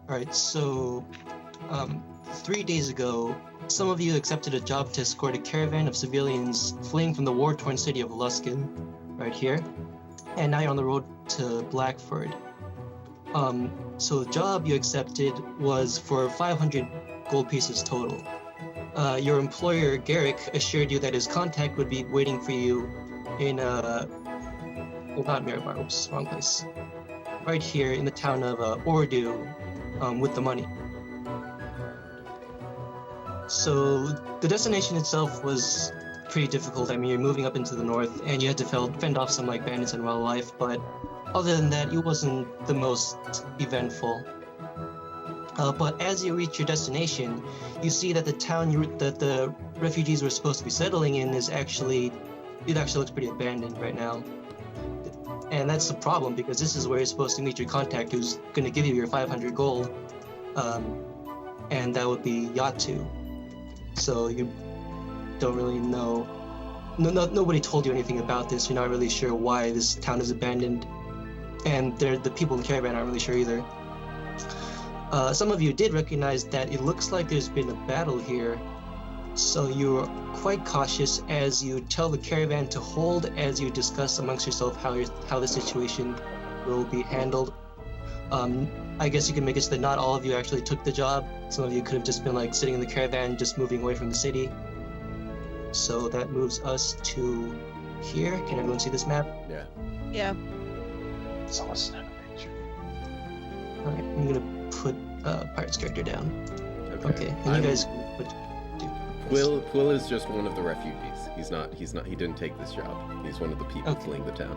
Alright, so 3 days ago, some of you accepted a job to escort a caravan of civilians fleeing from the war-torn city of Luskin, right here. And now you're on the road to Blackford. So the job you accepted was for 500 gold pieces total. Your employer, Garrick, assured you that his contact would be waiting for you in, well, not Mirabar, oops, wrong place. Right here in the town of Ordu, with the money. So the destination itself was pretty difficult. I mean, you're moving up into the north, and you had to fend off some like bandits and wildlife, but other than that, it wasn't the most eventful. But as you reach your destination, you see that the town that the refugees were supposed to be settling in it actually looks pretty abandoned right now. And that's the problem, because this is where you're supposed to meet your contact who's going to give you your 500 gold, and that would be Yatu. So you don't really know. Nobody told you anything about this. You're not really sure why this town is abandoned, and the people in the caravan aren't really sure either. Some of you did recognize that it looks like there's been a battle here, so you're quite cautious as you tell the caravan to hold as you discuss amongst yourself how the situation will be handled. I guess you can make it so that not all of you actually took the job. Some of you could have just been like sitting in the caravan, just moving away from the city. So that moves us to here. Can everyone see this map? Yeah. Yeah. It's awesome picture. Alright, I'm gonna put Pirate's character down. Okay, and you guys what do? Quill is just one of the refugees. He didn't take this job. He's one of the people fleeing the town.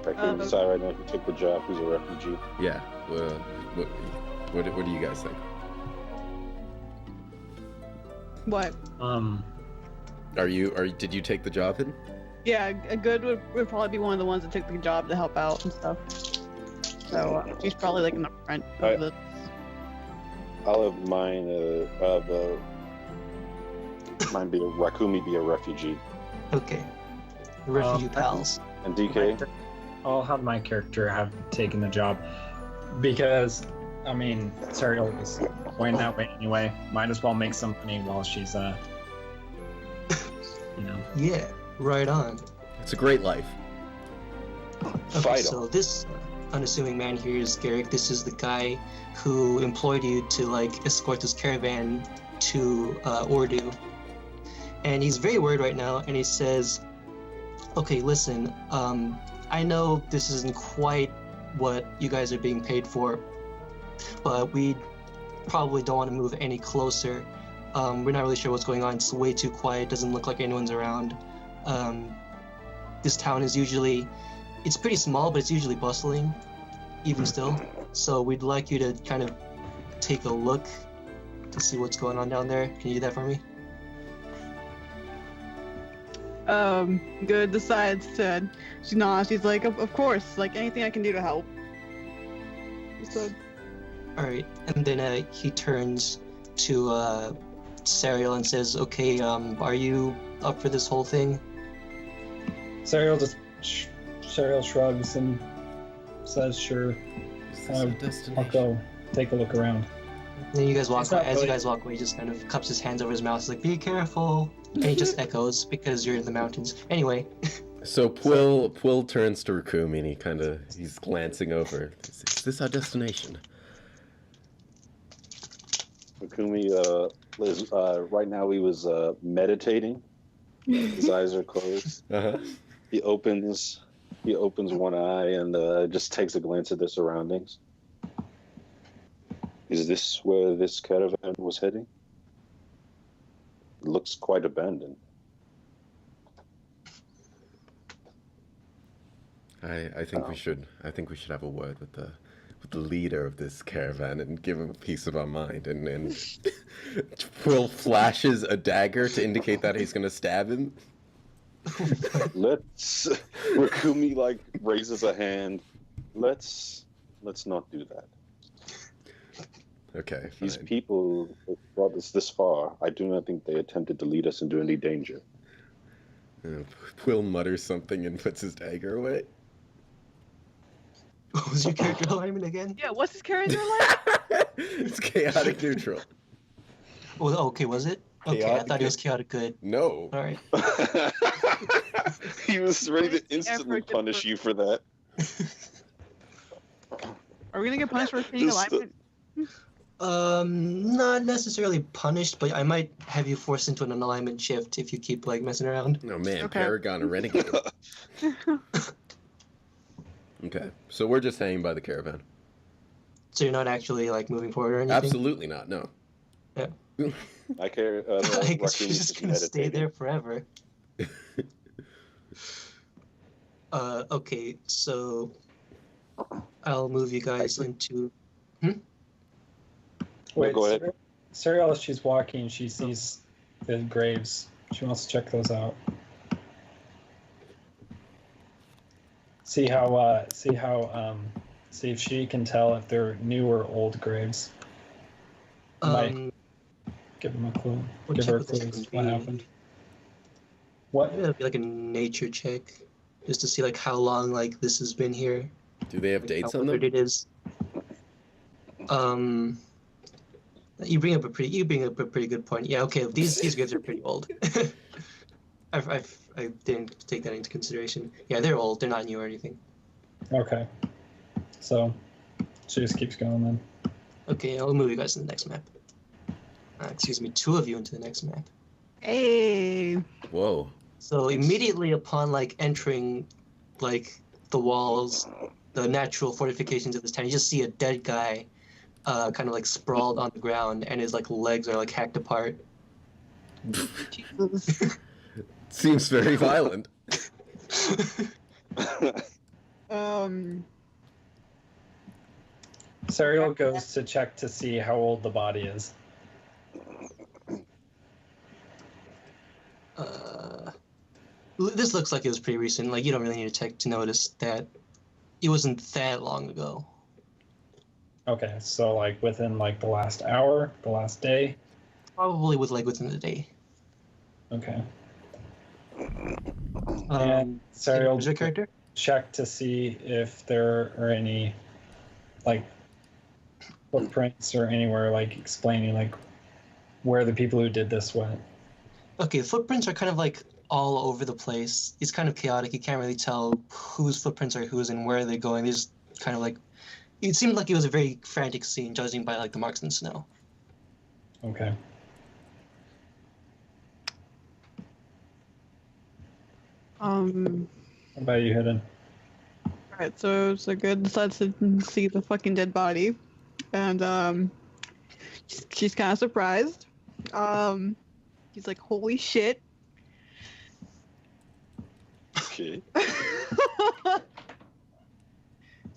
I can decide right now if you take the job, who's a refugee. Yeah. What do you guys think? What? Did you take the job in? Yeah, a good would probably be one of the ones that took the job to help out and stuff. So she's probably like in the front of the... I'll have mine mine be Rakumi be a refugee. Okay. The refugee pals. And DK? I'll have my character have taken the job because, I mean, Serial is going that way anyway. Might as well make some money while she's, Yeah, right on. It's a great life. Okay, so this unassuming man here is Garrick. This is the guy who employed you to like escort this caravan to Ordu. And he's very worried right now, and he says, okay, listen, I know this isn't quite what you guys are being paid for, but we probably don't want to move any closer. We're not really sure what's going on. It's way too quiet. Doesn't look like anyone's around. This town is it's pretty small, but it's usually bustling, even still. So we'd like you to kind of take a look to see what's going on down there. Can you do that for me? Good decides to, she's like, of course, like anything I can do to help. So. Alright, and then he turns to Serial and says, okay, are you up for this whole thing? Serial shrugs and says, sure. I'll go take a look around. And then you guys walk away. As you guys walk away, he just kind of cups his hands over his mouth. He's like, be careful. And he just echoes because you're in the mountains. Anyway. So Quill turns to Rakumi and he's glancing over. Is this our destination? Rakumi, right now he was meditating. His eyes are closed. Uh-huh. He opens one eye and just takes a glance at the surroundings. Is this where this caravan was heading? It looks quite abandoned. I think we should have a word with the leader of this caravan and give him a piece of our mind. And Quill flashes a dagger to indicate that he's gonna stab him. Rakumi raises a hand. Let's not do that. Okay. These fine. people brought us this far. I do not think they attempted to lead us into any danger. Quill mutters something and puts his dagger away. What was your character alignment again? Yeah, what's his character like? It's chaotic neutral. Oh, okay, was it? Okay, I Chaotic thought it was chaotic good. No. All right. He was ready to Where's the instantly effort to punish put- you for that. Are we gonna get punished for changing This- alignment? Not necessarily punished, but I might have you forced into an alignment shift if you keep like messing around. Oh man, Okay. Paragon a renegade. Okay, so we're just hanging by the caravan. So you're not actually like moving forward or anything. Absolutely not. No. I care. I The guess you're raccoon is just gonna stay meditating. there forever. Okay, so I'll move you guys into. Wait, go ahead. Serial, as she's walking, she sees the graves. She wants to check those out. See if she can tell if they're new or old graves. Give them a clue. What Give check her would this clues. one What be? happened? What? Maybe that'd be like a nature check, just to see like how long like this has been here. Do they have Like, dates how on them? weathered it is. You bring up a pretty good point. Yeah, okay, these graves are pretty old. I didn't take that into consideration. Yeah, they're old. They're not new or anything. Okay. So she just keeps going then. Okay, I'll move you guys to the next map. Excuse me, 2 of you into the next map. Hey. Whoa. So immediately upon like entering like the walls, the natural fortifications of this town, you just see a dead guy kind of like sprawled on the ground, and his like legs are like hacked apart. Jesus. Seems very violent. Serial goes to check to see how old the body is. This looks like it was pretty recent. Like you don't really need to check to notice that it wasn't that long ago. Okay, so like within like the last hour, the last day. Probably within the day. Okay. And Serial was your character? check to see if there are any like footprints or anywhere like explaining like where the people who did this went. Okay, footprints are kind of like all over the place. It's kind of chaotic. You can't really tell whose footprints are whose and where they're going. They're just kind of like. It seemed like it was a very frantic scene, judging by like the marks in the snow. Okay. What about you, Hidden? Alright, so Good decides to see the fucking dead body. And she's kind of surprised. He's like, holy shit. Okay.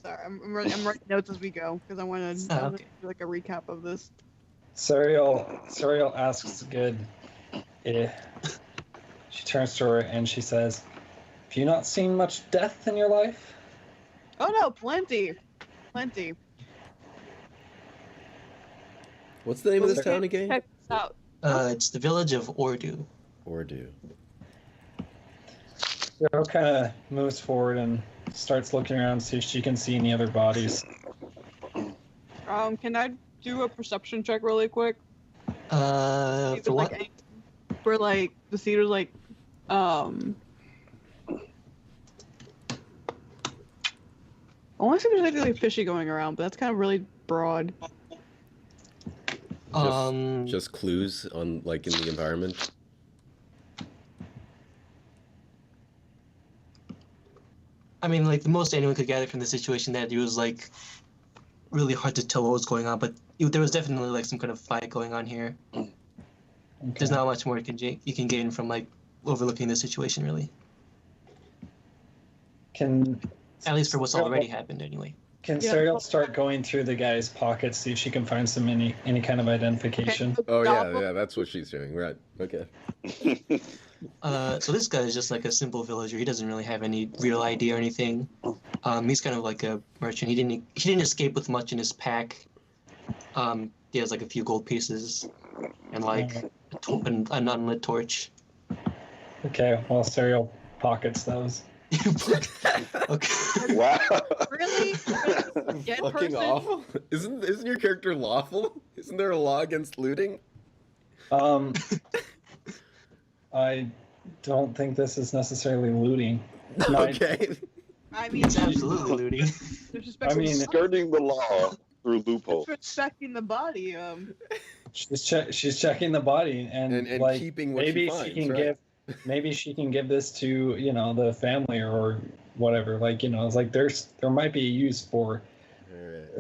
Sorry, I'm writing notes as we go because I want to okay. do like a recap of this. Serial asks Good if she turns to her and she says, "Have you not seen much death in your life?" Oh no, plenty. What's the name of this Okay. town again? Check this out. It's the village of Ordu. Ordu. Serial kind of moves forward and starts looking around to see if she can see any other bodies. Can I do a perception check really quick? For what? Like, for like the theater's like I want to see if there's anything like fishy going around, but that's kind of really broad. Just clues on like in the environment. I mean, like the most anyone could gather from the situation that it was like really hard to tell what was going on, but there was definitely like some kind of fight going on here. Okay. There's not much more you can gain from like overlooking the situation, really. Can At least for what's already happened, anyway. Can Yeah. Serial start going through the guy's pockets, see if she can find some any kind of identification? Oh yeah, that's what she's doing. Right. Okay. So this guy is just like a simple villager. He doesn't really have any real ID or anything. He's kind of like a merchant. He didn't escape with much in his pack. He has like a few gold pieces and like an unlit torch. Okay, well, Serial pockets those. Okay. Wow. Really? Dead Fucking person? awful. Isn't your character lawful? Isn't there a law against looting? I don't think this is necessarily looting. No, Okay. I mean, It's absolutely looting. disrespecting I mean, Skirting the law through loophole. disrespecting the body. she's checking the body and, And like keeping what maybe she finds, she can right? maybe she can give this to the family or whatever. Like it's like there might be a use for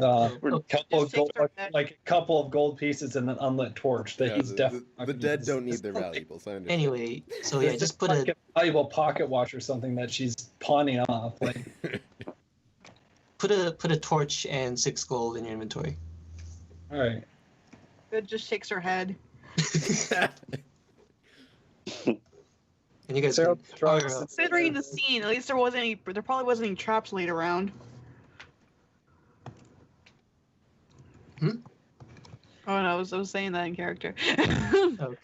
Alright. couple of Just gold, takes her head. like a couple of gold pieces and an unlit torch that Yeah, he's the definitely dead don't need their valuables. I understand. Anyway, so yeah, just put like a valuable pocket watch or something that she's pawning off. Like put a torch and 6 gold in your inventory. all right. It just shakes her head. And you guys Sarah can, tries or, to- Considering the scene, at least there probably wasn't any traps laid around. Hmm? Oh no, I was saying that in character. okay.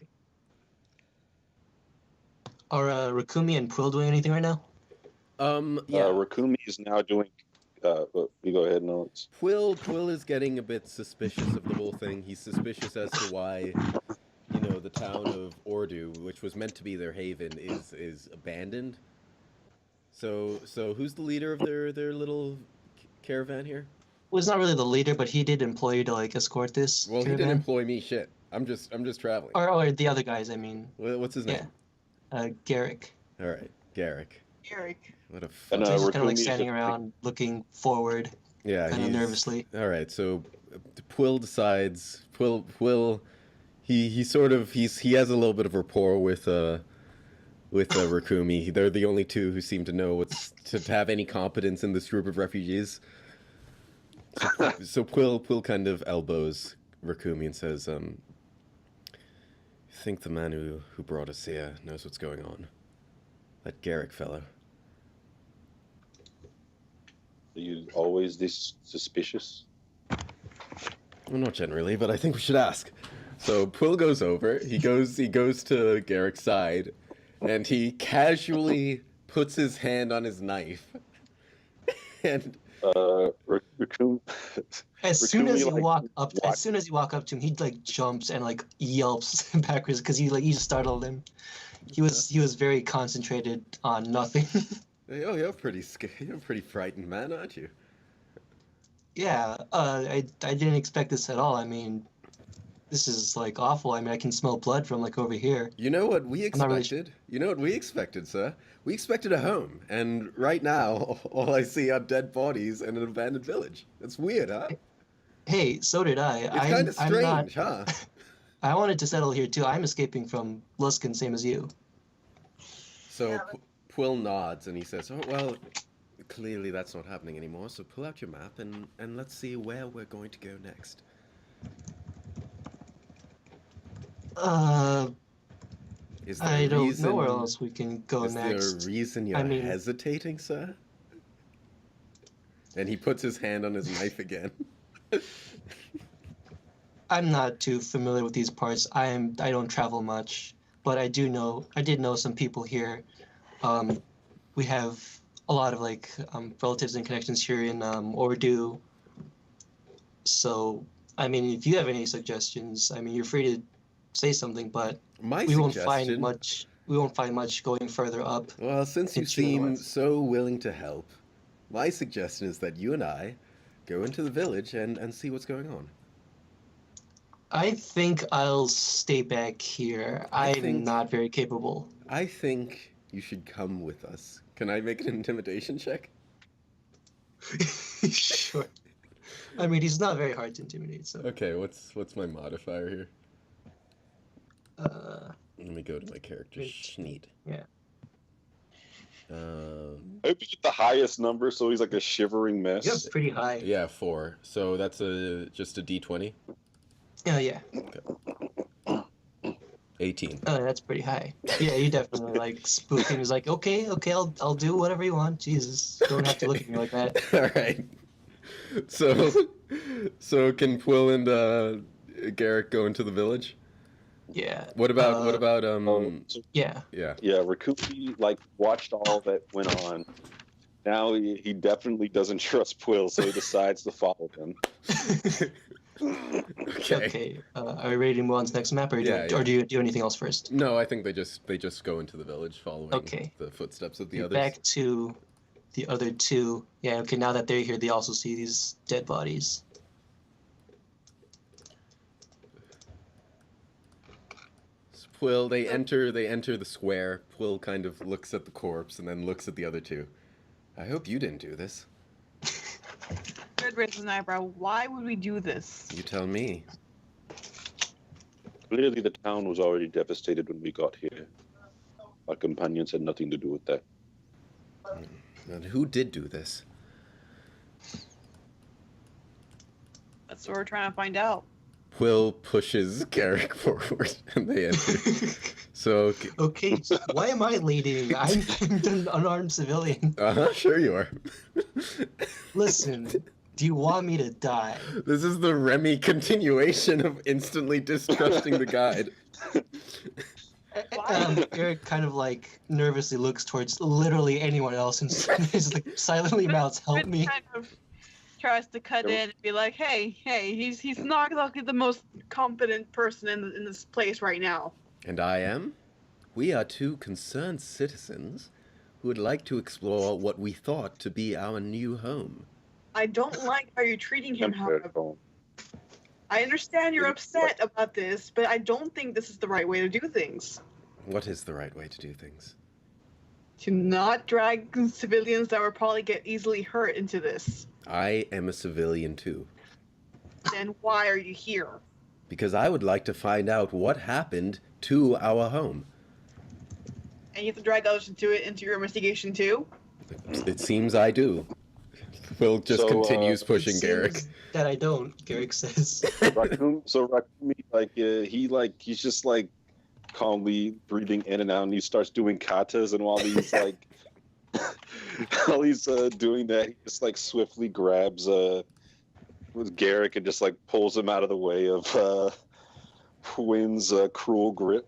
Are Rakumi and Quill doing anything right now? Yeah. Rakumi is now doing. You go ahead, Notes. Quill is getting a bit suspicious of the whole thing. He's suspicious as to why, the town of Ordu, which was meant to be their haven, is abandoned. So who's the leader of their little caravan here? Well, he's not really the leader, but he did employ you to like escort this Well, he caravan. didn't employ me. Shit. I'm just traveling. Or the other guys, I mean. What's his name? Garrick. All right, Garrick. Eric. What a And, So he's just kind of Rakumi like is standing a- around, looking forward, Yeah, kind of he's- nervously. All right, so Quill decides. Quill, he has a little bit of rapport with Rakumi. They're the only two who seem to know to have any competence in this group of refugees. So Quill kind of elbows Rakumi and says, "I think the man who brought us here knows what's going on. That Garrick fellow." Are you always this suspicious? Well, not generally, but I think we should ask. So Quill goes over. He goes to Garrick's side, and he casually puts his hand on his knife. And Rakumi. As soon as you like, walk up, what? as soon as you walk up to him, he like jumps and like yelps backwards because you just startled him. He was very concentrated on nothing. oh, you're pretty scared. You're a pretty frightened man, aren't you? Yeah, I didn't expect this at all. I mean, this is like awful. I mean, I can smell blood from like over here. You know what we not really expected? You know what we expected, sir? We expected a home, and right now, all I see are dead bodies and an abandoned village. That's weird, huh? Hey, so did I. It's kind of strange, huh? I wanted to settle here too. I'm escaping from Luskin, same as you. So Quill nods and he says, "Oh well, clearly that's not happening anymore. So pull out your map and let's see where we're going to go next." Is there I a don't reason, know where else we can go Is next. there a reason you're I mean- hesitating, sir? And he puts his hand on his knife again. I'm not too familiar with these parts. I don't travel much, but I did know some people here. We have a lot of like relatives and connections here in Ordu. So, I mean, if you have any suggestions, I mean, you're free to say something, but My we won't suggestion. find much. We won't find much going further up. Well, since you into the seem west. so willing to help, my suggestion is that you and I go into the village and see what's going on. I think I'll stay back here. I I'm think- not very capable. I think you should come with us. Can I make an intimidation check? Sure. I mean, he's not very hard to intimidate, so. Okay, what's my modifier here? Let me go to my character Wait. Schneid. Yeah. I hope you get the highest number, so he's like a shivering mess. You're pretty high. Yeah, 4. So that's just a D20. Yeah. 18. Oh, that's pretty high. Yeah, you definitely like spooked him. He's like, okay, I'll do whatever you want. Jesus, don't have to look at me like that. All right. So can Quill and Garrick go into the village? Yeah. What about Yeah. yeah. Yeah, Rakumi like watched all that went on. Now he definitely doesn't trust Quill, so he decides to follow him. Okay. Okay. Are we ready to move on to the next map, or Yeah, or do you do anything else first? No, I think they just go into the village following Okay. the footsteps of the Okay, others. back to the other two. Yeah. Okay. Now that they're here, they also see these dead bodies. Quill, they enter the square. Quill kind of looks at the corpse and then looks at the other two. I hope you didn't do this. Red raises an eyebrow. Why would we do this? You tell me. Clearly, the town was already devastated when we got here. Our companions had nothing to do with that. And who did do this? That's what we're trying to find out. Quill pushes Garrick forward and they enter. So Okay. Why am I leading? I'm an unarmed civilian. sure you are. Listen. Do you want me to die? This is the Remy continuation of instantly distrusting the guide. Eric kind of like nervously looks towards literally anyone else and is like silently mouths, "Help me." Kind of tries to cut in and be like, "Hey, he's not exactly the most competent person in this place right now." And I am? We are two concerned citizens who would like to explore what we thought to be our new home. I don't like how you're treating him, however. Phone. I understand you're upset about this, but I don't think this is the right way to do things. What is the right way to do things? To not drag civilians that would probably get easily hurt into this. I am a civilian too. Then why are you here? Because I would like to find out what happened to our home. And you have to drag others into your investigation too? It seems I do. Will just continues pushing It Garrick. seems that I don't, Garrick says. Rakumi, he's just like calmly breathing in and out, and he starts doing katas, and while he's like, doing that, he just like swiftly grabs with Garrick and just like pulls him out of the way of Wynn's cruel grip.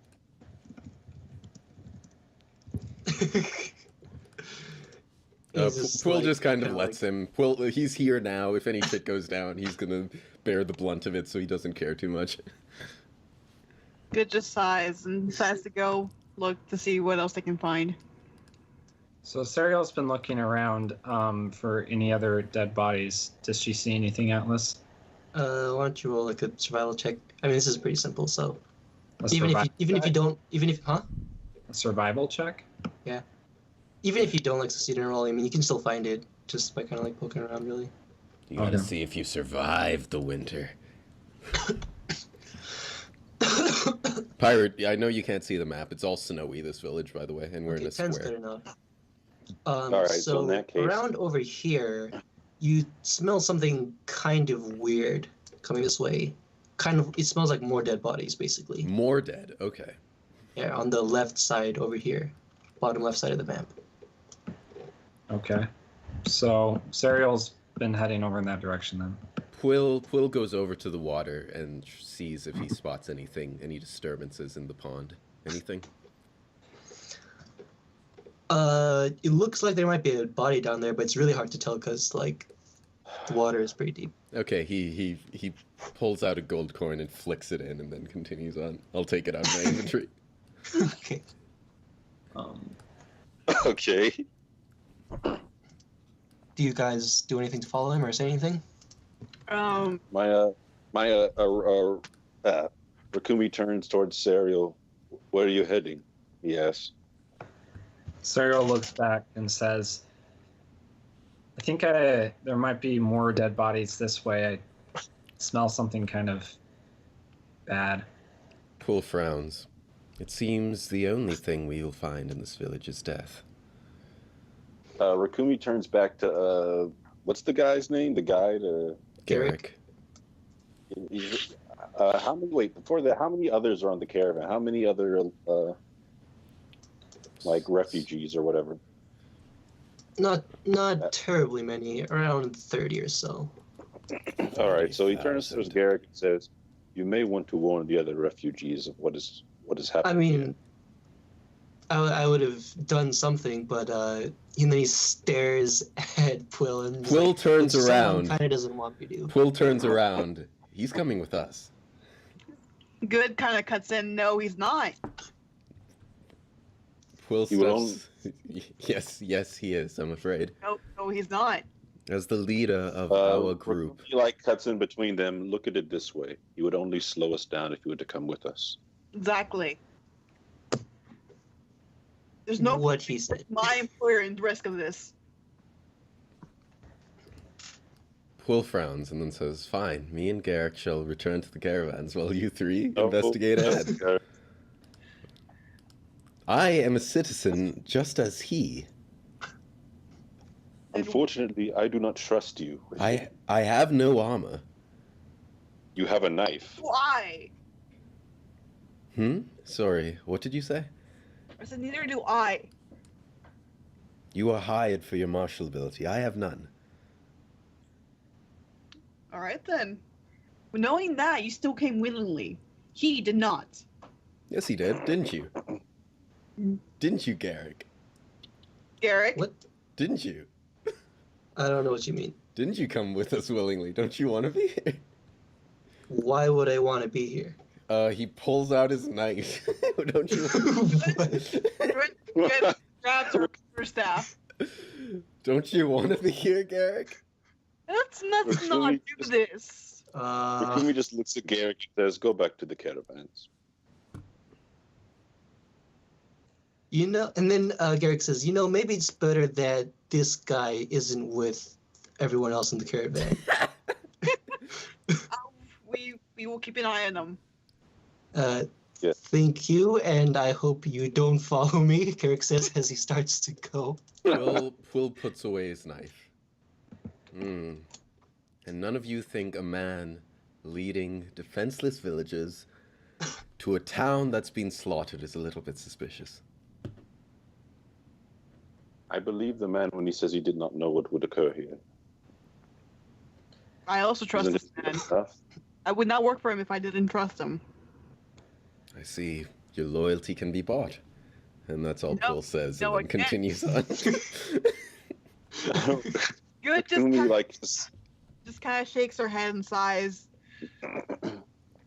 Quill just kind of lets him. Quill, he's here now. If any shit goes down, he's gonna bear the blunt of it, so he doesn't care too much. Good just sighs and decides to go look to see what else they can find. So Serial's been looking around for any other dead bodies. Does she see anything, Atlas? Why don't you roll like a survival check? I mean, this is pretty simple, so A even if survival check? a A survival check? even if you don't like succeed in rolling, I mean, you can still find it just by kind of like poking around, really. You gotta Okay. see if you survive the winter. Pirate, I know you can't see the map. It's all snowy, this village, by the way, and we're in a Ten's square. good enough. Alright, so in that case- around over here, you smell something kind of weird coming this way. It smells like more dead bodies, basically. More dead, okay. Yeah, on the left side over here, bottom left side of the map. Okay. So Serial's been heading over in that direction then. Quill goes over to the water and sees if he spots any disturbances in the pond. Anything? It looks like there might be a body down there, but it's really hard to tell because like the water is pretty deep. Okay, he pulls out a gold coin and flicks it in and then continues on. I'll take it out of my inventory. Okay. Okay. Do you guys do anything to follow him or say anything? Rakumi turns towards Serial. Where are you heading? He asks. Serial looks back and says, I think there might be more dead bodies this way. I smell something kind of bad. Quill frowns. It seems the only thing we will find in this village is death. Rakumi turns back to what's the guy's name? The guide. Garrick. How many? Wait, before that, how many others are on the caravan? How many other like refugees or whatever? Not terribly many, around 30 or so. All right, so he turns towards Garrick and says, You may want to warn the other refugees of what is happening. I mean, I would have done something, but and then he stares at Quill and Quill turns around. Kind of doesn't want me to. Quill turns around. He's coming with us. Good kind of cuts in. No, he's not. Quill steps. Yes, he is. I'm afraid. No, he's not. As the leader of our group. He like cuts in between them. Look at it this way: you would only slow us down if you were to come with us. Exactly. There's no what he said. My employer in risk of this. Quill frowns and then says, "Fine, me and Garrick shall return to the caravans while you three investigate ahead. I am a citizen just as he. Unfortunately, I do not trust you. I have no armor. You have a knife. Why? Sorry, what did you say? I said neither do I. You are hired for your martial ability. I have none. All right then. But knowing that, you still came willingly. He did not. Yes, he did, didn't you? Didn't you, Garrick? Garrick? What? Didn't you? I don't know what you mean. Didn't you come with us willingly? Don't you want to be here? Why would I want to be here? He pulls out his knife. Don't you? Good. Grabs her staff. Don't you want to be here, Garrick? Let's not do this. Rukumi just looks at Garrick and says, "Go back to the caravans." And then Garrick says, maybe it's better that this guy isn't with everyone else in the caravan. We will keep an eye on him. Yes. Thank you, and I hope you don't follow me, Garrick says as he starts to go. Quill puts away his knife. And none of you think a man leading defenseless villagers to a town that's been slaughtered is a little bit suspicious. I believe the man when he says he did not know what would occur here. I also trust this man. I would not work for him if I didn't trust him. I see. Your loyalty can be bought. And that's all Quill says, and then it continues on. Good, just kind of shakes her head and sighs.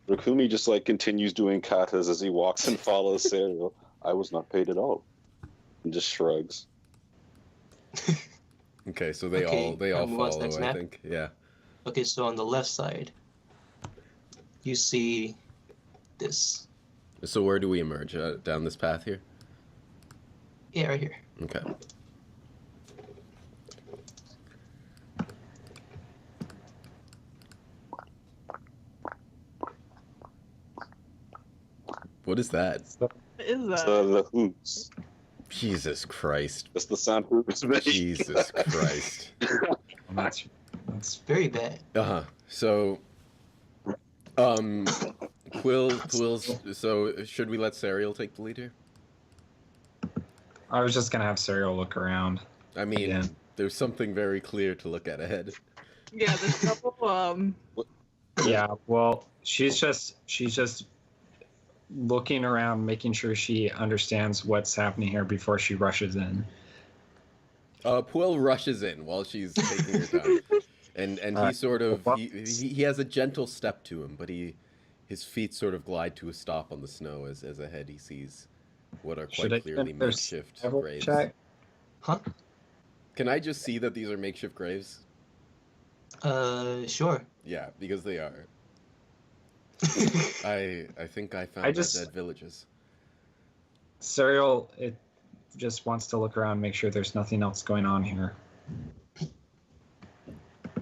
Rukumi just continues doing katas as he walks and follows Serial. I was not paid at all. And just shrugs. Okay, so they all follow, I think. Yeah. Okay, so on the left side, you see this. So where do we emerge? Down this path here? Yeah, right here. Okay. What is that? What is that? The hoots. Jesus Christ. That's the sound hoots make. Jesus Christ. That's very bad. So, Quill's. So, should we let Serial take the lead here? I was just gonna have Serial look around. I mean, there's something very clear to look at ahead. Yeah, there's a couple. Yeah, well, she's just looking around, making sure she understands what's happening here before she rushes in. Quill rushes in while she's taking her time, and he sort of he has a gentle step to him, but his feet sort of glide to a stop on the snow as ahead he sees what are quite clearly makeshift graves. Check? Huh? Can I just see that these are makeshift graves? Sure. Yeah, because they are. I think I found dead villages. Serial, it just wants to look around, make sure there's nothing else going on here.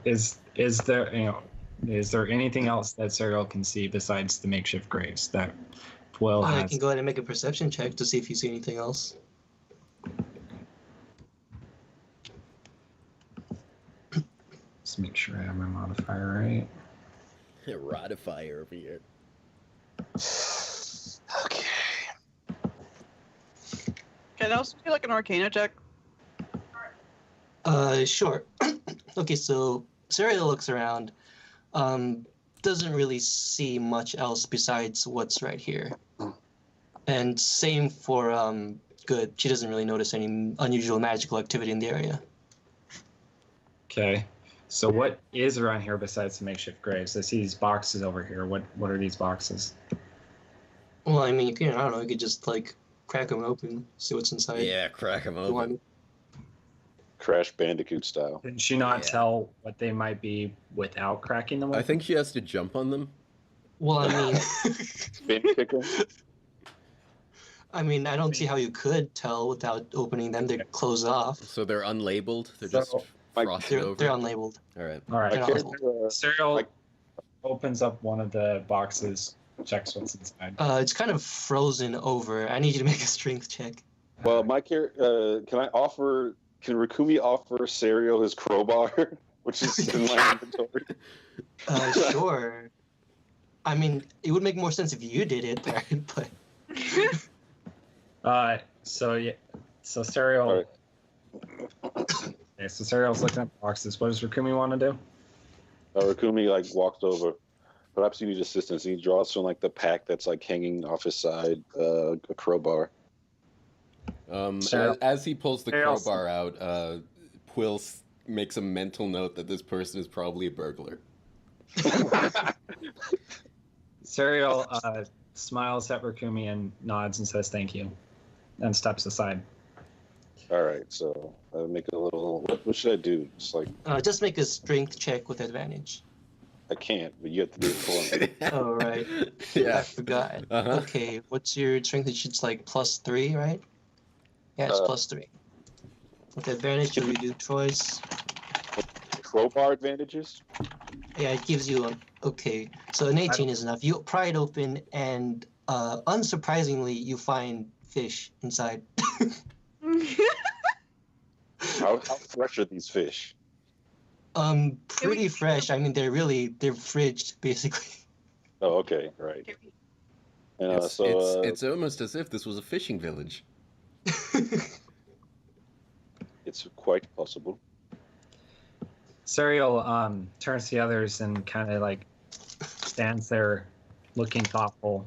Is there anything else that Serial can see besides the makeshift graves that Quill has? I can go ahead and make a perception check to see if you see anything else. Just make sure I have my modifier right. Ratifier over here. Okay. Can I also do an Arcana check? Sure. Okay, so Serial looks around. doesn't really see much else besides what's right here. And same for Good. She doesn't really notice any unusual magical activity in the area. Okay. So what is around here besides the makeshift graves? I see these boxes over here. What are these boxes? Well, I mean, you can, I don't know, you could just like crack them open, see what's inside. Yeah, crack him You open. want- Crash Bandicoot style. Did she not Yeah. tell what they might be without cracking them open? I think she has to jump on them. Well, I mean, Spin kicker. I mean, I don't see how you could tell without opening them. They're closed off. So they're unlabeled. They're So, just like, frosted They're over. unlabeled. All right. All right. They're My not character, labeled. Serial like- opens up one of the boxes, checks what's inside. It's kind of frozen over. I need you to make a strength check. well, my character. Can Rikumi offer Serial his crowbar, which is in my inventory? Sure. I mean, it would make more sense if you did it, but So Serial. All right. Okay, so Serial's looking at boxes. What does Rikumi want to do? Rikumi like walks over. Perhaps you need assistance. He draws from like the pack that's like hanging off his side, a crowbar. Sure. As he pulls the Sure. crowbar out, Quill makes a mental note that this person is probably a burglar. Serial smiles at Rikumi and nods and says thank you, and steps aside. All right, so make it a little. What should I do? Just like just make a strength check with advantage. I can't, but you have to do it for me. Oh, right. I Yeah. forgot. Uh-huh. Okay, what's your strength? It's like +3, right? Yeah, it's +3. With advantage, you redo choice. Crowbar advantages. Yeah, it gives you okay. So an 18 is enough. You pry it open, and unsurprisingly, you find fish inside. How fresh are these fish? Pretty fresh. I mean, they're fridged, basically. Oh, okay, right. And It's almost as if this was a fishing village. it's quite possible. Serial turns to the others and kind of like stands there looking thoughtful.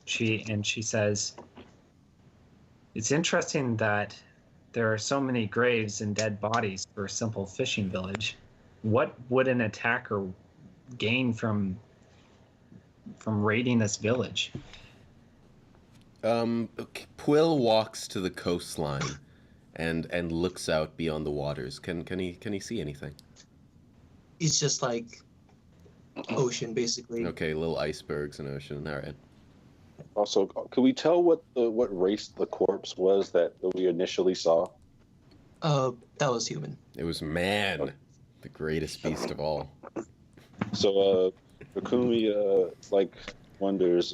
She says, "It's interesting that there are so many graves and dead bodies for a simple fishing village. What would an attacker gain from raiding this village?" Quill walks to the coastline and looks out beyond the waters. Can he see anything? It's just like ocean, basically. Okay, little icebergs and ocean. All right. Also, can we tell what race the corpse was that we initially saw? That was human. It was man, the greatest beast of all. So, Rikumi like wonders.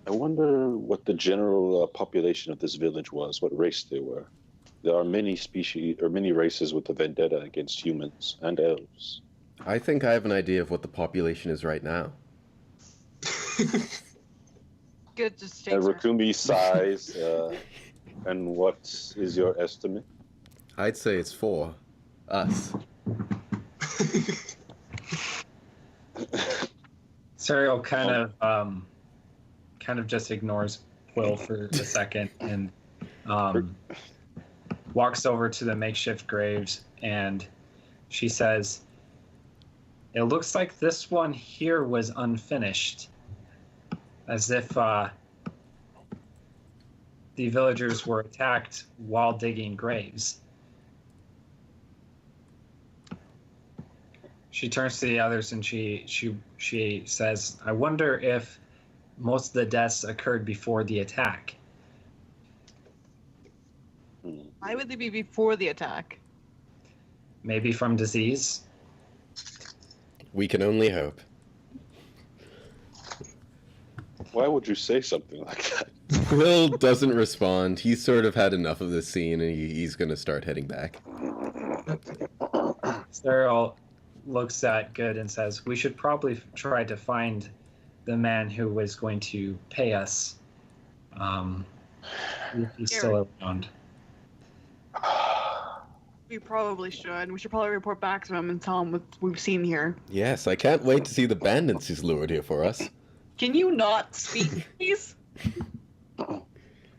I wonder what the general population of this village was. What race they were. There are many species or many races with a vendetta against humans and elves. I think I have an idea of what the population is right now. Good, just And shakes her. Rikumi's size. And what is your estimate? I'd say it's 4 us. Serial kind of just ignores Quill for a second and walks over to the makeshift graves, and she says, "It looks like this one here was unfinished, as if the villagers were attacked while digging graves." She turns to the others and she says, "I wonder if most of the deaths occurred before the attack." Why would they be before the attack? Maybe from disease. We can only hope. Why would you say something like that? Quill doesn't respond. He's sort of had enough of this scene, and he's going to start heading back. Cyril looks at Good and says, "We should probably try to find the man who was going to pay us. If he's still around." We probably should. We should probably report back to him and tell him what we've seen here. Yes, I can't wait to see the bandits he's lured here for us. Can you not speak, please?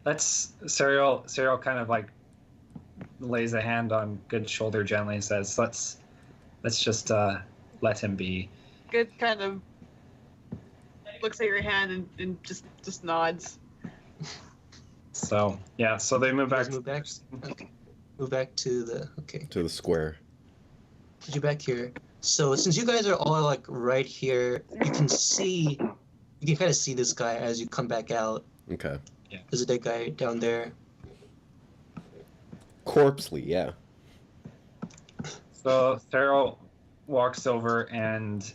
Let's Serial kind of like lays a hand on Good's shoulder gently and says, let's just let him be. Good kind of looks at your hand and just nods. So yeah, so they move back. Move back. Okay. Move back to the To the square. Put you back here. So since you guys are all like right here, you can kind of see this guy as you come back out. Okay. Yeah. There's a dead guy down there. Corpsely, yeah. So Serial walks over, and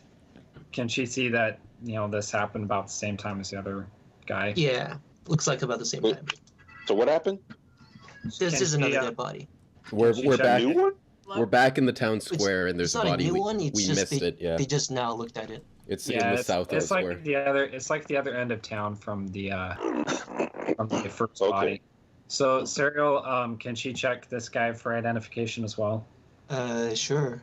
can she see that this happened about the same time as the other guy? Yeah, looks like about the same Wait. time. So what happened? This is another dead body. We're Can she check back. New one? We're back in the town square, and there's It's a not body. a new one. It's we just missed it. Yeah. They just now looked at it. It's in the south of the it's like square. the other. It's like the other end of town from the first Okay. body. So Serial, can she check this guy for identification as well? Sure.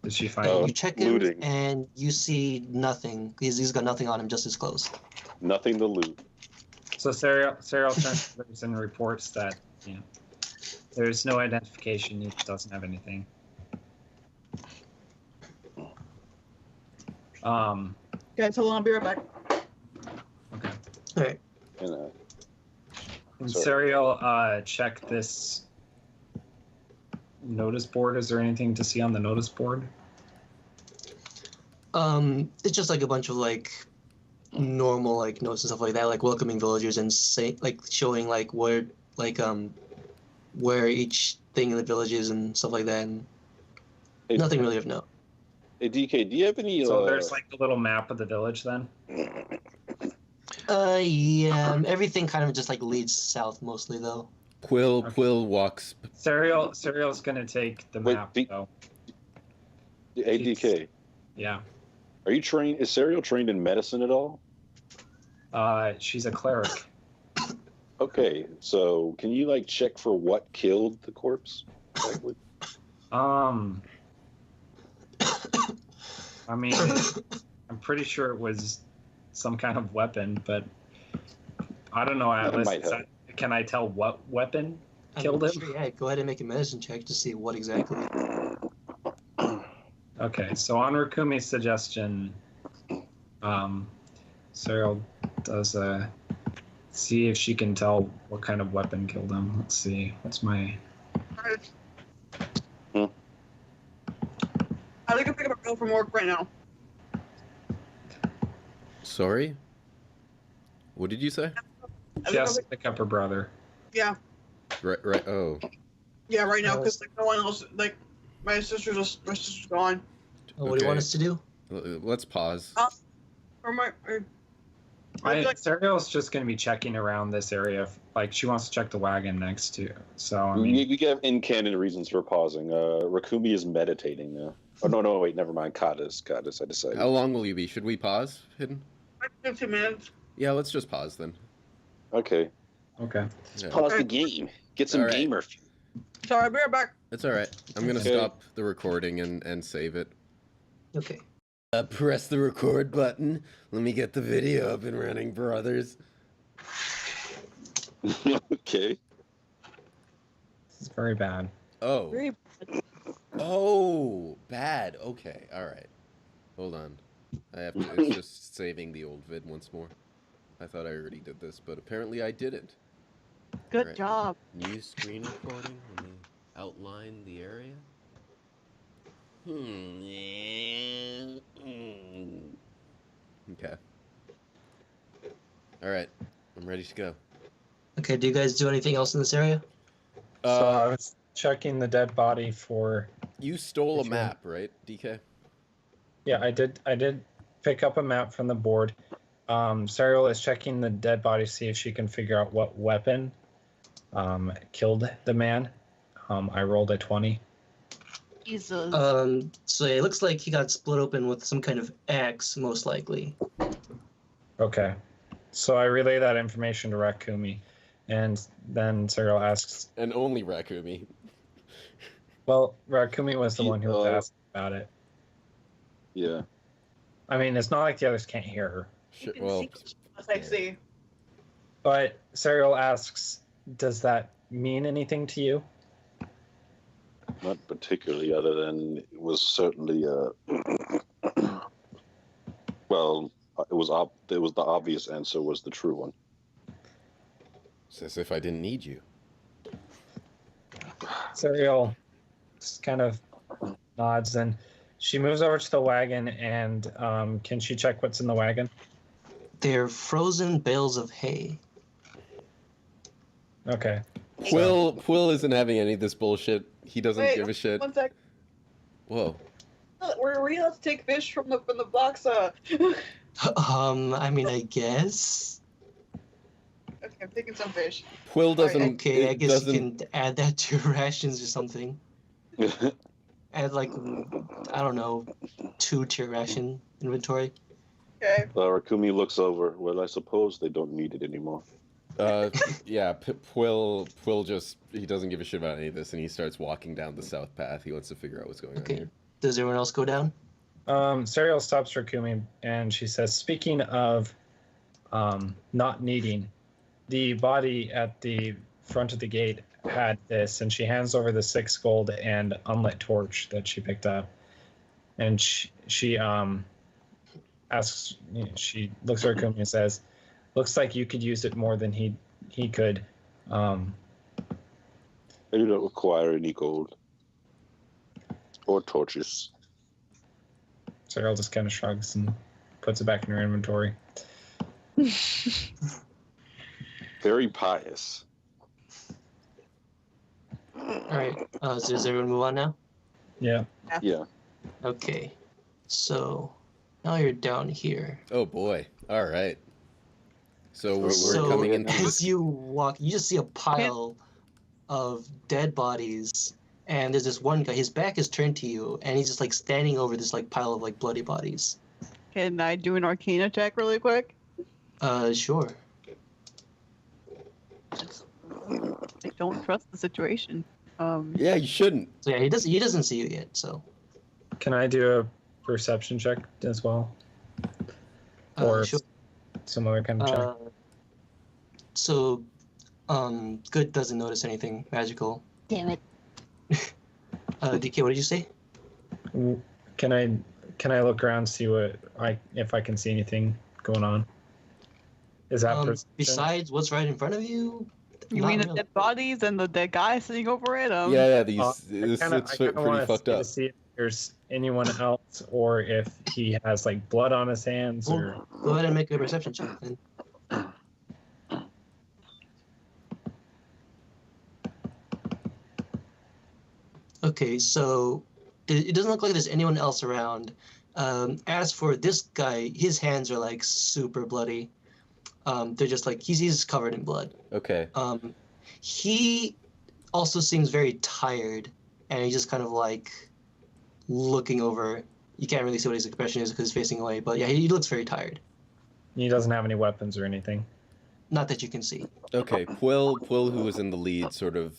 Did she find? Oh. You check him looting. and you see nothing. He's got nothing on him, just his clothes. Nothing to loot. So Serial transfers and reports that there's no identification. He doesn't have anything. Guys, hold on, I'll be right back. Okay. All right. And, And Sorry. Serial, check this notice board. Is there anything to see on the notice board? It's just like a bunch of like normal like notes and stuff like that, like welcoming villagers and showing like where each thing in the village is and stuff like that. And hey, nothing really of note. Hey, DK, do you have any? So there's like a little map of the village then? Yeah, everything kind of just like leads south mostly though. Quill Okay. walks. Serial's gonna take the Wait, map though. Hey, DK, Yeah. are you trained? Is Serial trained in medicine at all? She's a cleric. Okay, so can you like check for what killed the corpse? Like, I mean, I'm pretty sure it was some kind of weapon, but I don't know, Atlas. might help. Can I tell what weapon killed him? Sure, yeah, go ahead and make a medicine check to see what exactly. Okay, so on Rakumi's suggestion, Serial does see if she can tell what kind of weapon killed him. Let's see. What's my... I think I pick up a bill from work right now. Sorry. What did you say? She has to pick up her brother. Yeah, Right. Oh. yeah, right now because like no one else, like my sister's gone. Oh, what do you want us to do? Let's pause. Or my. Serial's just going to be checking around this area. Like, she wants to check the wagon next to. So, I mean, we have in-canon reasons for pausing. Rakumi is meditating now. Oh no, wait, never mind. Kadas, I decided. How long will you be? Should we pause, Hidden? 15 minutes. Yeah, let's just pause then. Okay. okay. Yeah. Pause the game. Get some All right. gamer. Sorry, I'll be right back. It's all right. I'm gonna Okay. stop the recording and save it. Okay. Press the record button. Let me get the video up and running, brothers. Okay. This is very bad. Oh. Very- Oh, bad. Okay. All right. Hold on. I have to. It's just saving the old vid once more. I thought I already did this, but apparently I didn't. Good Right. job. New screen recording. Let me outline the area. Okay. All right. I'm ready to go. Okay. Do you guys do anything else in this area? So, I was checking the dead body for. You stole a If you- map, right, DK? Yeah, I did pick up a map from the board. Serial is checking the dead body to see if she can figure out what weapon killed the man. I rolled a 20. Jesus. So it looks like he got split open with some kind of axe, most likely. Okay. So I relay that information to Rakumi, and then Serial asks, And only Rakumi. Well, Rakumi was the one who was asking about it. Yeah. I mean, it's not like the others can't hear her. Sure, well, I see. But Serial asks, does that mean anything to you? Not particularly, other than it was certainly well, it was the obvious answer was the true one. it's as if I didn't need you. Serial just kind of nods, and she moves over to the wagon, and can she check what's in the wagon? They're frozen bales of hay. Okay. Quill isn't having any of this bullshit. He doesn't give a shit. 1 sec. Whoa. Were we allowed to take fish from the box? I mean, I guess. Okay, I'm taking some fish. Quill doesn't. Okay, I it guess doesn't, you can add that to your rations or something. Add like, I don't know, 2 to your ration inventory. Okay. Rakumi looks over. Well, I suppose they don't need it anymore. Yeah, Quill just, he doesn't give a shit about any of this, and he starts walking down the south path. He wants to figure out what's going on Okay. here. Does everyone else go down? Serial stops Rakumi, and she says, speaking of not needing, the body at the front of the gate had this, and she hands over the 6 gold and unlit torch that she picked up. And she asks, she looks at Rakumi and says, looks like you could use it more than he could. I do not require any gold or torches. Serial just kind of shrugs and puts it back in her inventory. Very pious. Alright, so does everyone move on now? Yeah. Yeah. Okay, so now you're down here. Oh boy. All right. So we're So coming into as this. you walk, you just see a pile of dead bodies, and there's this one guy. His back is turned to you, and he's just like standing over this like pile of like bloody bodies. Can I do an Arcana check really quick? Sure. I don't trust the situation. Yeah, you shouldn't. So yeah, he doesn't see you yet. So Can I do a perception check as well? Or sure. some other kind of check? So, Good doesn't notice anything magical. Damn it. DK, what did you say? Can I look around, see if I can see anything going on? Is that perception? Besides what's right in front of you? You Not mean the really. dead bodies and the dead guy sitting over it? Yeah, these I kinda it's pretty wanna fucked up. see if there's anyone else, or if he has like blood on his hands, or Go ahead and make a perception check then. Okay, so it doesn't look like there's anyone else around. As for this guy, his hands are like super bloody. They're just like he's covered in blood. Okay. He also seems very tired, and he's just kind of like looking over. You can't really see what his expression is because he's facing away, but yeah, he looks very tired. he doesn't have any weapons or anything. Not that you can see. Okay. Quill, who was in the lead, sort of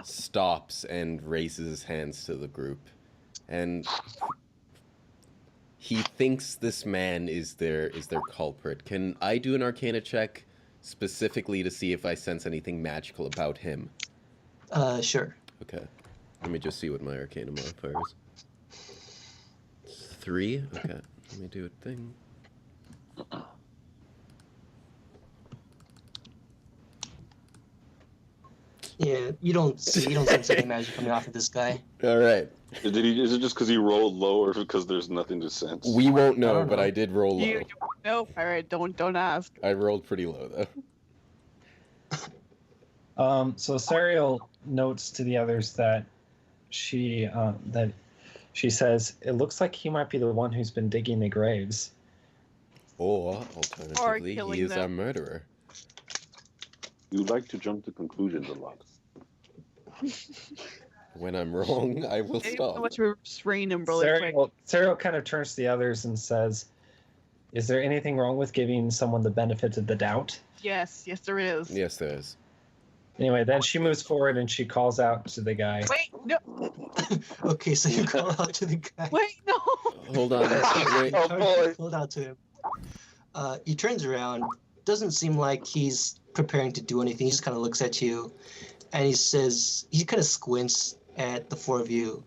stops and raises his hands to the group, and he thinks this man is their culprit. Can I do an Arcana check specifically to see if I sense anything magical about him? Sure. Okay. Let me just see what my Arcana modifier is. 3. Okay. Let me do a thing. Yeah, you don't sense any magic coming off of this guy. All right. Is it just because he rolled low, or because there's nothing to sense? We won't I know, don't but know. I did roll low. No, all right, don't ask. I rolled pretty low though. So Serial notes to the others that she says it looks like he might be the one who's been digging the graves. Or alternatively, killing he is them. our murderer. You like to jump to conclusions a lot. When I'm wrong, I will I stop. want to restrain him really quick. Serial kind of turns to the others and says, "Is there anything wrong with giving someone the benefit of the doubt?" Yes, there is. Yes, there is. Anyway, then she moves forward and she calls out to the guy. Wait, no. Okay, so you call out to the guy. Wait, no. Hold on. Wait. Oh, boy. Called out to him. He turns around. Doesn't seem like he's preparing to do anything. He just kind of looks at you, and he says, he kind of squints at the four of you,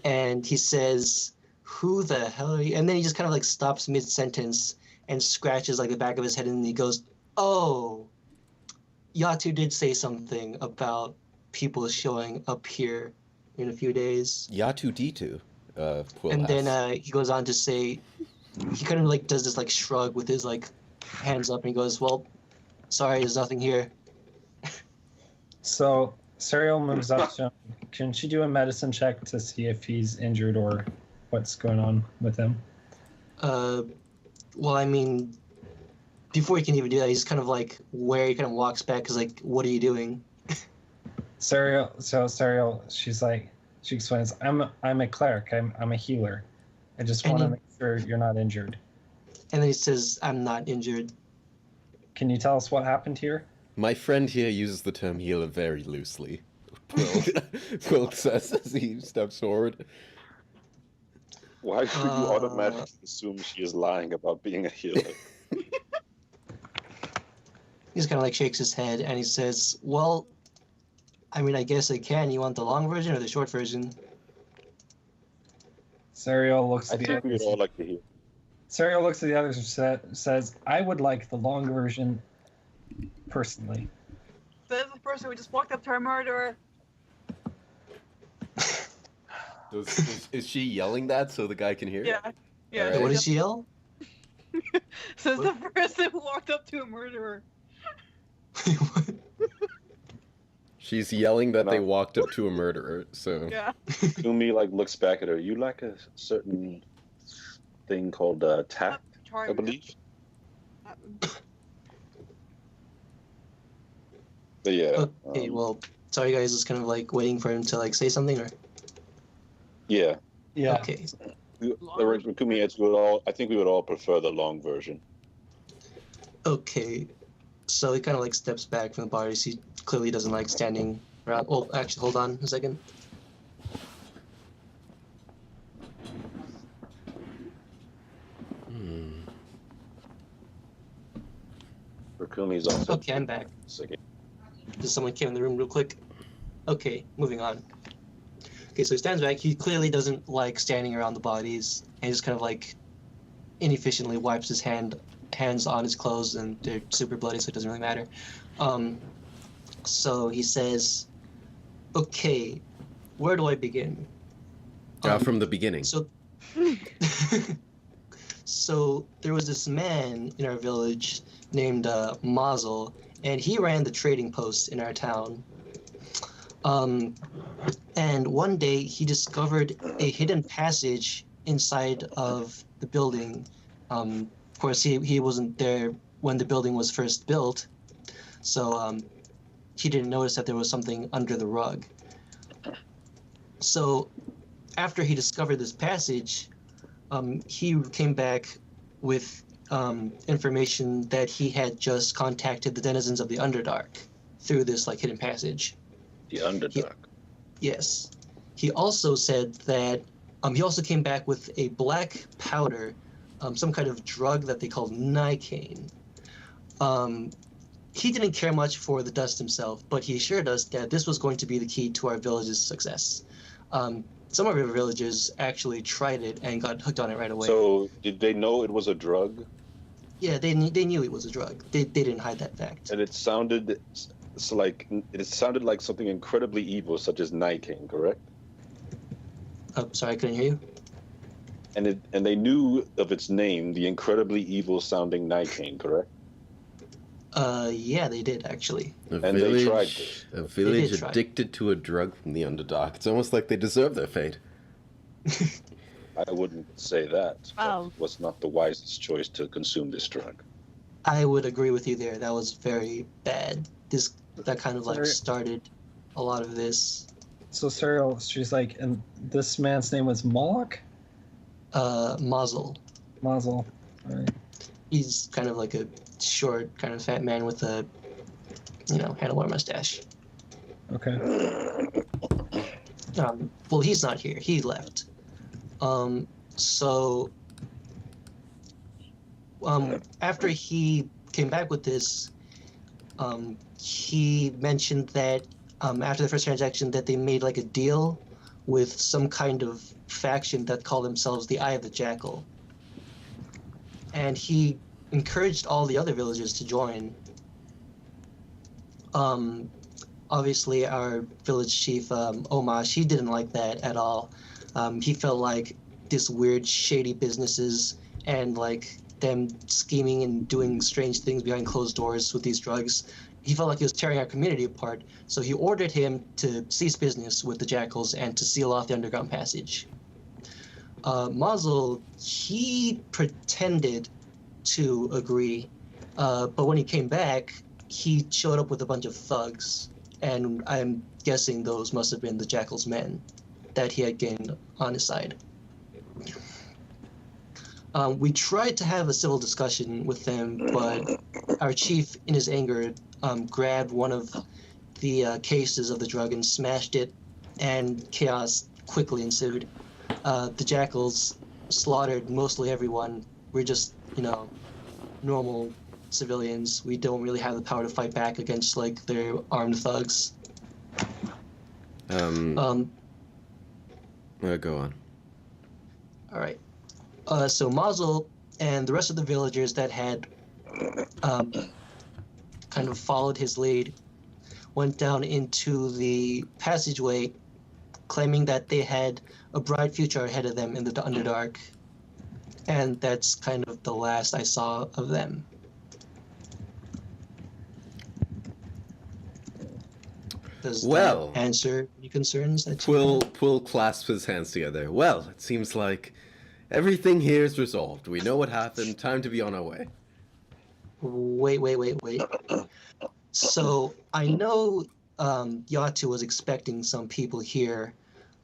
and he says, "Who the hell are you?" And then he just kind of like stops mid-sentence and scratches like the back of his head, and he goes, "Oh, Yatu did say something about people showing up here in a few days." Yatu Ditu. Quill And asks. then he goes on to say, he kind of like does this like shrug with his like hands up, and he goes, "Well, sorry, there's nothing here." So Serial moves up to him. Can she do a medicine check to see if he's injured or what's going on with him? Well, I mean, before he can even do that, he's kind of like where he kind of walks back, cause like, "What are you doing?" Serial, she's like, she explains, I'm a cleric, I'm a healer. I just And want to he- make sure you're not injured. And then he says, "I'm not injured." Can you tell us what happened here? My friend here uses the term healer very loosely. Quill says as he steps forward. Why do you Uh. automatically assume she is lying about being a healer? He just kind of like shakes his head, and he says, "Well, I mean, I guess I can. You want the long version or the short version?" Serial looks I at the think we would others. all like to hear. Serial looks at the others and says, I would like the long version personally. This is the person who just walked up to our murderer. Is she yelling that so the guy can hear? Yeah. Yeah. Alright. What does she yell? Says the person who walked up to a murderer. She's yelling that they No. walked up to a murderer, so... Yeah. Kumi like looks back at her. You like a certain thing called tact, I Charming. believe. But yeah. Okay, well, sorry guys, just kind of like waiting for him to like say something, or Yeah. Yeah. okay. Kumi, I think we would all prefer the long version. Okay, so he kind of like steps back from the bar. He clearly doesn't like standing around. Oh, actually, hold on a second. For Kumi's also. Okay, I'm back. Second. Just someone came in the room real quick. Okay, moving on. Okay, so he stands back. He clearly doesn't like standing around the bodies, and he just kind of like inefficiently wipes his hands on his clothes, and they're super bloody, so it doesn't really matter. So he says, "Okay, where do I begin?" from the beginning. So, so there was this man in our village named Mazel, and he ran the trading post in our town. And one day he discovered a hidden passage inside of the building. Of course, he wasn't there when the building was first built, so he didn't notice that there was something under the rug. So after he discovered this passage, he came back with information that he had just contacted the denizens of the Underdark through this like hidden passage. The Underdark. Yes. He also said that he also came back with a black powder, some kind of drug that they called Nicaine. He didn't care much for the dust himself, but he assured us that this was going to be the key to our village's success. Some of our villagers actually tried it and got hooked on it right away. So, did they know it was a drug? Yeah, they knew it was a drug. They didn't hide that fact. And it sounded like something incredibly evil, such as Nicaine, correct? Oh, sorry, I couldn't hear you. And they knew of its name, the incredibly evil sounding Nicaine, correct? Yeah, they did actually. A And they tried village, this. a village try. addicted to a drug from the Underdark. It's almost like they deserve their fate. I wouldn't say that. Wow. It was not the wisest choice to consume this drug. I would agree with you there. That was very bad. That kind of like Sorry. started a lot of this. So Serial, she's like, and this man's name was Moloch? Mazel. Mazel. All right. He's kind of like a short, kind of fat man with a, handlebar mustache. Okay. Well, he's not here. He left. So after he came back with this, he mentioned that after the first transaction that they made like a deal with some kind of faction that called themselves the Eye of the Jackal. And he encouraged all the other villagers to join. Obviously, our village chief, Omash, he didn't like that at all. He felt like this weird, shady businesses and like them scheming and doing strange things behind closed doors with these drugs. He felt like he was tearing our community apart, so he ordered him to cease business with the Jackals and to seal off the underground passage. Mazel, he pretended to agree, but when he came back, he showed up with a bunch of thugs, and I'm guessing those must have been the Jackal's men that he had gained on his side. We tried to have a civil discussion with them, but our chief, in his anger, grabbed one of the cases of the drug and smashed it, and chaos quickly ensued. The Jackals slaughtered mostly everyone. We're just, normal civilians. We don't really have the power to fight back against, like, their armed thugs. Go on. All right. So Mazel and the rest of the villagers that had kind of followed his lead went down into the passageway, claiming that they had a bright future ahead of them in the Underdark. And that's kind of the last I saw of them. Does that answer any concerns that you have? Quill clasps his hands together. Well, it seems like everything here is resolved. We know what happened. Time to be on our way. Wait. So I know Yatu was expecting some people here.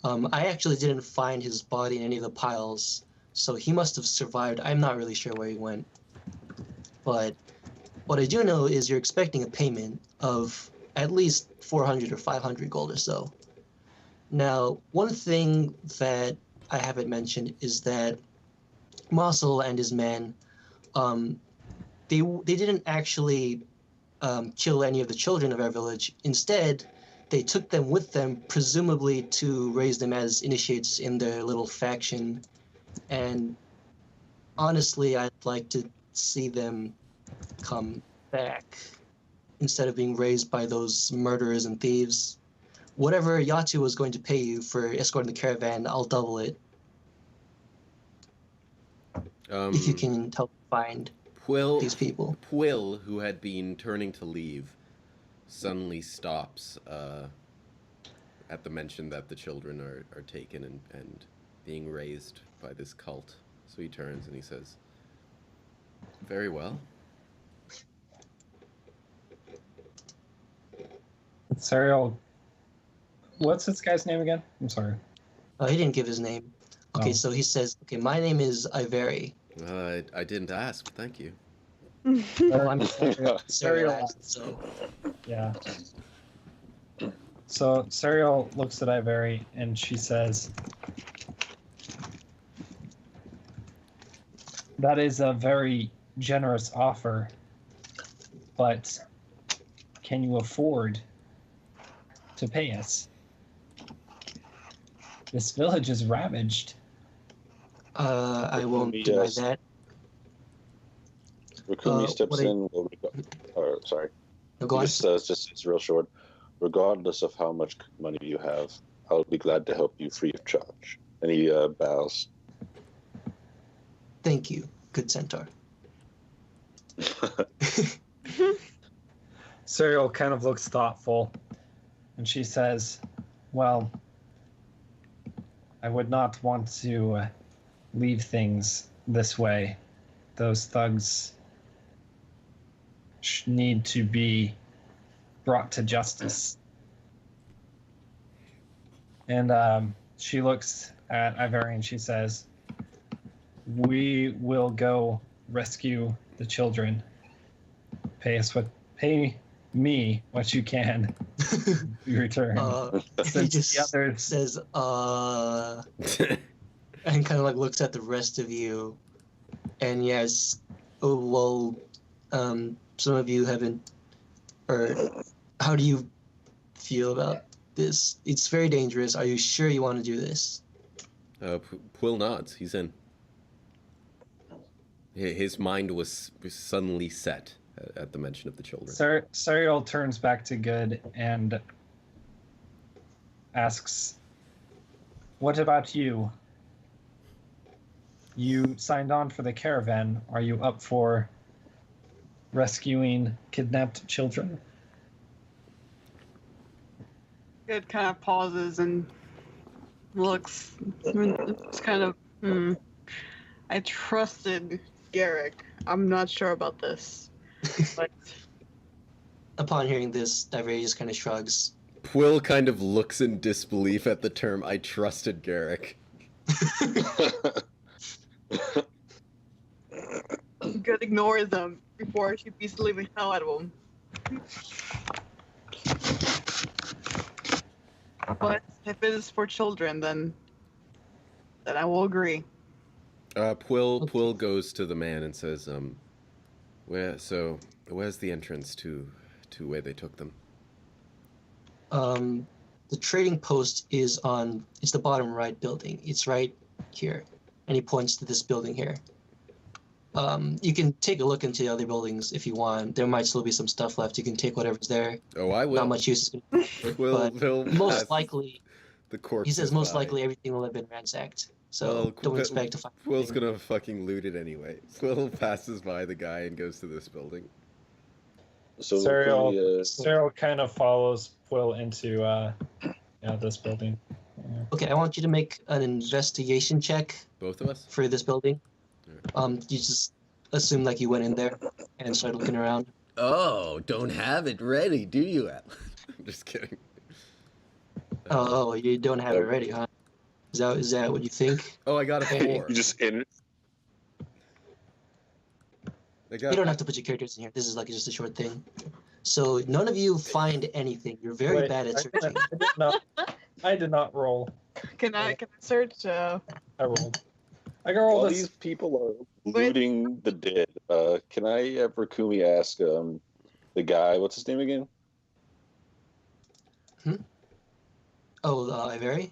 I actually didn't find his body in any of the piles, so he must have survived. I'm not really sure where he went. But what I do know is you're expecting a payment of at least 400 or 500 gold or so. Now, one thing that I haven't mentioned is that Mossel and his men, they didn't actually kill any of the children of our village. Instead, they took them with them, presumably to raise them as initiates in their little faction. And honestly, I'd like to see them come back instead of being raised by those murderers and thieves. Whatever Yatu was going to pay you for escorting the caravan, I'll double it. If you can help find these people. Quill, who had been turning to leave, suddenly stops at the mention that the children are taken and being raised by this cult. So he turns and he says, "Very well." Serial, what's this guy's name again? I'm sorry. He didn't give his name. Okay, so he says, "Okay, my name is Iveri." I didn't ask, but thank you. Well, I'm Serial, so... Yeah. So Serial looks at Iveri and she says, "That is a very generous offer, but can you afford to pay us? This village is ravaged." I won't deny that. Rukumi steps in. Sorry. No, go on. Just it's real short. Regardless of how much money you have, I'll be glad to help you free of charge. And he bows. Thank you, good centaur. Serial kind of looks thoughtful, and she says, "Well, I would not want to leave things this way. Those thugs need to be brought to justice." And she looks at Iveri and she says, "We will go rescue the children. Pay me what you can in return. he Since just the others- says, and kind of like looks at the rest of you, and yes, oh well, some of you haven't, or how do you feel about this? It's very dangerous. Are you sure you want to do this? Quill nods. He's in. His mind was suddenly set at the mention of the children. Sariel turns back to Good and asks, "What about you? You signed on for the caravan. Are you up for rescuing kidnapped children?" Good kind of pauses and looks. It's kind of. I trusted Garrick. I'm not sure about this. But Upon hearing this, Divery just kind of shrugs. Quill kind of looks in disbelief at the term, "I trusted Garrick." Good ignores them before she beats the living hell out of them. But if it is for children, then I will agree. Quill goes to the man and says, where's the entrance to where they took them? The trading post is it's the bottom right building. It's right here. And he points to this building here. You can take a look into the other buildings if you want. There might still be some stuff left. You can take whatever's there. Oh, I will. Not much use is going to be. But most likely, the corpse. he says most likely everything will have been ransacked. So don't expect to find Quill's anything. gonna fucking loot it anyway. Quill passes by the guy and goes to this building. So Sariel kind of follows Quill into this building. Yeah. Okay, I want you to make an investigation check Both of us? for this building. You just assume like you went in there and started looking around. Oh, don't have it ready, do you, Atlas? I'm just kidding. Oh, you don't have it ready, huh? Is that what you think? Oh, I got a 4. You just in. I You got, don't have to put your characters in here. This is like just a short thing. So none of you find anything. You're very Wait, bad at searching. I did not roll. Can I search? I rolled. I got rolled While these people are looting the dead, can I have Rakumi ask the guy, what's his name again? Oh, Ivari?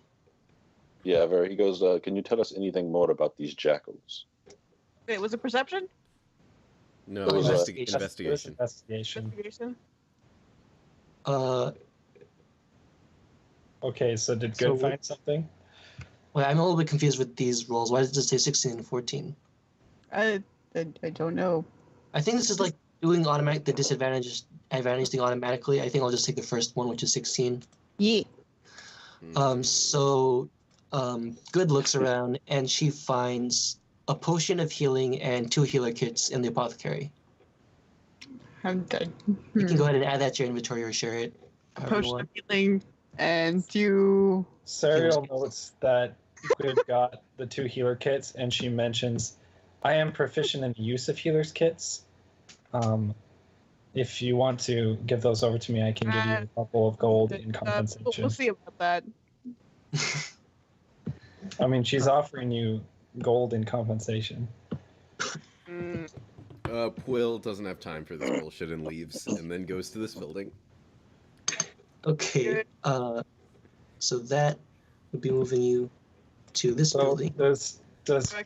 Yeah, he goes, can you tell us anything more about these jackals? Wait, was it perception? no, It was, investigation. Investigation. Investigation? Okay, so did Good So find something? Well, I'm a little bit confused with these rolls. Why does it say 16 and 14? I don't know. I think this is like doing the advantage thing automatically. I think I'll just take the first one, which is 16. Yeah. Good looks around and she finds a potion of healing and 2 healer kits in the apothecary. I'm dead. You can go ahead and add that to your inventory or share it. however you Potion of want. healing and you. Sariel notes that Good got the 2 healer kits, and she mentions, "I am proficient in the use of healers kits. If you want to give those over to me, I can give you a couple of gold in compensation." We'll see about that. I mean, she's offering you gold in compensation. Quill doesn't have time for this bullshit and leaves, and then goes to this building. Okay, so that would be moving you to this So building. does Can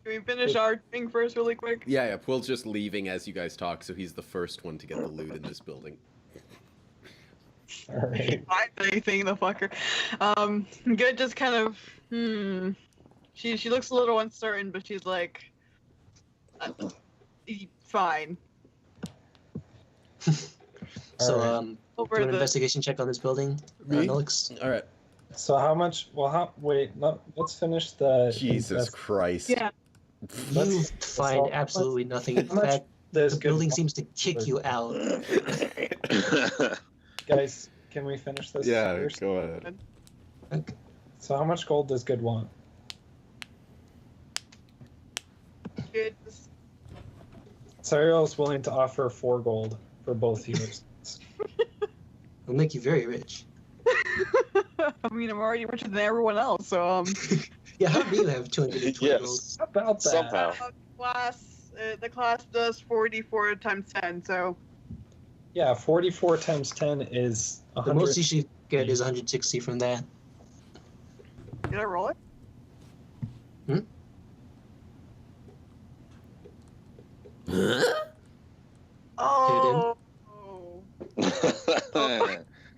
we finish our thing first, really quick? Yeah, Quill's just leaving as you guys talk, so he's the first one to get the loot in this building. all right. Find anything, the fucker. Good, just kind of. She looks a little uncertain, but she's like, fine. So, Alright. do Over an the. investigation check on this building, Me? Nolix? All right. So how much? Well, let's finish the. Jesus Christ. Yeah. You Let's- find let's- absolutely nothing. In how much fact, There's the good building one. seems to kick you out. Guys, can we finish this Yeah, first? go ahead. Okay. So how much gold does Good want? Good, just- Sariel is willing to offer 4 gold for both healers. It'll make you very rich. I mean, I'm already richer than everyone else, so Yeah, how do you have 220 gold? Yes. How about that? Somehow. the class does 44 times 10, so Yeah, 44 times 10 is The 100. most you should get is 160 from that. did I roll it? Oh,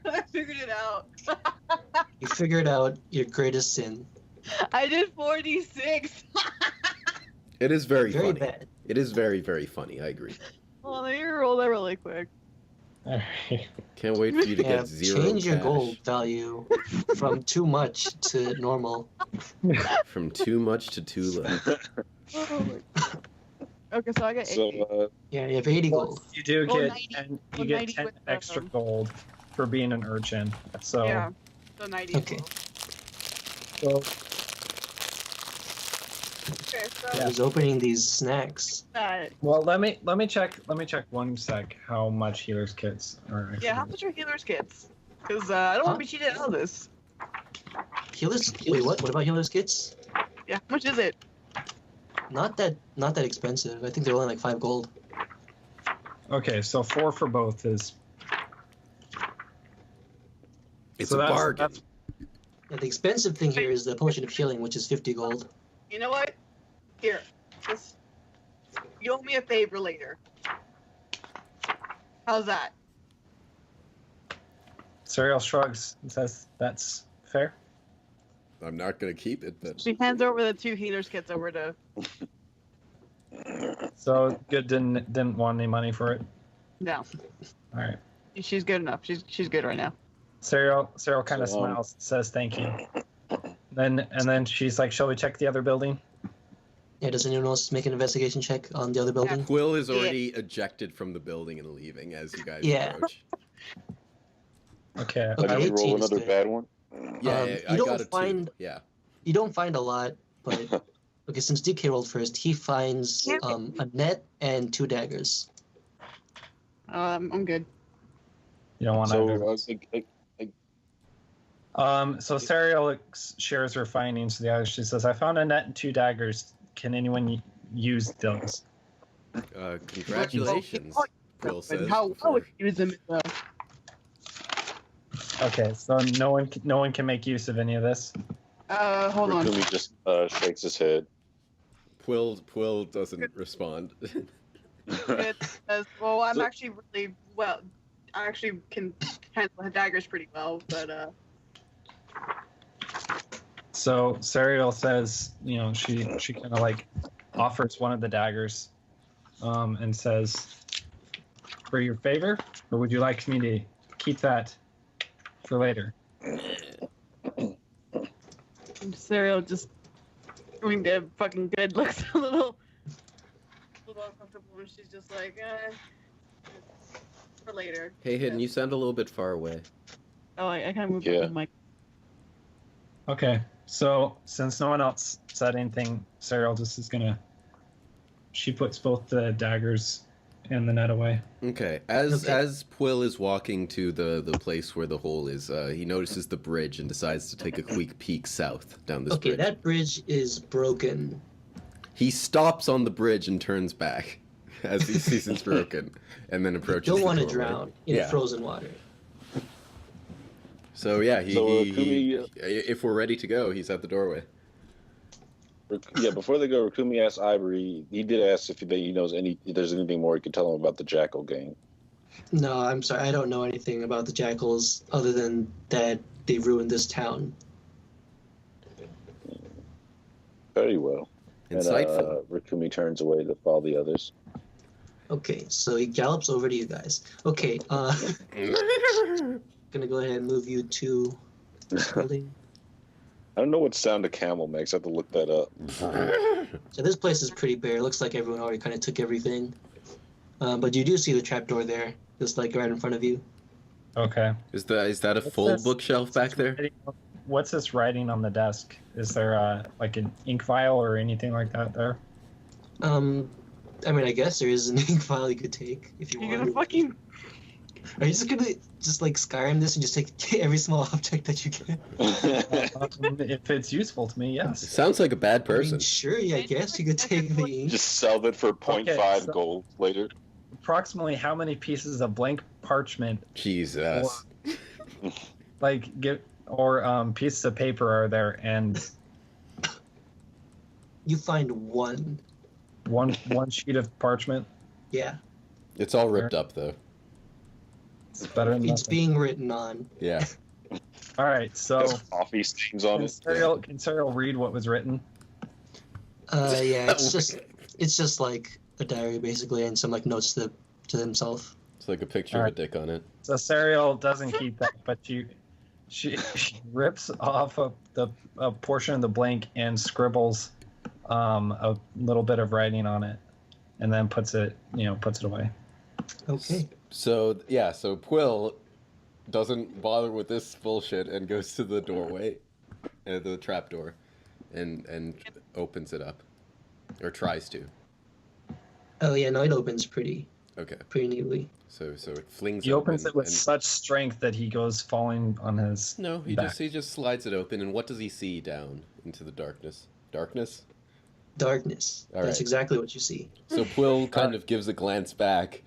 I figured it out. You figured out your greatest sin. I did 46. It is very, Very funny. bad. It is very, very funny. I agree. Well, let me roll that really quick. All right. Can't wait for you to Yeah, get zero change your cash. gold value from too much to normal. From too much to too little. Okay, so I get 80. So, Yeah, you have 80 gold. You do Oh, get 90. 10, Oh, you get 90 10 with, extra gold for being an urchin. So, Yeah, so 90. Okay. so Okay, so I was opening these snacks. that. well, let me check one sec how much healers kits are. Actually. Yeah, how much are healers kits? Because I don't want to be cheated out of this. Healers? Wait, what? What about healers kits? Yeah, how much is it? Not that expensive. I think they're only like 5 gold. Okay, so 4 for both is. It's So a that's- bargain. that's- Yeah, the expensive thing here is the potion of healing, which is 50 gold. You know what? Here, just you owe me a favor later. How's that? Serial shrugs and says that's fair. I'm not gonna keep it, but She hands over the 2 healers kits over to. So good didn't want any money for it. No, All right. she's good enough. She's good right now. Serial kind of So, smiles, says thank you. Then she's like, "Shall we check the other building?" Yeah, does anyone else make an investigation check on the other building? Quill is already ejected from the building and leaving as you guys Yeah. approach. Okay. Okay. did you roll 18 is another good. bad one? Yeah, You I don't got a 2. find- Yeah. You don't find a lot, but okay, since DK rolled first, he finds a net and 2 daggers. I'm good. You don't want So, either. So Serial shares her findings to the others. She says, "I found a net and 2 daggers. Can anyone use those?" Congratulations, Quill says. And how before- would you use them? Okay, so no one can make use of any of this. Hold on. Rukumi just shakes his head. Quill doesn't respond. Good, because, well, I'm So- actually really well. I actually can handle daggers pretty well, but So Serial says, she kind of like offers one of the daggers, and says, "For your favor, or would you like me to keep that for later?" Serial just doing the fucking good looks a little uncomfortable, and she's just like, for later. Hey, Hidden, you sound a little bit far away. Oh, I kind of moved Yeah. the mic. Okay, so since no one else said anything, Serial just is gonna. She puts both the daggers and the net away. Okay. Okay. As Quill is walking to the place where the hole is, he notices the bridge and decides to take a quick peek south down this Okay, bridge. that bridge is broken. He stops on the bridge and turns back as he sees it's broken, and then approaches. Don't the want to doorway. drown in Yeah. frozen water. So yeah, Rukumi, if we're ready to go, he's at the doorway. yeah, before they go, Rukumi asked Ivory. He did ask if he knows if there's anything more he could tell him about the Jackal gang. No, I'm sorry. I don't know anything about the jackals other than that they ruined this town. Very well. Insightful. And Rukumi turns away to follow the others. Okay, so he gallops over to you guys. Okay, gonna go ahead and move you to this building. I don't know what sound a camel makes. I have to look that up. So this place is pretty bare. It looks like everyone already kind of took everything. But you do see the trapdoor there, just like right in front of you. Okay. Is that a What's full this? bookshelf back there? What's this writing on the desk? Is there like an ink vial or anything like that there? I mean, I guess there is an ink file you could take if you You're want. gonna fucking. Are you just gonna like Skyrim this and just take every small object that you can? If it's useful to me, It yes. sounds like a bad I mean, person. sure, yeah, I guess you could take the ink. Just sell it for 0.5 Okay, so- gold later. Approximately how many pieces of blank parchment, Jesus. pieces of paper are there? And You find one. one sheet of parchment. Yeah, It's all ripped up though. It's better than it's nothing. being written on. Yeah. All right, so Has coffee stains on can it. Serial read what was written? Yeah, it's just like a diary basically, and some like notes to himself. It's like a picture of a dick on it. So Serial doesn't keep that, but she rips off a portion of the blank and scribbles a little bit of writing on it, and then puts it away. Okay. So Quill doesn't bother with this bullshit and goes to the doorway, the trap door, and opens it up, or tries to. Oh yeah, no, it opens pretty Okay. neatly. So it flings. He opens it with and- such strength that he goes falling on his. No, he back. just slides it open, and what does he see down into the darkness? Darkness. Darkness. All That's right. exactly what you see. So Quill kind of gives a glance back.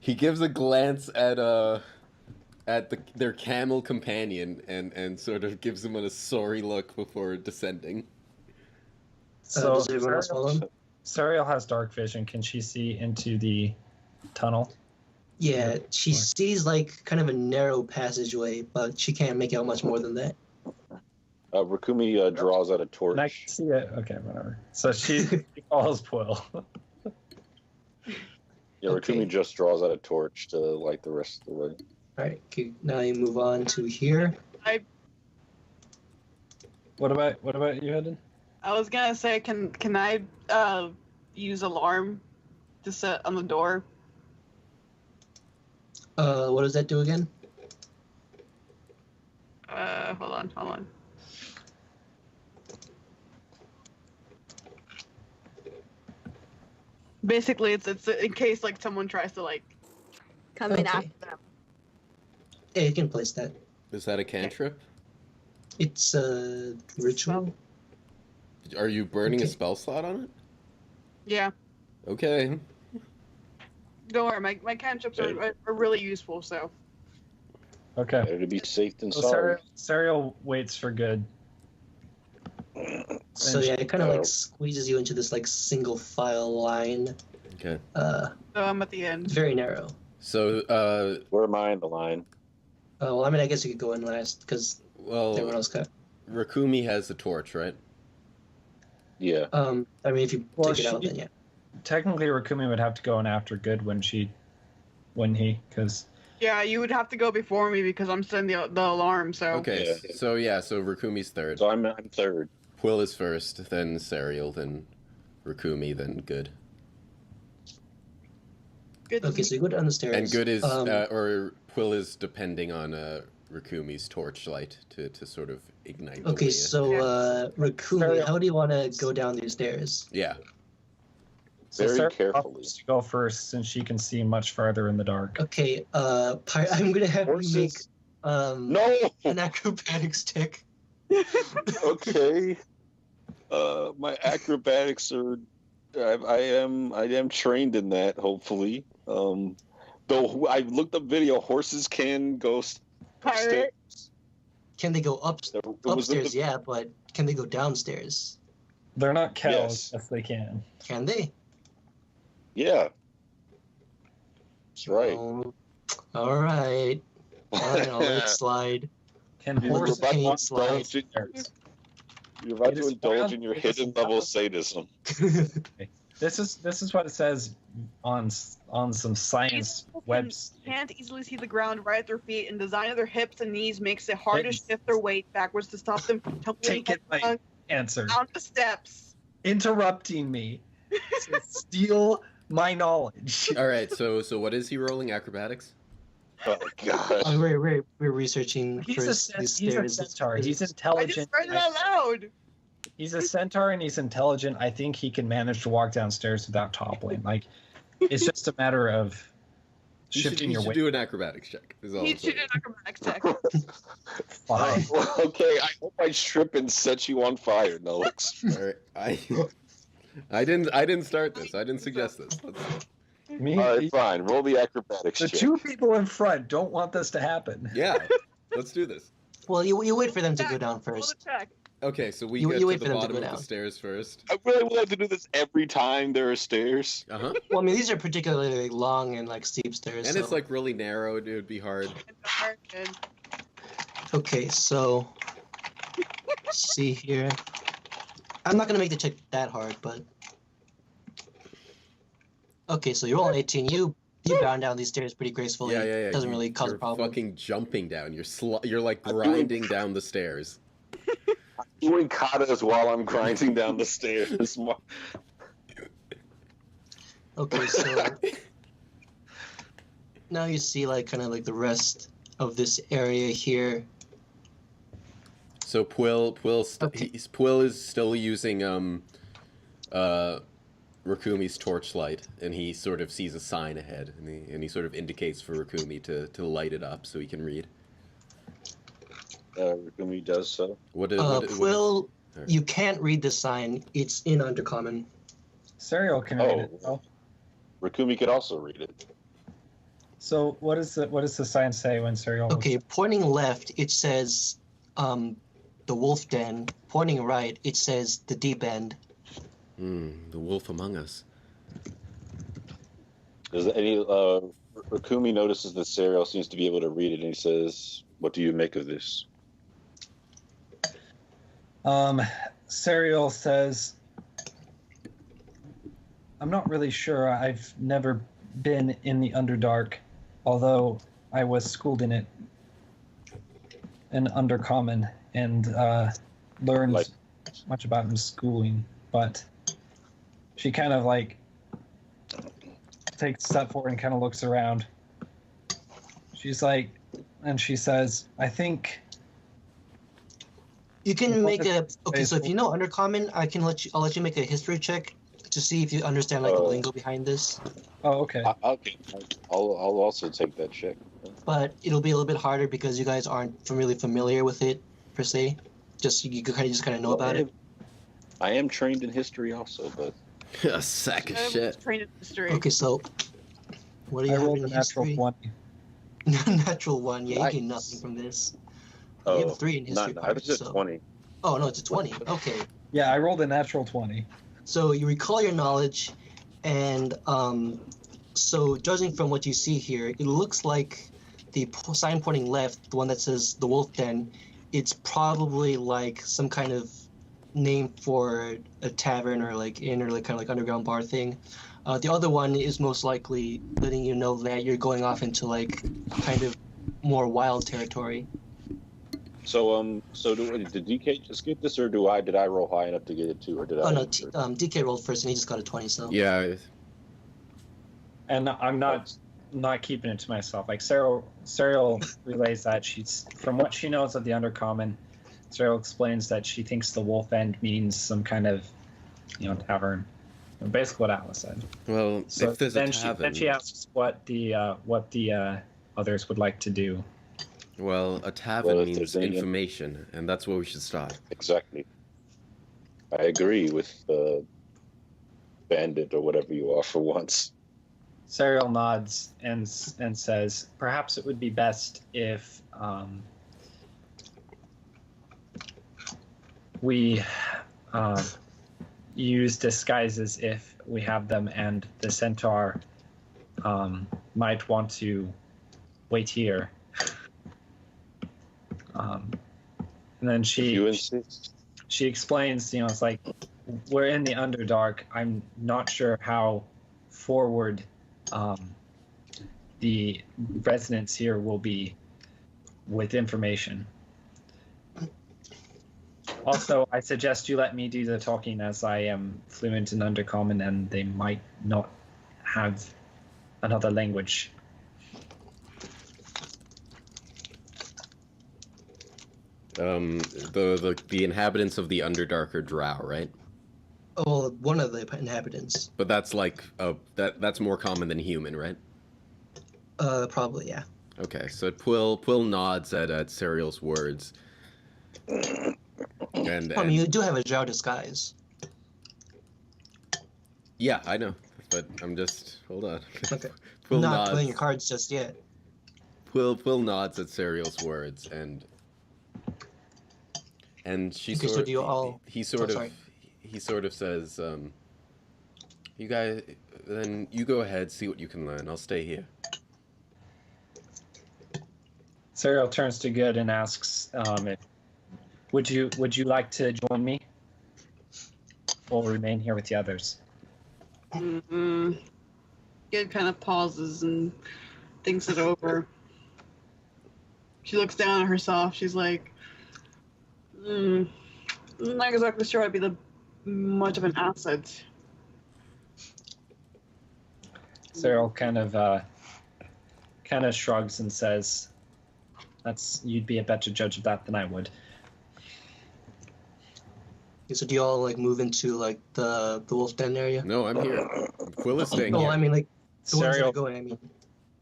He gives a glance at their camel companion and sort of gives him a sorry look before descending. So does everyone else follow him? Serial has dark vision. Can she see into the tunnel? Yeah, she sees like kind of a narrow passageway, but she can't make out much more than that. Rakumi draws out a torch. And I can see it. Okay, whatever. So she follows Quill. Yeah, Okay. Rakumi just draws out a torch to light the rest of the way. All right, okay, now you move on to here. What about you, Hedden? I was gonna say, can I use alarm to set on the door? What does that do again? Hold on. Basically, it's in case like someone tries to like come in Okay. after them. Yeah, you can place that. Is that a cantrip? It's a ritual. Are you burning a Okay. spell slot on it? Yeah, Okay. don't worry. My cantrips are really useful. So Okay. Better to be safe than So sorry. Serial waits for good. So yeah, it kind of like squeezes you into this like single file line. Okay. so I'm at the end. Very narrow. So Where am I in the line? Well, I mean, I guess you could go in last because everyone well, else got. Rakumi has the torch, right? Yeah. I mean, if you Well, take it out, she- then yeah. Technically, Rakumi would have to go in after good because Yeah, you would have to go before me because I'm setting the alarm. So Okay. Yeah. So Rakumi's third. So I'm third. Quill is first, then Serial, then Rakumi, then Good. good. Okay, so you go down the stairs. And Good is Um, or Quill is depending on Rakumi's torchlight to sort of ignite. the Okay, way. so Rakumi, Serial. how do you want to go down these stairs? Yeah. Very Serial carefully. offers to go first since she can see much farther in the dark. Okay, I'm gonna have you Horses. make No. an acrobatics check. Okay. My acrobatics are. I am trained in that. Hopefully. Though I looked up video, horses can go Pirate. Can they go It was in upstairs? the- Yeah, but can they go downstairs? They're not cows. Yes. Yes, they can. Can they? Yeah. That's right. Oh, all right. Fine, I'll let it slide. Can You're horses about to walk slide. indulge in- downstairs? You're about It to is indulge found- in your it is hidden found- level sadism. This is what it says on some science People webs. Can't easily see the ground right at their feet, and design of their hips and knees makes it hard to Hips. shift their weight backwards to stop them from tumbling Take it, my headlong answer. down the steps. Interrupting me to steal my knowledge. All right. So what is he rolling? Acrobatics? Oh god. we're researching He's first a these centaur. stairs. He's I intelligent. just read it out loud. He's a centaur and he's intelligent. I think he can manage to walk downstairs without toppling. Like, it's just a matter of shifting your weight. do an acrobatics check. Is all He I'm should saying. do an acrobatics check. Fine. Okay, I hope I trip and set you on fire, Nox. All right. I didn't start this. I didn't suggest this. Me, All right, fine. Roll the acrobatics the check. two people in front don't want this to happen. Yeah. Let's do this. Well, you wait for them to go down Roll first. the check. Okay, so we You get wait to for the them to bottom go of the down. stairs first. I really would like to do this every time there are stairs. Uh-huh. Well, I mean, these are particularly long and like steep stairs. And so. it's like really narrow. It would be hard. And Okay, so let's see here. I'm not gonna make the check that hard, but okay. So you roll an 18. You bound down these stairs pretty gracefully. Yeah. Doesn't really cause You're a problem. fucking jumping down. You're like grinding down the stairs. Doing katas while I'm grinding down the stairs. Okay, so now you see like kind of like the rest of this area here. So Quill is still using Rakumi's torchlight, and he sort of sees a sign ahead, and he sort of indicates for Rakumi to light it up so he can read. Rakumi does so. Quill, you can't read the sign. It's in Undercommon. Serial can read it. Oh. Rakumi could also read it. So what does the sign say when Serial? Okay, pointing left, it says the Wolf Den. Pointing right, it says the Deep End. The wolf among us. Does any Rakumi notices that Serial seems to be able to read it, and he says, "What do you make of this?" Serial says, "I'm not really sure. I've never been in the Underdark, although I was schooled in it in Undercommon and learned much about it in schooling. But she kind of like takes a step forward and kind of looks around. She's like, and she says, I think you can make a okay. So if you know Undercommon, I'll let you make a history check to see if you understand like the lingo behind this. Oh, okay. Okay, I'll also take that check. But it'll be a little bit harder because you guys aren't really familiar with it per se. Just you kind of know about it. I am trained in history also, but A sack of shit. Trained in history. Okay, so what do you I have rolled in a natural history? 20. Natural 1. Yeah, you get nothing from this. You have a 3 in history. I was just 20. Oh no, it's a 20. Okay. Yeah, I rolled a natural 20. So you recall your knowledge, and so judging from what you see here, it looks like the sign pointing left, the one that says the Wolf Den, it's probably like some kind of name for a tavern or like inn or like kind of like underground bar thing. The other one is most likely letting you know that you're going off into like kind of more wild territory. So did DK just get this, or did I roll high enough to get it too, or did I? Oh no, DK rolled first and he just got a 20. So Yeah. And I'm not keeping it to myself. Like Serial relays that she's, from what she knows of the Undercommon, Serial explains that she thinks the Wolf End means some kind of, tavern. Basically what Atlas said. Well, So if there's a tavern, then she asks what the others would like to do. well, a tavern Well, if means there's any- information, and that's where we should start. Exactly. I agree with bandit or whatever you are for once. Serial nods and says, perhaps it would be best if we use disguises if we have them, and the centaur might want to wait here. And then If you insist. she explains, it's like, we're in the Underdark. I'm not sure how forward the residents here will be with information. Also, I suggest you let me do the talking, as I am fluent in Undercommon and they might not have another language. The inhabitants of the Underdark are drow, right? oh, one of the inhabitants. But that's like that's more common than human, right? Probably, yeah. Okay, so Quill nods at Serial's words. And I mean, you do have a drow disguise. yeah, I know, but I'm just hold on. Okay. Quill Not nods. playing your cards just yet. Quill nods at Serial's words, and she Okay, sort so of do you all? he sort Oh, of sorry. he sort of says, "You guys, then you go ahead, see what you can learn. I'll stay here." Serial turns to Good and asks, would you like to join me? Or remain here with the others? Mm-mm. Good kind of pauses and thinks it over. She looks down at herself. She's like, I'm not exactly sure I'd be much of an asset. Serial kind of shrugs and says, you'd be a better judge of that than I would. Okay, so do you all like move into like the wolf den area? No, I'm here. Quill is staying No, here. I mean like the ones that Serial, are going. I mean,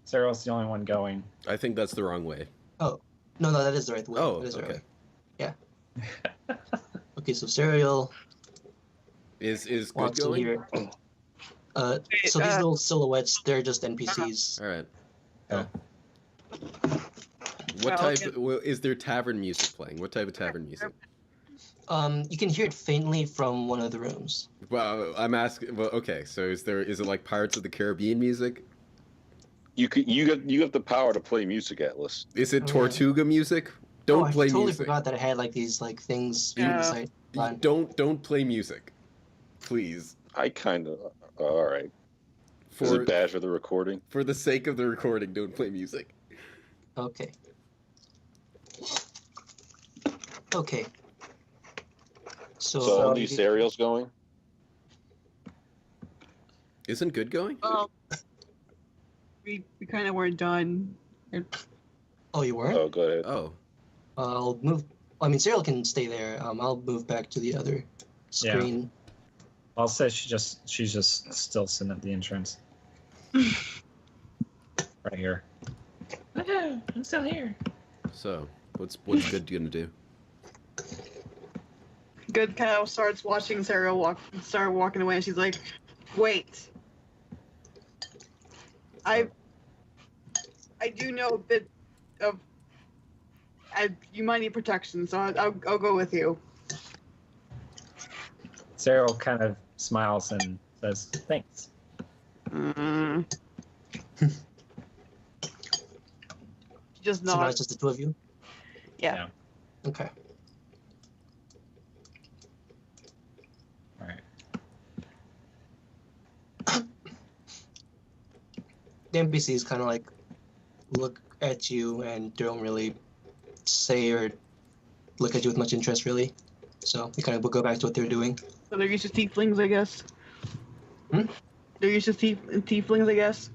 Serial's the only one going. I think that's the wrong way. no, that is the right way. Oh, that is the right okay. way. Yeah. Okay, so Serial Is Good wants to going? hear. So these little silhouettes, they're just NPCs. All right. Oh. What Well, type? Is there tavern music playing? What type of tavern music? You can hear it faintly from one of the rooms. Well, I'm asking. Well, okay. So is it like Pirates of the Caribbean music? You have the power to play music, Atlas. Is it Oh, yeah. Tortuga music? Don't I play totally music. forgot that it had like these like things. Yeah. Don't play music, please. I kind of. All right. Is For it bad for the recording? for the sake of the recording, don't play music. Okay. Okay. So only Serial's going? Isn't Good going? We kind of weren't done. Oh, you weren't? Oh, go ahead. Oh, I'll move. I mean, Serial can stay there. I'll move back to the other screen. I'll say she's just still sitting at the entrance. Right here. I'm still here. so what's Good gonna do? Good kind of starts watching Serial start walking away, and she's like, "Wait, I do know a bit of. You might need protection, so I'll go with you." Serial kind of smiles and says, "Thanks." Just So now not. it's just the two of you? Yeah. Okay. All right. The NPCs kind of like look at you and don't really say or look at you with much interest, really. So you kind of will go back to what they're doing. So they're used to tieflings, I guess. Hmm? They're used to tieflings, I guess.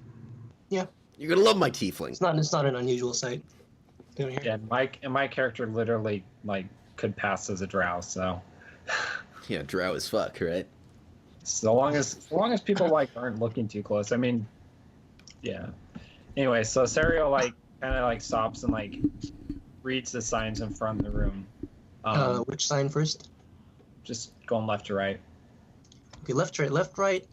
You're gonna love my tieflings. It's not an unusual sight. Down here. Yeah, my character literally like could pass as a drow, so Yeah, drow as fuck, right? so long as people like aren't looking too close. I mean, yeah. Anyway, so Serial like kind of like stops and like reads the signs in front of the room. Which sign first? Just going left to right. Okay, left, right.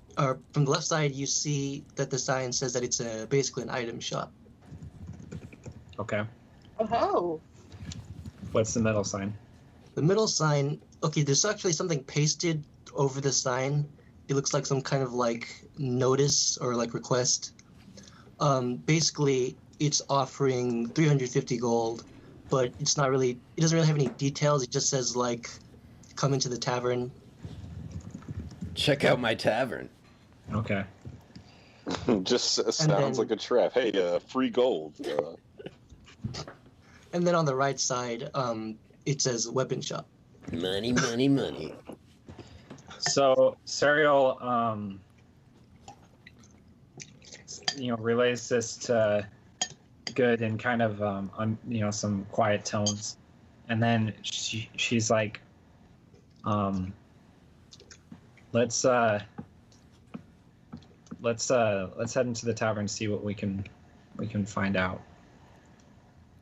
From the left side, you see that the sign says that it's basically an item shop. Okay. Oh. What's the middle sign? The middle sign, okay, there's actually something pasted over the sign. It looks like some kind of like notice or like request. Basically, it's offering 350 gold, but it doesn't really have any details. It just says like, come into the tavern. Check out my tavern. Okay. Just sounds then- like a trap. Hey, free gold. And then on the right side, it says weapon shop. Money, money, money. So Serial, relays this to Good in kind of some quiet tones, and then she's like, let's head into the tavern and see what we can we can find out.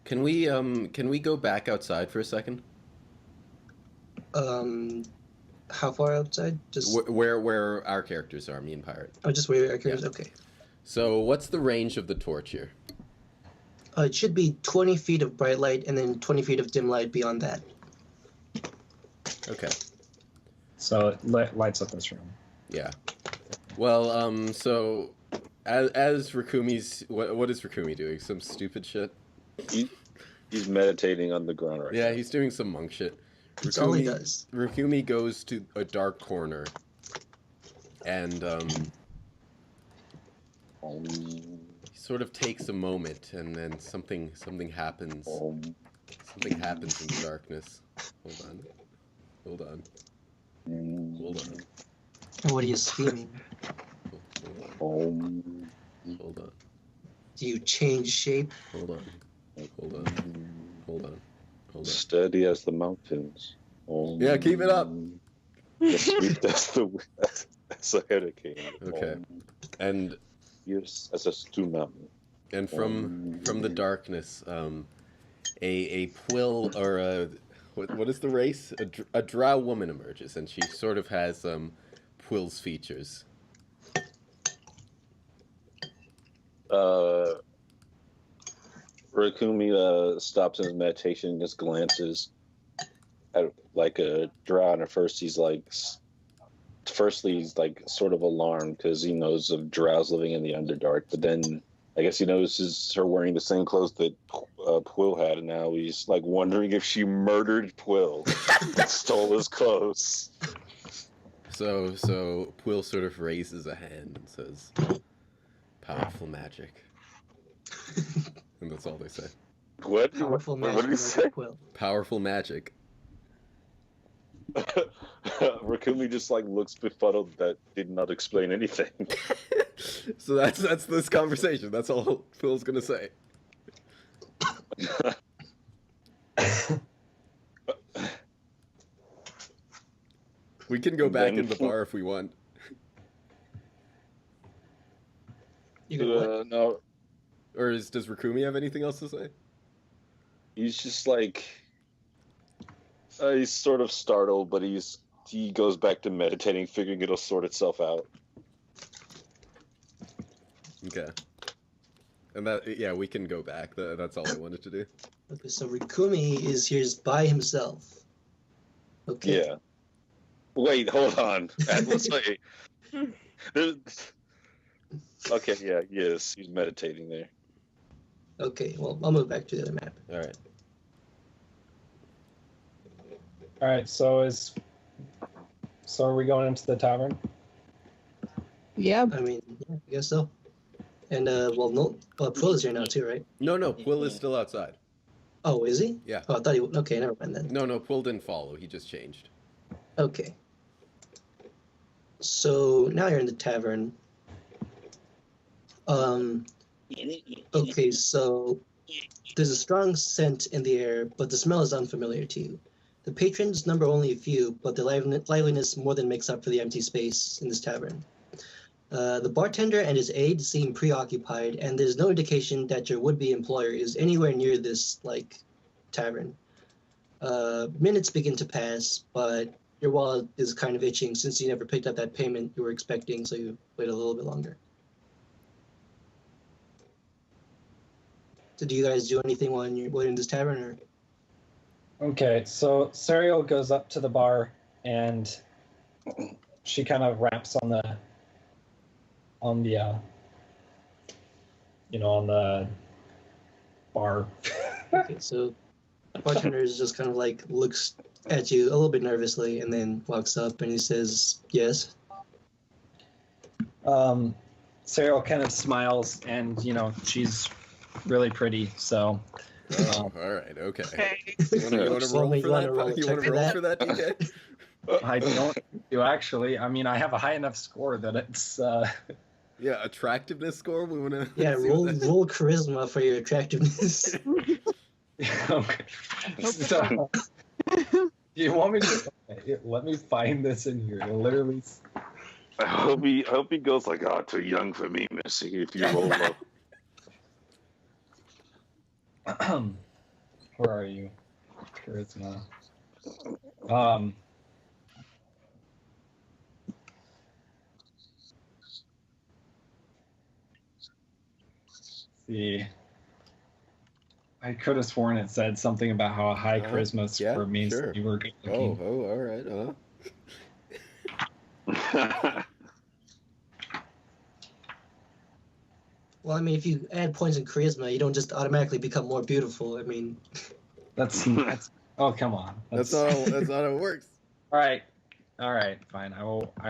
Can we go back outside for a second? How far outside? Just Where our characters are, me and Pirate. oh, just where our characters. Yeah. Okay. So what's the range of the torch here? It should be 20 feet of bright light and then 20 feet of dim light beyond that. Okay. So it lights up this room. Yeah. Well, so as Rakumi's what is Rakumi doing? Some stupid shit? He's meditating on the ground right Yeah, he's doing some monk shit. That's all he does. Rakumi goes to a dark corner and he sort of takes a moment and then something happens. Something happens in the darkness. Hold on. What are you screaming? Hold on. Do you change shape? Hold on. Steady as the mountains. Yeah, keep it up. Sweet as a hurricane. Okay. And Yes, as a stew mountain. and from the darkness, a quill or a what is the race? A drow woman emerges, and she sort of has Quill's features. Rakumi stops in his meditation and just glances at like a drow, and at first he's like sort of alarmed because he knows of drows living in the Underdark, but then I guess he notices her wearing the same clothes that Quill had, and now he's like wondering if she murdered Quill and stole his clothes. So Quill sort of raises a hand and says, "Powerful magic," and that's all they say. What? Powerful What magic. did he say? Quill. Powerful magic. Rakumi just like looks befuddled. That did not explain anything. So that's this conversation. That's all Phil's gonna say. We can go back in the bar if we want. You can what? No, Or does Rakumi have anything else to say? he's just like he's sort of startled, but he goes back to meditating, figuring it'll sort itself out. Okay. And we can go back. That's all I wanted to do. Okay, so Rikumi is here by himself. Okay. Yeah. Wait, hold on. Let's say. Okay, yeah, yes, he's meditating there. Okay, well, I'll move back to the other map. All right. All right. So are we going into the tavern? Yeah. I mean, yeah, I guess so. And, Quill is here now too, right? No, Quill is still outside. Oh, is he? Yeah. Oh, I thought he... Okay, never mind then. No, Quill didn't follow. He just changed. Okay. So, now you're in the tavern. Okay, so there's a strong scent in the air, but the smell is unfamiliar to you. The patrons number only a few, but their liveliness more than makes up for the empty space in this tavern. The bartender and his aide seem preoccupied, and there's no indication that your would-be employer is anywhere near this, tavern. Minutes begin to pass, but your wallet is kind of itching since you never picked up that payment you were expecting, so you wait a little bit longer. So do you guys do anything while you're waiting in this tavern, or? Okay, so Serial goes up to the bar and she kind of raps on the bar. Okay, so the bartender is just kind of looks at you a little bit nervously and then walks up and he says, "Yes." Serial kind of smiles and, she's really pretty, so... Oh, all right, okay. Okay. You want to roll You for wanna that? roll a You want check to for roll that? for that, DK? I don't do actually. I mean, I have a high enough score that it's... Yeah, attractiveness score. We want to. Yeah, roll charisma for your attractiveness. Okay. So, do you want me to... Let me find this in here. It literally... I hope he goes like, "Oh, too young for me, Missy." If you roll up, Where are you? Charisma. See. I could have sworn it said something about how a high charisma score means sure. you were good looking. Oh, all right. Well, I mean, if you add points in charisma, you don't just automatically become more beautiful. I mean, that's oh, come on. That's not how it works. All right, fine. I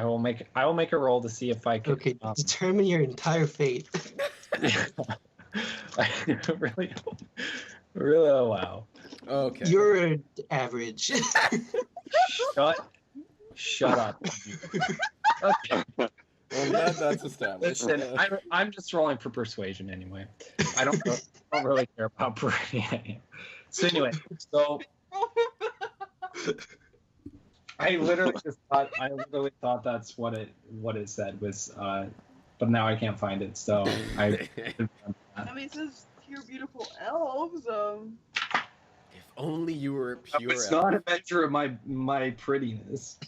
will make a roll to see if I can. okay, determine your entire fate. I really wow. Okay. You're average. Shut up. Okay. Well, that's established. Listen, I'm just rolling for persuasion anyway. I don't really care about persuasion. So anyway, I literally thought that's what it said was, but now I can't find it. So I mean, it says pure beautiful elves. If only you were pure. It's not a measure of my prettiness.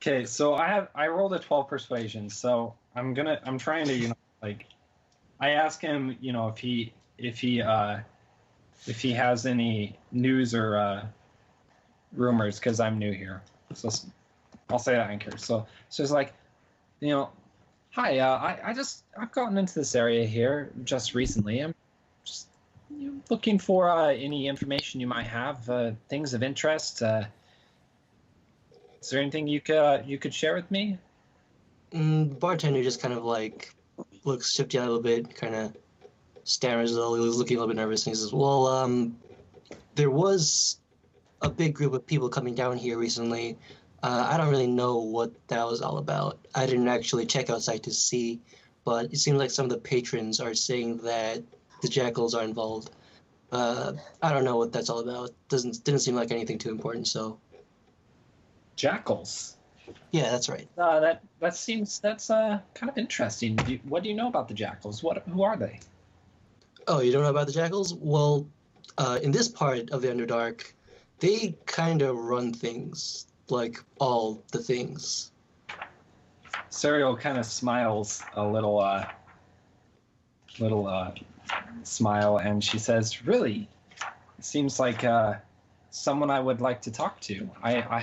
Okay, so I rolled a 12 persuasion, so I'm trying to I ask him if he has any news or rumors because I'm new here, so I'll say that in here. So it's like, hi, I've gotten into this area here just recently. I'm just looking for any information you might have, things of interest. Is there anything you could share with me? Bartender just kind of looks shifty a little bit, kind of stammers a little. He was looking a little bit nervous, and he says, "Well, there was a big group of people coming down here recently. I don't really know what that was all about. I didn't actually check outside to see, but it seems like some of the patrons are saying that the jackals are involved. I don't know what that's all about. Didn't seem like anything too important, so." Jackals. Yeah, that's right. That's kind of interesting. What do you know about the jackals? Who are they? Oh, you don't know about the jackals? Well, in this part of the Underdark, they kind of run things, like all the things. Serial kind of smiles a little smile, and she says, "Really? It seems like someone I would like to talk to. I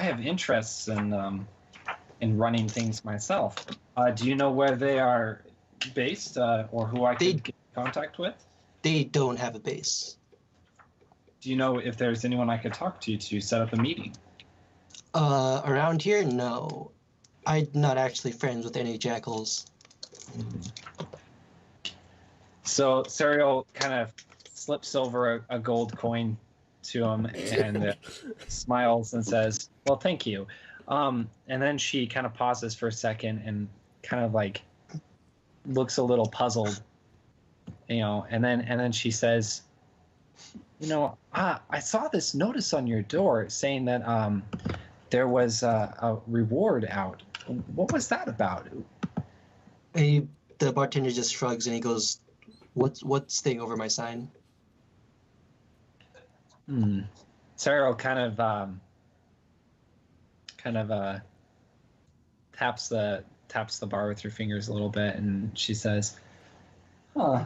have interests in running things myself. Do you know where they are based, or who I could get in contact with? They don't have a base. Do you know if there's anyone I could talk to set up a meeting? Around here, no. I'm not actually friends with any jackals. So Serial kind of slips over a gold coin to him and smiles and says, "Well, thank you." And then she kind of pauses for a second and kind of looks a little puzzled, and then she says, I saw this notice on your door saying that there was a reward out. What was that about? The bartender just shrugs and he goes, What's staying over my sign?" Sarah kind of taps the bar with her fingers a little bit, and she says, "Huh.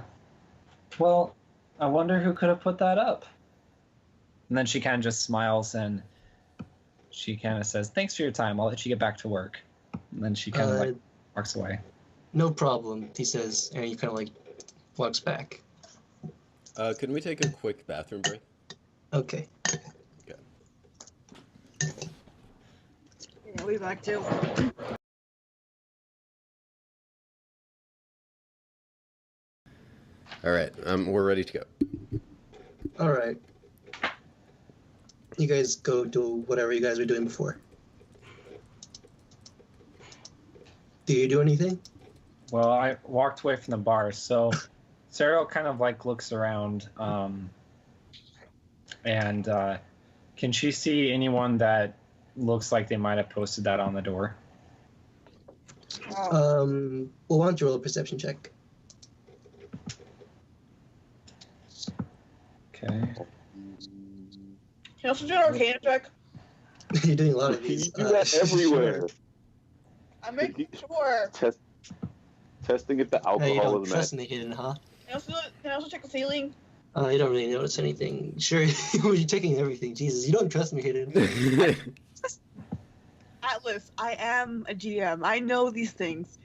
Well, I wonder who could have put that up." And then she kind of just smiles and she kind of says, "Thanks for your time. I'll let you get back to work." And then she kind of walks away. "No problem," he says, and he kind of walks back. Can we take a quick bathroom break? Okay. Yeah. I'll be back too. All right, we're ready to go. All right. You guys go do whatever you guys were doing before. Do you do anything? Well, I walked away from the bar, so Serial kind of looks around, and can she see anyone that looks like they might have posted that on the door? Oh. Well, why don't you roll a perception check? Okay. Can you also do an Arcana check? You're doing a lot of You these. do that everywhere. Sure. I'm making sure. Testing if the You alcohol don't is trust matched. me hidden, huh? Can I also check the ceiling? You don't really notice anything. Sure, you're checking everything. Jesus, you don't trust me hidden. Atlas, I am a GM. I know these things.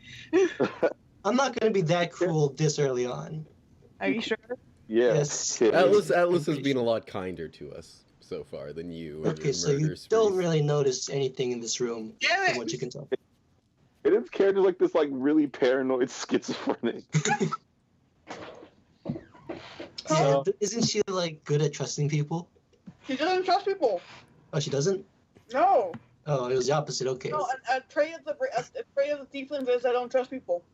I'm not going to be that cruel this early on. Are you sure? Yeah. Yes. Atlas has been a lot kinder to us so far than you. And Okay, your so you murderous don't priest. really notice anything in this room, Damn from it! what you can tell. And his character's like this, like really paranoid schizophrenic. Yeah, isn't she like good at trusting people? She doesn't trust people. Oh, she doesn't? No. Oh, it was the opposite. Okay. No, a trait of the tieflings is I don't trust people.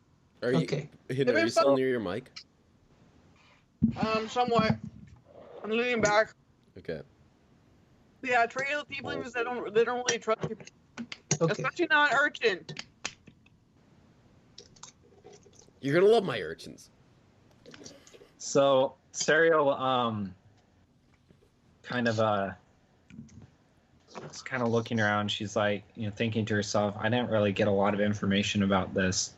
Are you, Okay. Hidden, are you still near your mic? Somewhat. I'm leaning back. Okay. Yeah, a trait of the tieflings is they don't really trust people, Okay. especially not an urchin. You're gonna love my urchins. So Serial, kind of is kind of looking around. She's like, thinking to herself, I didn't really get a lot of information about this.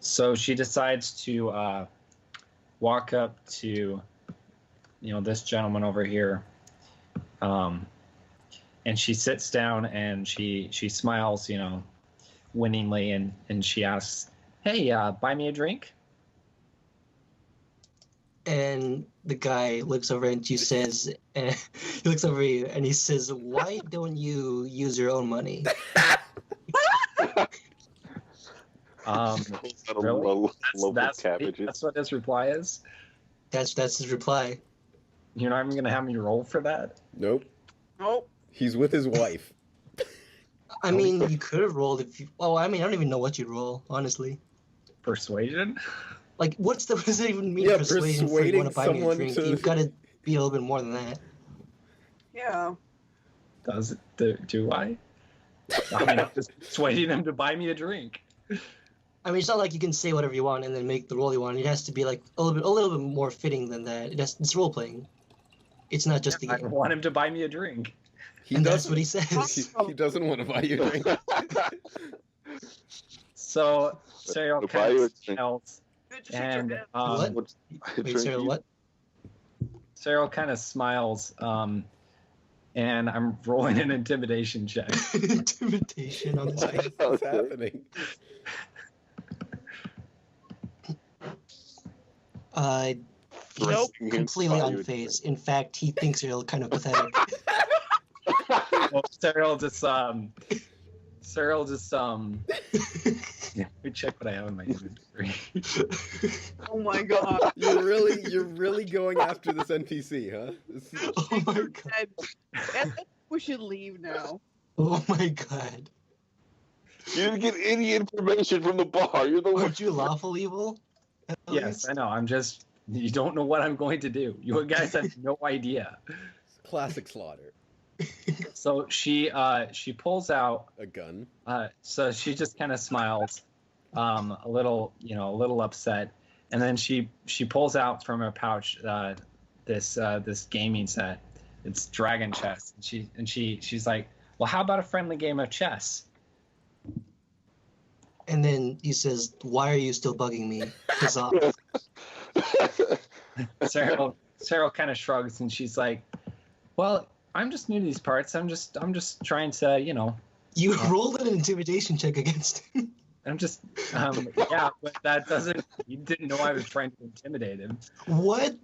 So she decides to walk up to, this gentleman over here, and she sits down and she smiles, winningly, and she asks, "Hey, buy me a drink." And the guy looks over and he says, he looks over you and he says, "Why don't you use your own money?" Really? That's cabbages. that's what his reply is. That's his reply. You're not even gonna have me roll for that? Nope. Nope. He's with his wife. I mean, you could have rolled if you. Oh, I mean, I don't even know what you'd roll, honestly. Persuasion? Like, what does it even mean? Yeah, persuasion for you want to buy me a persuading drink? someone You've got to be a little bit more than that. Yeah. Does it? Do I? I mean, I'm just persuading him to buy me a drink. I mean, it's not like you can say whatever you want and then make the role you want. It has to be like a little bit more fitting than that. It's role playing. It's not just the I game. want him to buy me a drink. And that's what he says. He doesn't want to buy you a drink. So Serial To buy kind you of a drink. smiles, Good to shake your and hand. What? Wait, Drink Sarah, you- what? Serial kind of smiles, and I'm rolling an intimidation check. Intimidation on this guy. What's happening? He's Nope. completely Buy you a unfazed. In fact, he thinks you're kind of pathetic. Well, Serial just yeah, let me check what I have in my inventory. Oh my god. You're really going after this NPC, huh? Oh my god. And we should leave now. Oh my god. You didn't get any information from the bar. You're the one. Aren't you lawful evil? At Yes, least? I know. You don't know what I'm going to do. You guys have no idea. Classic slaughter. So she pulls out. A gun. So she just kind of smiles, a little upset, and then she pulls out from her pouch this gaming set. It's Dragon Chess, and she's like, "Well, how about a friendly game of chess?" And then he says, "Why are you still bugging me?" Sarah kind of shrugs, and she's like, "Well, I'm just new to these parts. I'm just trying to, You rolled an intimidation check against him. I'm just, yeah, but that doesn't. You didn't know I was trying to intimidate him. What?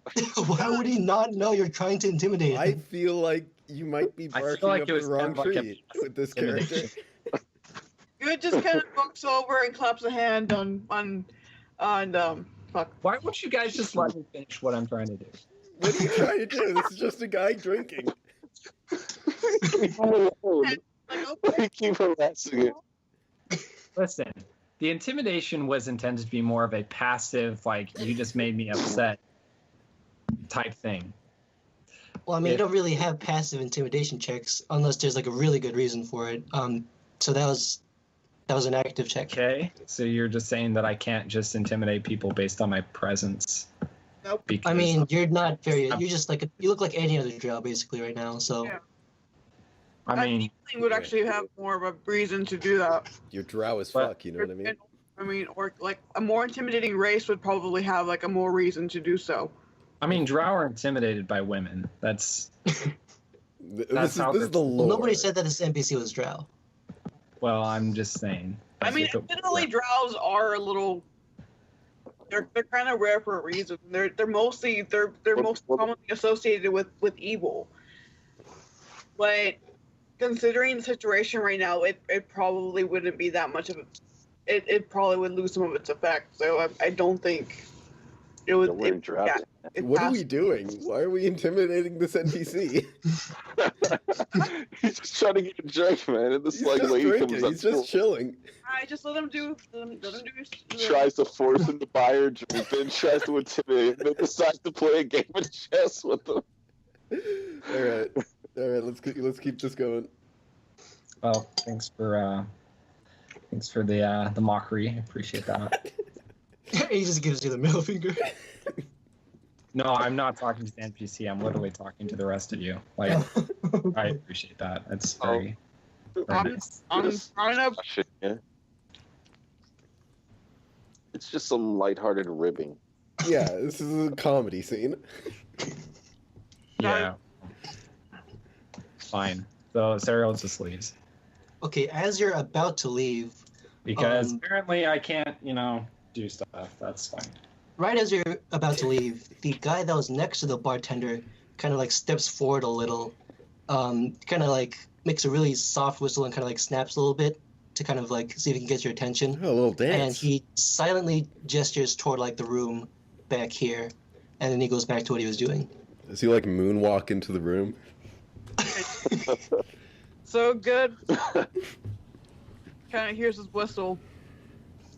Why would he not know you're trying to intimidate I him? feel like you might be I feel barking like up it was the wrong kind of like tree with this character. intimidation. Good just kind of looks over and claps a hand on fuck. Why won't you guys just let me finish what I'm trying to do? What are you trying to do? This is just a guy drinking. Leave him alone. Like, okay. Keep harassing it. Listen, the intimidation was intended to be more of a passive, like, you just made me upset type thing. Well, I mean, you don't really have passive intimidation checks unless there's like a really good reason for it. So that was That was an active check. Okay, so you're just saying that I can't just intimidate people based on my presence. Nope. Because I mean, you're not very. You're just like you look like any other drow basically right now. So Yeah. I mean, Tiefling would actually have more of a reason to do that. You're drow as But- fuck, you know what I mean? I mean, or like a more intimidating race would probably have like a more reason to do so. drow are intimidated by women. That's This how is the well, lore. nobody said that this NPC was drow. well, I'm just saying. I mean, If it- admittedly, drows are a little. They're kind of rare for a reason. They're most commonly associated with evil. But considering the situation right now, it probably wouldn't be that much of a. It probably would lose some of its effect. So I don't think it would. Don't worry, drow. What are we doing? Why are we intimidating this NPC? He's just trying to get a drink, man. And this He's like just lady drinking. comes up, He's just chilling. I just let him do. Let him do. tries to force him to buy her drink, then tries to intimidate him, then decides to play a game of chess with him. All right. Let's keep this going. Well, thanks for the mockery. I appreciate that. He just gives you the middle finger. No, I'm not talking to the NPC. I'm literally talking to the rest of you. Like, I appreciate that. That's very, very nice. I'm trying to. Shit, yeah. It's just some lighthearted ribbing. Yeah, this is a comedy scene. Yeah. Fine. So Serial just leaves Okay, as you're about to leave, because apparently I can't, do stuff. That's fine. right as you're about to leave, the guy that was next to the bartender kind of like steps forward a little, kind of like makes a really soft whistle and kind of like snaps a little bit to kind of like see if he can get your attention. Oh, a little And dance. he silently gestures toward like the room back here, and then he goes back to what he was doing. Does he like moonwalk into the room? So good. Kind of hears his whistle,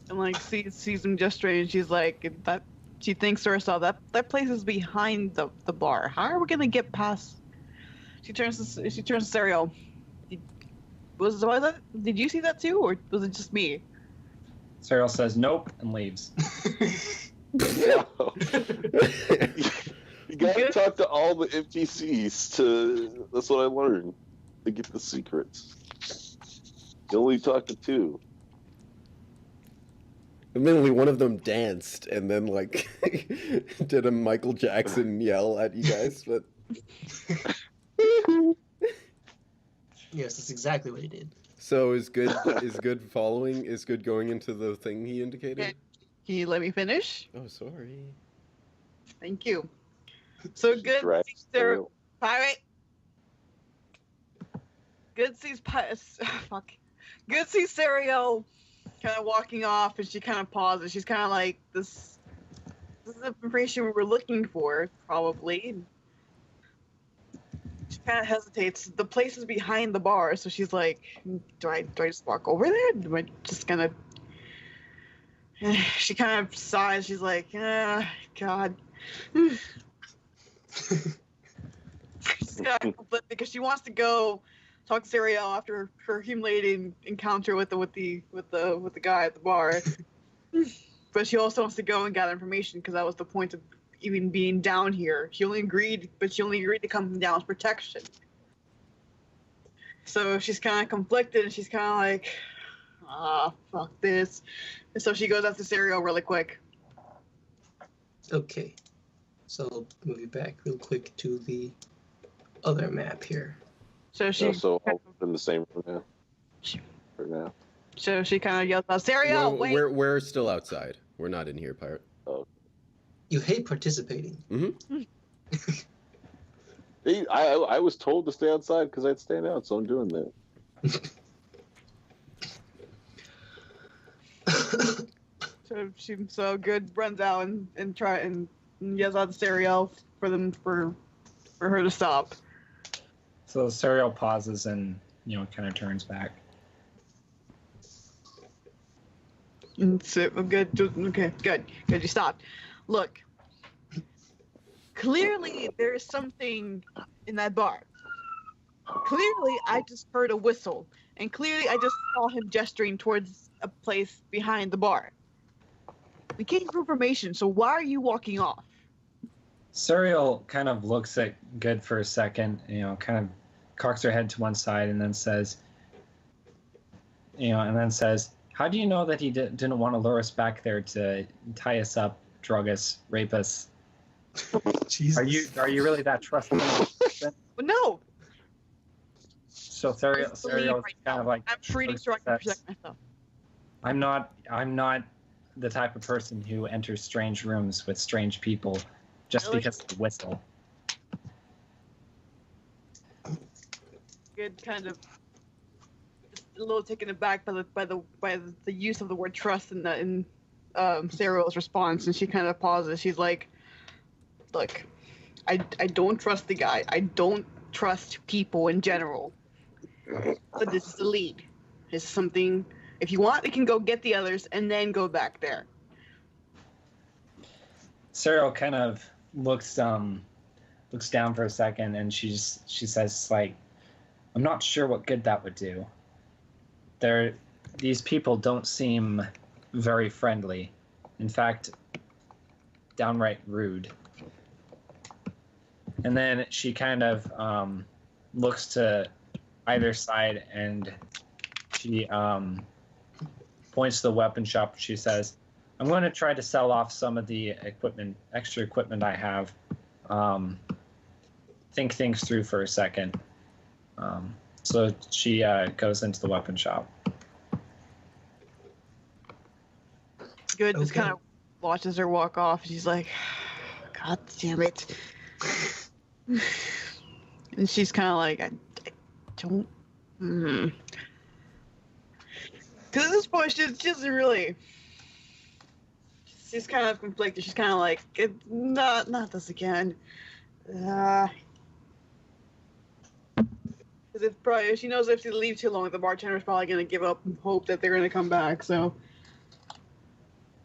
and like sees him gesturing, and she's like, that. She thinks to herself that place is behind the bar. How are we gonna get past? She turns to Serial. Did you see that too, or was it just me? Serial says nope and leaves. You gotta talk to all the NPCs that's what I learned, to get the secrets. You only talk to two. Admittedly, one of them danced and then like did a Michael Jackson yell at you guys, but Yes, that's exactly what he did. so is good following? Is good going into the thing he indicated? Can you let me finish? Oh, sorry. Thank you. So good. Right. Serial. Pirate. Good sees fuck. Good sees Serial kind of walking off, and she kind of pauses. She's kind of like, this is the information we were looking for, probably. She kind of hesitates. The place is behind the bar, so she's like, do I just walk over there? Am I just gonna... She kind of sighs. She's like, God. She's got conflict because she wants to go talk to Serial after her humiliating encounter with the guy at the bar, but she also wants to go and gather information because that was the point of even being down here. She only agreed to come down as protection. So she's kind of conflicted, and she's kind of like, fuck this. And so she goes after Serial really quick. Okay, so I'll move you back real quick to the other map here. So she So I'll in the same room now. For now. So she kind of yells out, Serial, No, wait! we're still outside. We're not in here, pirate. You hate participating. Mm-hmm. I was told to stay outside because I'd stand out, so I'm doing that. So good runs out and try and yells out to Serial for her to stop. So Serial pauses and kind of turns back. So, good. Okay, good. You stopped. Look, clearly there's something in that bar. Clearly, I just heard a whistle, and clearly, I just saw him gesturing towards a place behind the bar. We came for information, so why are you walking off? Suriel kind of looks at Good for a second, kind of cocks her head to one side and then says, how do you know that he didn't want to lure us back there to tie us up, drug us, rape us? Jesus. Are you really that trustworthy? But no, So Suriel right kind of like, I'm treating so I can protect myself. I'm not the type of person who enters strange rooms with strange people just Really? because of the whistle. Good, kind of just a little taken aback by the use of the word trust in Suriel's response, and she kind of pauses. She's like, "Look, I don't trust the guy. I don't trust people in general. But this is the lead. This is something. If you want, we can go get the others and then go back there." Suriel kind of looks down for a second, and she says, like, I'm not sure what good that would do. These people don't seem very friendly. In fact, downright rude. And then she kind of looks to either side, and she points to the weapon shop. She says, I'm going to try to sell off some of the extra equipment I have. Think things through for a second. So she goes into the weapon shop. Good just Okay. kind of watches her walk off. She's like, God damn it. And she's kind of like, I don't. Because at this point, she doesn't really. She's kind of conflicted. She's kind of like, not this again. Because if she knows if she leaves too long, the bartender's probably gonna give up and hope that they're gonna come back. So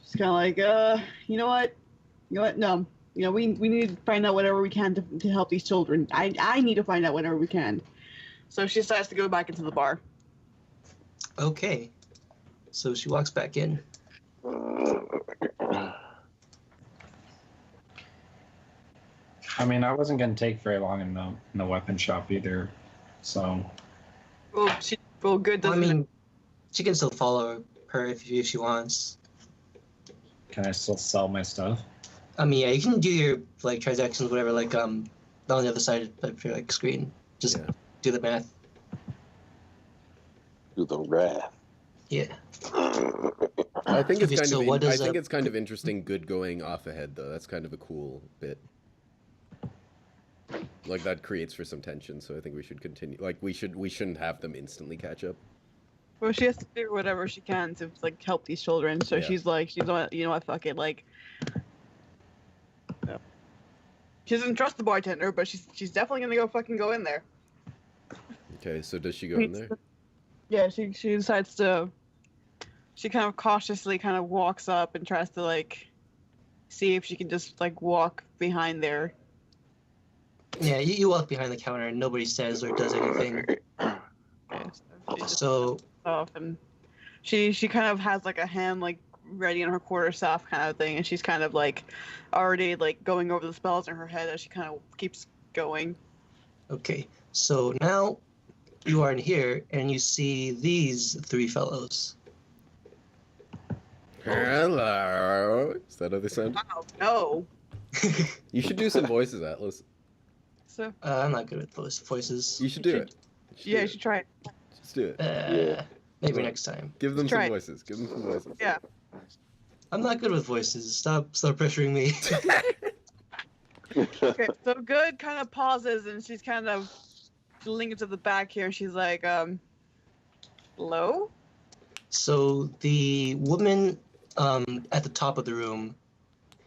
she's kind of like, you know what, no, we need to find out whatever we can to help these children. I need to find out whatever we can. So she decides to go back into the bar. Okay. So she walks back in. I mean, I wasn't going to take very long in the weapon shop either, so. Well, good Well, I doesn't. mean, she can still follow her if she wants. Can I still sell my stuff? I mean, yeah, you can do your like transactions, whatever, like on the other side of your like screen. Just Yeah. do the math. Do the wrath. Yeah. I think it's Okay, kind so of. what I does think that- it's kind of interesting. Good going off ahead though. That's kind of a cool bit. Like that creates for some tension. So I think we should continue. Like we shouldn't have them instantly catch up. Well, she has to do whatever she can to like help these children. So Yeah. she's like, you know what, fuck it, like. Yeah. She doesn't trust the bartender, but she's definitely gonna go in there. Okay, so does she go in there? Yeah, she decides to. She kind of cautiously kind of walks up and tries to like see if she can just like walk behind there. Yeah, you walk behind the counter and nobody says or does anything. Yeah, so she just So off and she kind of has like a hand like ready in her quarterstaff kind of thing, and she's kind of like already like going over the spells in her head as she kind of keeps going. okay, so now you are in here and you see these three fellows. Hello. Is that how they sound? Oh no! You should do some voices, Atlas. So I'm not good with voices. You should do it. you should try it. Just do it. Maybe next time. Give them Try some it. voices. Give them some voices. Yeah. I'm not good with voices. Stop pressuring me. Okay, so Good kind of pauses and she's kind of lingers at the back here. And she's like, hello? So the woman at the top of the room,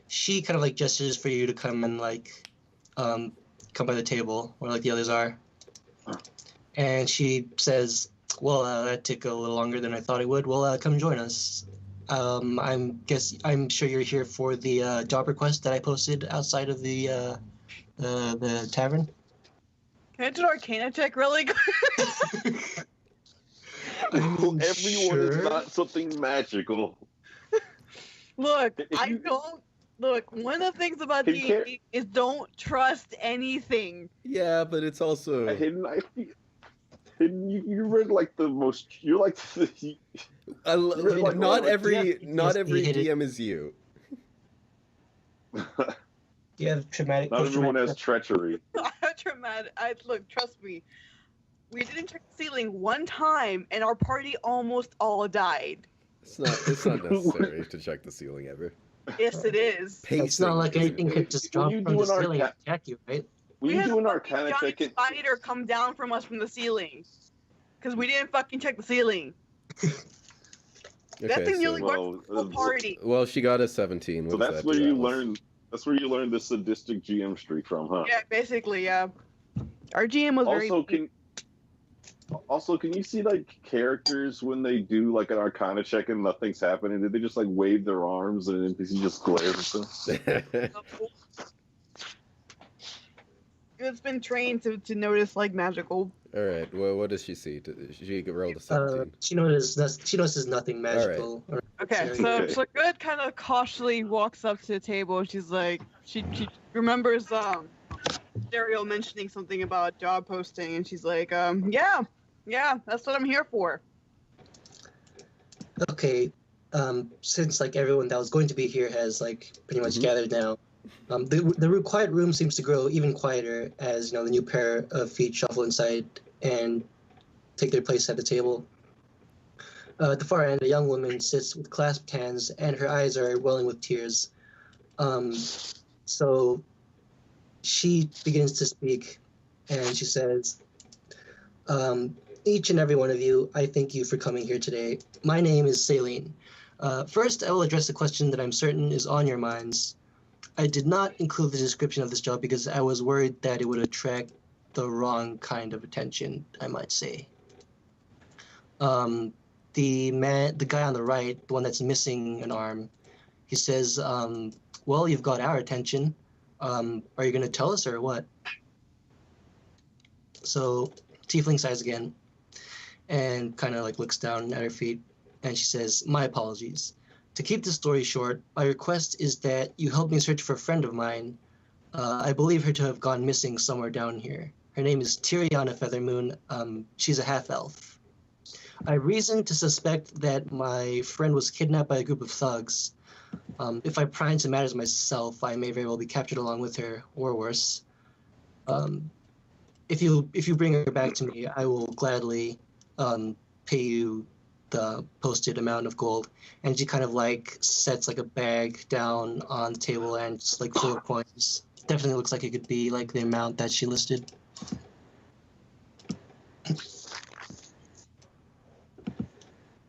she kind of like gestures for you to come and like come by the table where like the others are. And she says, well, that took a little longer than I thought it would. Well, come join us. I'm sure you're here for the job request that I posted outside of the tavern. Can I do an Arcana check really quick? I mean, Everyone sure. is not something magical. Look, If I you- don't. Look, one of the things about Can you D&D is don't trust anything. Yeah, but it's also Hidden, you read like the most. You're like the. like, not oh, every yeah, not yes, every he hit it. DM is you. You have traumatic. Not everyone post-traumatic has treachery. Traumatic. Look, trust me. We didn't check the ceiling one time, and our party almost all died. It's not necessary to check the ceiling ever. Yes, it is. It's not like Pacing anything is- could just When drop you from do the an ceiling and arca- attack you, right? When We you had do an a fucking Arcana giant check, spider come down from us from the ceiling. Because we didn't fucking check the ceiling. That Okay, thing so- nearly Well, worked the whole party. well, she got a 17. so What does that's that where do, you Atlas? learn. That's where you learn the sadistic GM streak from, huh? Yeah, basically, yeah. Our GM was very. Also, can you see like characters when they do like an Arcana check and nothing's happening? Did they just like wave their arms and an NPC just glares at them? It's been trained to notice like magical. All right. Well, what does she see? She rolled a 17. She notices nothing magical. Or Okay, scary. so Good kind of cautiously walks up to the table and she's like, she remembers Daryl mentioning something about a job posting and she's like, yeah, that's what I'm here for. Okay, since like everyone that was going to be here has like pretty much Mhm. gathered now, the quiet room seems to grow even quieter as the new pair of feet shuffle inside and take their place at the table. At the far end, a young woman sits with clasped hands and her eyes are welling with tears. So she begins to speak, and she says, each and every one of you, I thank you for coming here today. My name is Saline. First, I will address a question that I'm certain is on your minds. I did not include the description of this job because I was worried that it would attract the wrong kind of attention, I might say. The guy on the right, the one that's missing an arm, he says, well, you've got our attention. Are you going to tell us or what? So Tiefling sighs again and kind of like looks down at her feet and she says, my apologies. To keep the story short, my request is that you help me search for a friend of mine. I believe her to have gone missing somewhere down here. Her name is Tyriana Feathermoon. She's a half-elf. I have reason to suspect that my friend was kidnapped by a group of thugs. If I pry into matters myself, I may very well be captured along with her, or worse. If you bring her back to me, I will gladly pay you the posted amount of gold. And she kind of like sets like a bag down on the table and it's like full of coins. Definitely looks like it could be like the amount that she listed.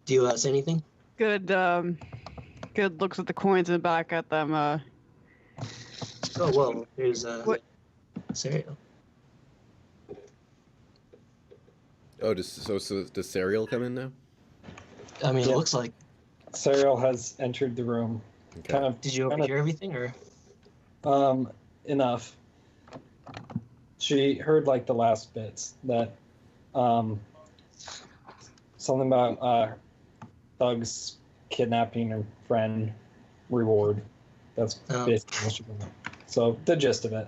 Do you say anything? Good looks at the coins and back at them. Oh, whoa, there's What? cereal. Oh, does Serial come in now? I mean, Yeah. it looks like. Serial has entered the room. Okay. Kind of Did you overhear everything, or? enough. She heard like the last bits that something about thugs kidnapping her friend reward. That's Oh. basically what she heard. So the gist of it.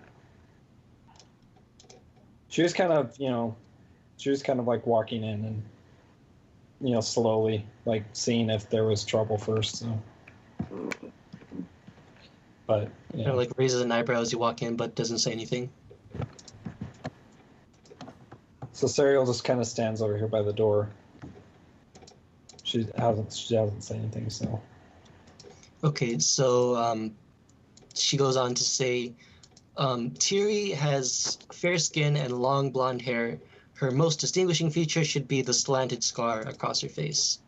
She was kind of like walking in and slowly like seeing if there was trouble first. So. But Kind of like raises an eyebrow as you walk in, but doesn't say anything. So Serial just kind of stands over here by the door. She hasn't said anything. So Okay, so she goes on to say, Tiri has fair skin and long blonde hair. Her most distinguishing feature should be the slanted scar across her face.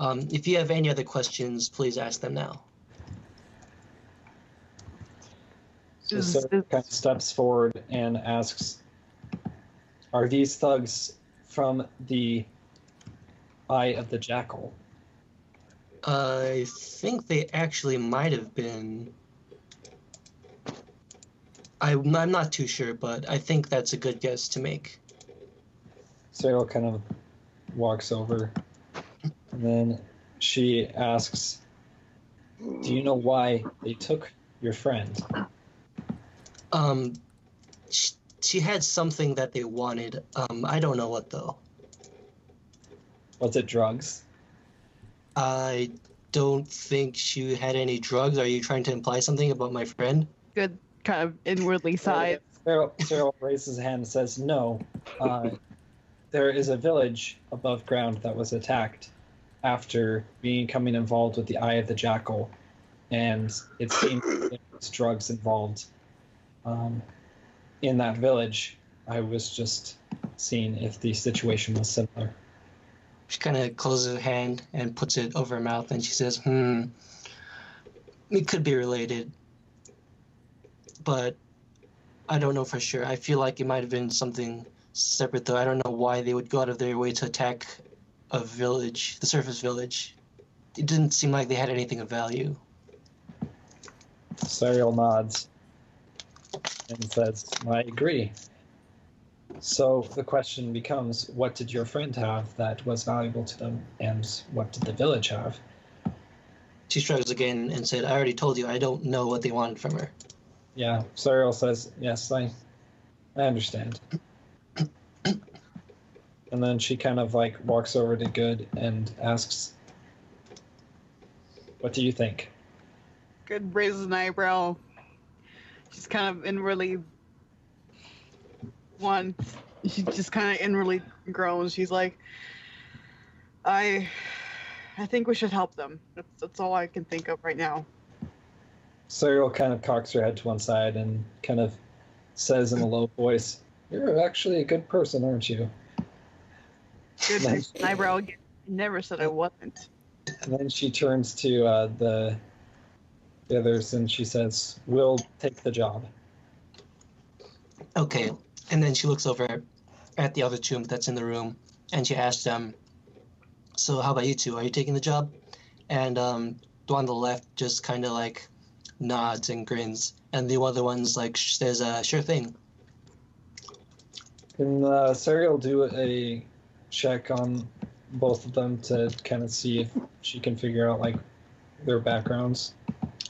If you have any other questions, please ask them now. Serial kind of steps forward and asks, "Are these thugs from the Eye of the Jackal?" I think they actually might have been. I'm not too sure, but I think that's a good guess to make. Cyril kind of walks over, and then she asks, "Do you know why they took your friend?" She had something that they wanted. I don't know what though. Was it drugs? I don't think she had any drugs. Are you trying to imply something about my friend? Good, kind of inwardly sighs. Cyril raises his hand and says, "No. There is a village above ground that was attacked after becoming involved with the Eye of the Jackal, and it seems there's drugs involved. In that village, I was just seeing if the situation was similar." She kind of closes her hand and puts it over her mouth, and she says, it could be related, but I don't know for sure. I feel like it might have been something separate, though. I don't know why they would go out of their way to attack a village, the surface village. It didn't seem like they had anything of value. Cyril nods and says, "I agree. So the question becomes, what did your friend have that was valuable to them, and what did the village have?" She shrugs again and said, "I already told you, I don't know what they wanted from her." Yeah, Cyril says, "Yes, I understand." And then she kind of like walks over to Good and asks, "What do you think?" Good raises an eyebrow. She's kind of inwardly she just kind of inwardly groans. She's like, I think we should help them. That's all I can think of right now. Cyril kind of cocks her head to one side and kind of says in a low voice, "You're actually a good person, aren't you?" Good raises an eyebrow again. Never said I wasn't. And then she turns to the others and she says, "We'll take the job." Okay. And then she looks over at the other two that's in the room, and she asks them, "So how about you two? Are you taking the job?" And the one on the left just kind of like nods and grins, and the other one's like says, "Sure thing." Can Cyril do a check on both of them to kind of see if she can figure out like their backgrounds?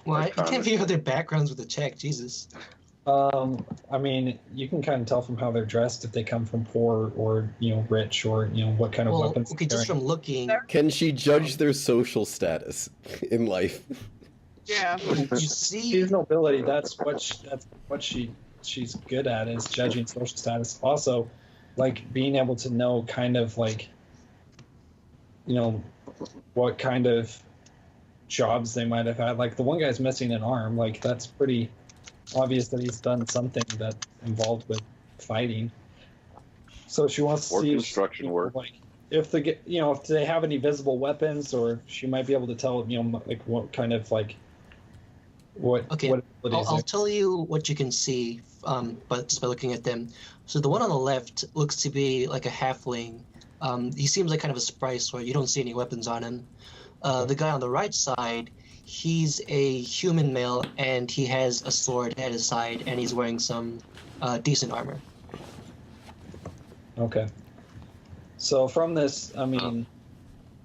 Well, I can't figure out their backgrounds with a check. Jesus. I mean, you can kind of tell from how they're dressed if they come from poor or rich, or what kind of weapons. Okay, just from looking. Can she judge their social status in life? Yeah. You see, She's nobility. That's what she's good at, is judging social status. Also, like being able to know kind of like what kind of jobs they might have had. Like the one guy's missing an arm. Like that's pretty obvious that he's done something that's involved with fighting. So she wants to Or see construction work. like if they have any visible weapons, or she might be able to tell like what kind of like what Okay, what abilities I'll they- tell you what you can see, but just by looking at them. So the one on the left looks to be like a halfling. He seems like kind of a spry sort. You don't see any weapons on him. The guy on the right side, he's a human male, and he has a sword at his side, and he's wearing some decent armor. Okay. So from this, I mean,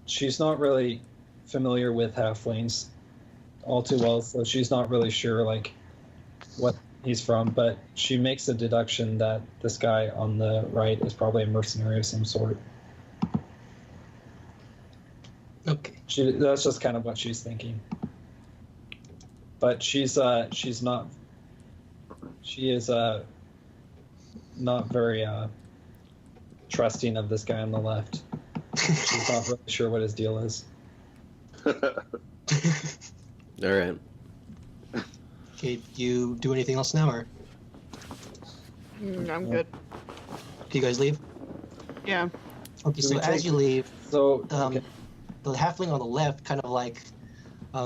she's not really familiar with halflings all too well, so she's not really sure like what he's from, but she makes a deduction that this guy on the right is probably a mercenary of some sort. Okay. That's just kind of what she's thinking. But she is not very trusting of this guy on the left. She's not really sure what his deal is. All right. Okay, do you do anything else now, or I'm good. do you guys leave? Yeah. Okay, Do so we as take- you leave, So okay. the halfling on the left kind of like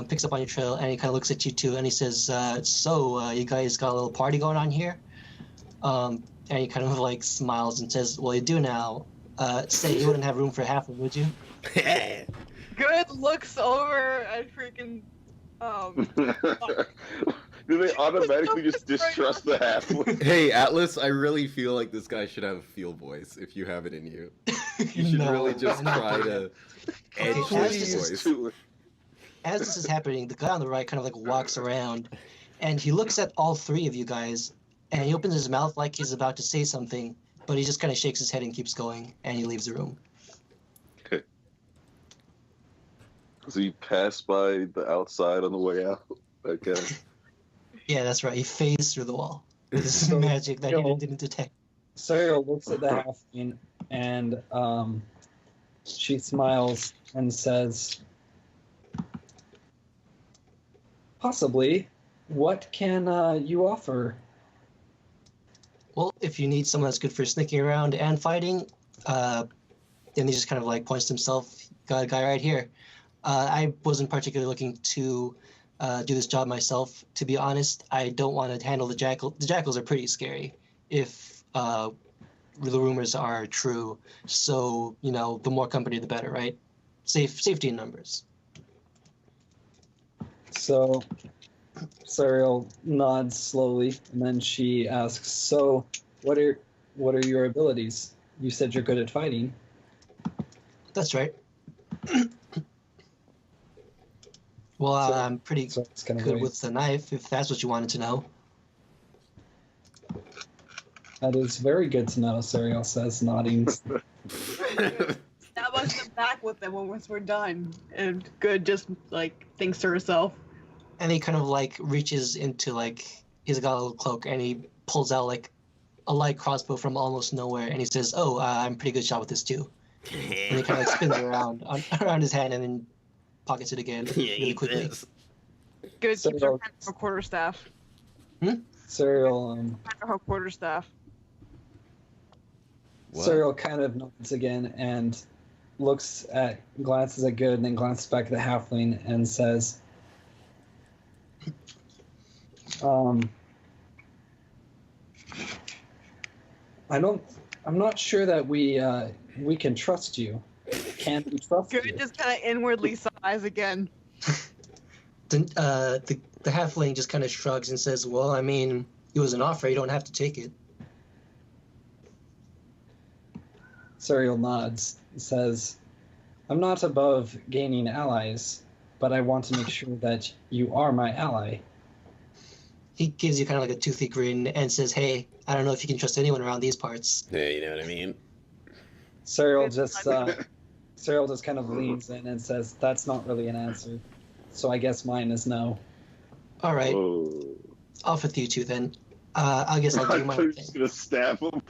picks up on your trail, and he kind of looks at you too, and he says, so you guys got a little party going on here? And he kind of like smiles and says, well, you do now. Say you wouldn't have room for a halfling, would you? Good looks over at freaking Do they automatically just distrust the halfling? Hey, Atlas, I really feel like this guy should have a field voice if you have it in you. You should No, really just not try doing to edge Okay, as his this is voice. As this is happening, the guy on the right kind of like walks around, and he looks at all three of you guys, and he opens his mouth like he's about to say something, but he just kind of shakes his head and keeps going, and he leaves the room. Okay. So you pass by the outside on the way out. Okay. Yeah, that's right. He fades through the wall. This is magic that he didn't detect. Cyril looks at the halfling and she smiles and says, "Possibly. What can you offer?" Well, if you need someone that's good for sneaking around and fighting, then he just kind of like points to himself. Got a guy right here. I wasn't particularly looking to do this job myself. To be honest, I don't want to handle the jackal. The jackals are pretty scary if the rumors are true. So, you know, the more company, the better, right? Safety in numbers. So Cyril nods slowly, and then she asks, "So, what are your abilities? You said you're good at fighting." That's right. Well, I'm pretty So it's kind of good with the knife, if that's what you wanted to know. That is very good to know, Cyril says, nodding. That was the back with them once we're done. And Good just like thinks to herself. And he kind of like reaches into like, he's got a little cloak, and he pulls out like a light crossbow from almost nowhere, and he says, "Oh, I'm a pretty good shot with this too." And he kind of like spins it around his hand, and then pockets it again really quickly. Good So- keeps her hand on her quarterstaff. Cyril Her quarterstaff. Cyril kind of nods again and glances at Good, and then glances back at the halfling and says, I'm not sure that we can trust you. Can we trust you? Good just kind of inwardly sighs again. The halfling just kind of shrugs and says, "Well, I mean, it was an offer. You don't have to take it." Cyril nods and says, "I'm not above gaining allies, but I want to make sure that you are my ally." He gives you kind of like a toothy grin and says, "Hey, I don't know if you can trust anyone around these parts." Yeah, you know what I mean? Cyril just kind of leans in and says, "That's not really an answer. So I guess mine is no." All right, Oh. off with you two then. I guess I'll do my I own was thing. just gonna stab him.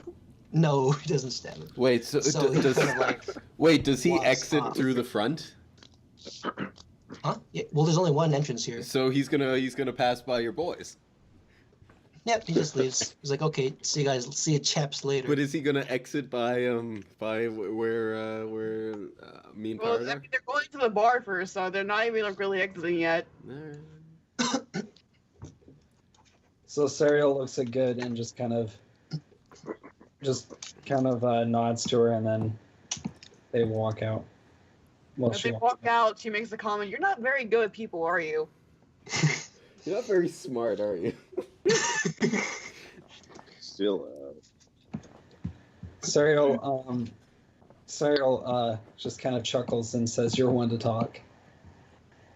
No, he doesn't stab him. Wait, so, So he does kind of like, does he walks exit off. through the front? huh? Yeah, well, there's only one entrance here. So he's gonna pass by your boys. Yep, he just leaves. He's like, "Okay, see you guys. See you chaps later." But is he gonna exit by where me and Well, I Pardo? mean, they're going to the bar first, so they're not even like really exiting yet. Alright. So Cyril looks at Good and just kind of nods to her, and then they walk out. Well, As she they walks walk out, she makes the comment, "You're not very good with people, are you?" You're not very smart, are you? Still, Cyril just kind of chuckles and says, "You're one to talk."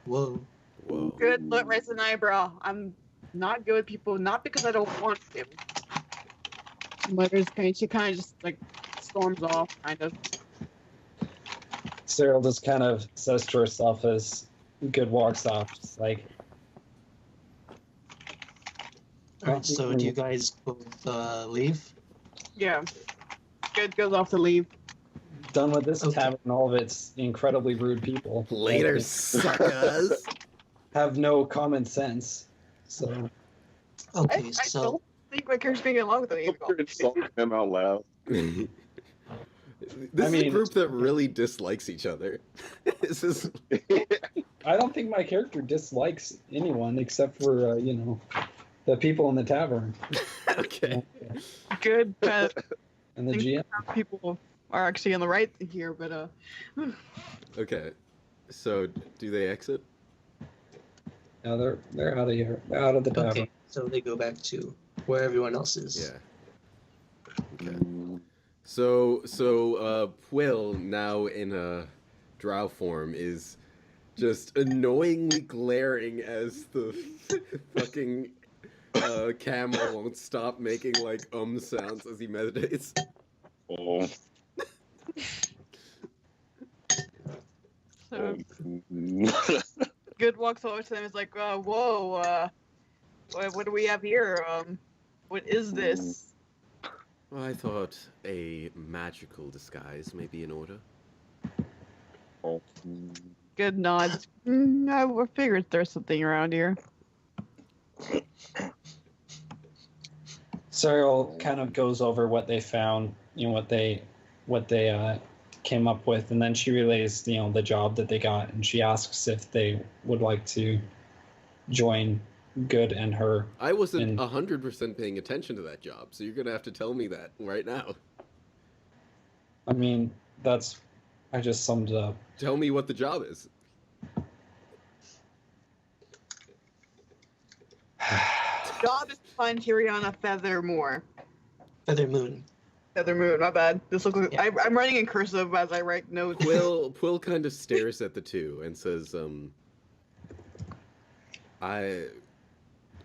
Whoa. Whoa. Good look, raise an eyebrow. I'm not good with people, not because I don't want to. She kind of just like storms off, kind of. Cyril just kind of says to herself as Good walks off, just like, All right, so do you guys both leave? Yeah. Good goes off to leave. done with this Okay. tavern and all of its incredibly rude people. Later, Like, suckers. have no common sense. So Okay, I so don't think my character's gonna get along with any of You're insulting them out loud. This I is a mean- group that really dislikes each other. This is I don't think my character dislikes anyone except for the people in the tavern okay. Good and the Think- GM. people are actually on the right here, but Okay. So, do they exit? No, they're out of here. They're out of the tavern. Okay, so they go back to where everyone else is. Yeah. Okay. So Quill, now in a drow form, is just annoyingly glaring as the fucking camel won't stop making like sounds as he meditates. Oh. So Good walks over to them. Is like, whoa, what do we have here? What is this? Well, I thought a magical disguise may be in order. Oh. Good nods. I figured there's something around here. Cyril kind of goes over what they found, what they came up with, and then she relays, the job that they got, and she asks if they would like to join Good and her. I wasn't 100% paying attention to that job, so you're gonna have to tell me that right now. I mean, I just summed it up. Tell me what the job is. Job is to find Tiriana Feathermore. Feather Moon. Feather Moon, my bad. This looks like Yeah. I'm writing in cursive as I write notes. Quill kind of stares at the two and says,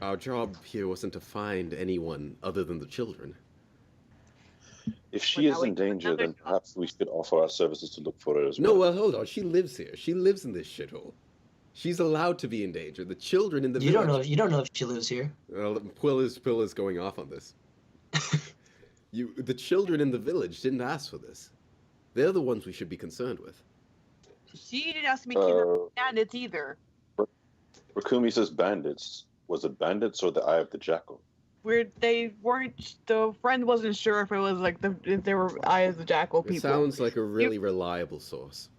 our job here wasn't to find anyone other than the children. If she is in danger, then perhaps we should offer our services to look for her as well. No, well, hold on. She lives here. She lives in this shithole. She's allowed to be in danger. The children in the village... You don't know if she lives here. Well, Quill is going off on this. The children in the village didn't ask for this. They're the ones we should be concerned with. She didn't ask me to bandits either. Rakumi says bandits. Was it bandits or the Eye of the Jackal? They weren't. The friend wasn't sure if it was like if they were Eye of the Jackal people. It sounds like a really reliable source.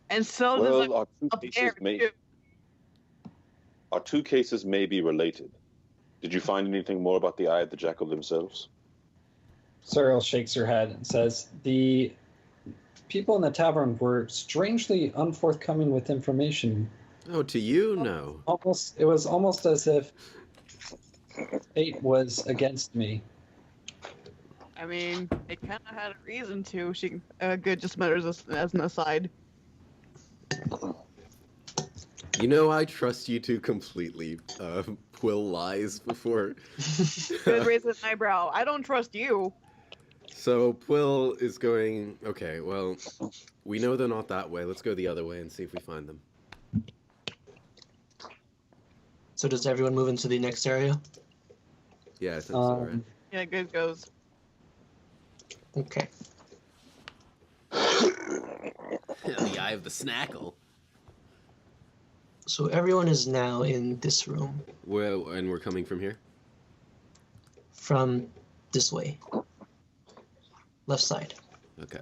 And so Well, there's like our two cases may be related. Did you find anything more about the Eye of the Jackal themselves? Cyril shakes her head and says, the people in the tavern were strangely unforthcoming with information. Oh, to you? No. It was almost as if fate was against me. I mean, it kind of had a reason to. Good just mutters as an aside. I trust you two completely. Quill lies before. Good raises an eyebrow. I don't trust you. So Quill is going, okay, well, we know they're not that way. Let's go the other way and see if we find them. So does everyone move into the next area? Yeah, I think so, right? Yeah, Good goes. Okay. The Eye of the Snackle. So everyone is now in this room. And we're coming from here? From this way. Left side. Okay.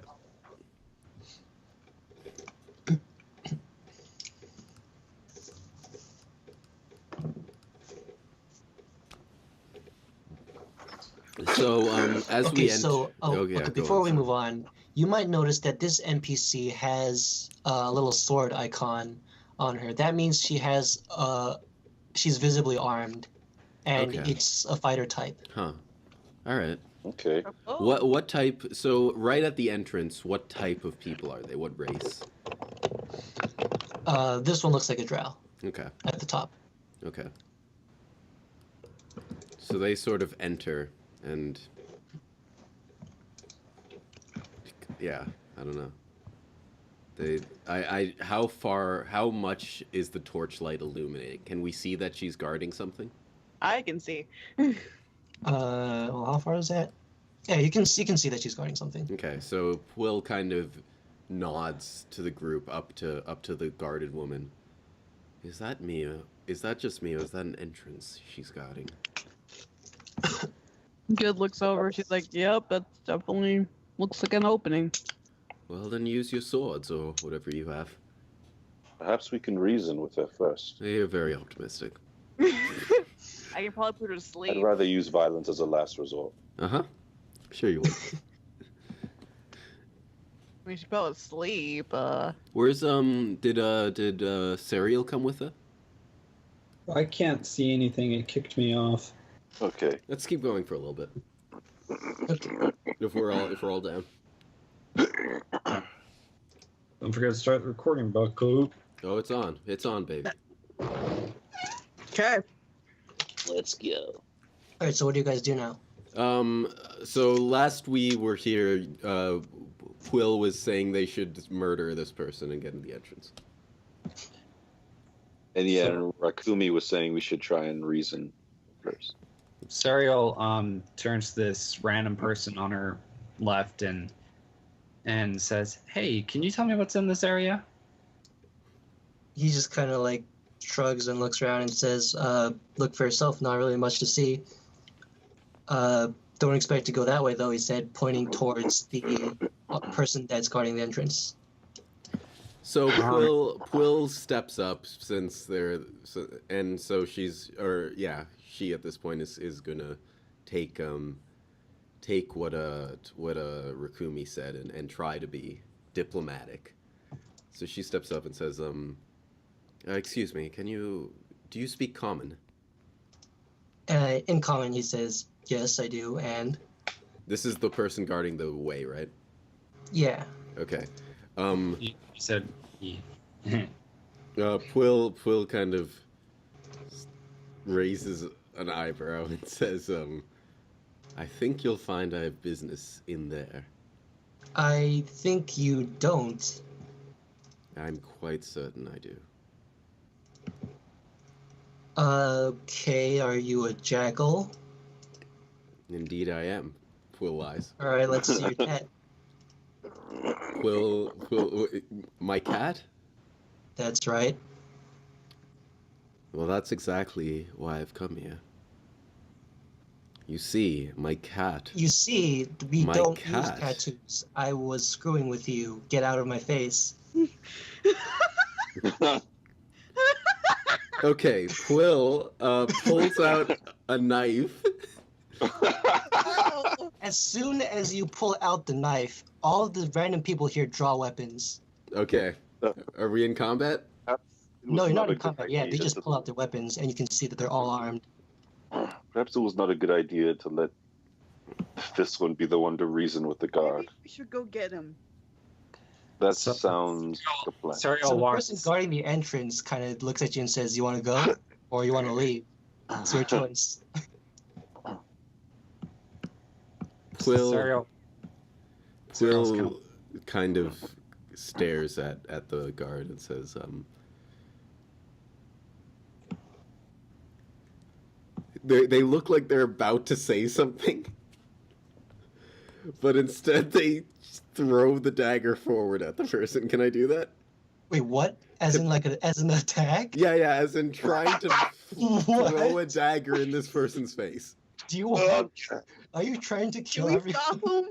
So, as we enter... before we move on, you might notice that this NPC has a little sword icon on her. That means she's visibly armed, and it's a fighter type. Huh. All right. Okay. What type? So right at the entrance, what type of people are they? What race? This one looks like a drow. Okay. At the top. Okay. So they sort of enter, and yeah, I don't know. How much is the torchlight illuminating? Can we see that she's guarding something? I can see. Well, how far is that? Yeah, you can see that she's guarding something. Okay, so Will kind of nods to the group up to the guarded woman. Is that Mia? Is that just Mia? Or is that an entrance she's guarding? Good looks over. She's like, "Yep, that definitely looks like an opening." Well, then use your swords or whatever you have. Perhaps we can reason with her first. You're very optimistic. I can probably put her to sleep. I'd rather use violence as a last resort. Uh-huh. Sure you would. We should probably sleep. Where's did Serial come with her? I can't see anything. It kicked me off. Okay. Let's keep going for a little bit. Okay. If we're all down. Don't forget to start the recording, Bucko. Oh, it's on. It's on, baby. Okay. Let's go. All right. So what do you guys do now? So last we were here, Quill was saying they should murder this person and get in the entrance. And yeah, and Rakumi was saying we should try and reason first. Serial turns to this random person on her left and says, "Hey, can you tell me what's in this area?" He just kind of like shrugs and looks around and says, "Look for yourself. Not really much to see. Don't expect to go that way, though," he said, pointing towards the person that's guarding the entrance. So Quill steps up since they're, and so she's, or yeah, she at this point is gonna take what Rakumi said and try to be diplomatic. So she steps up and says, "Excuse me, do you speak common?" In common, he says, "Yes, I do," and This is the person guarding the way, right? yeah. Okay. You said, Quill kind of raises an eyebrow and says, "I think you'll find I have business in there." I think you don't. I'm quite certain I do. Okay, are you a jackal? Indeed I am. Quill lies. All right, let's see your cat. Quill, my cat? That's right. Well, that's exactly why I've come here. You see, my cat. You see, we My don't cat. use tattoos. I was screwing with you. Get out of my face. Okay, Quill pulls out a knife. As soon as you pull out the knife, all of the random people here draw weapons. Okay. Are we in combat? No, you're not in combat yet. They just pull out their weapons, and you can see that they're all armed. Perhaps it was not a good idea to let this one be the one to reason with the guard. Maybe we should go get him. That So- sounds like a plan. Serial So the walks. person guarding the entrance kind of looks at you and says, "You want to go, or you want to leave? It's your choice." Quill Serial's gonna- kind of stares at the guard and says, They look like they're about to say something, but instead they throw the dagger forward at the person. Can I do that? Wait, what? As in as an attack? Yeah, as in trying to throw a What? dagger in this person's face. Do you want? Are you trying to Can kill we everyone? stop him?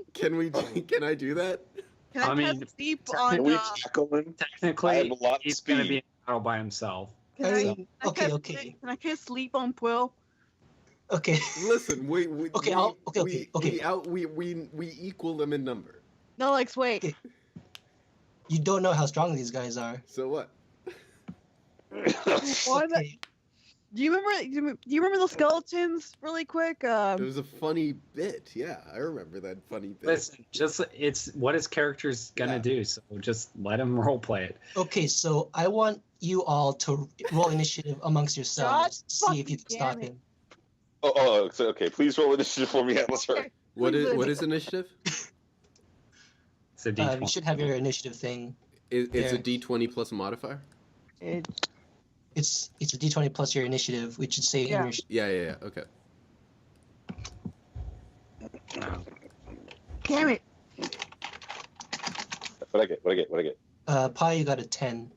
Can I do that? Can I, I mean, cast sleep can on? Can we tackle him? I Technically, have a lot of he's going to be speed. in battle by himself. Can I I, mean, okay. Can I cast sleep on Quill? Okay. Listen, we equal them in number. No, Lex, wait. Okay. You don't know how strong these guys are. So what? What? Okay. Do you remember the skeletons? Really quick. It was a funny bit. Yeah, I remember that funny bit. Listen, it's what his character's going to do, so just let him roleplay it. Okay, so I want you all to roll initiative amongst yourselves. God See if you can fucking stop damn it. him. So, okay. Please roll initiative for me, Atlas. Okay. What is initiative? It's a D20. You should have your initiative thing. It's a There. D20 plus a modifier? It's a D20 plus your initiative, which should say Yeah. in your. Yeah. Okay. Damn it. What I get? Pi, you got a 10.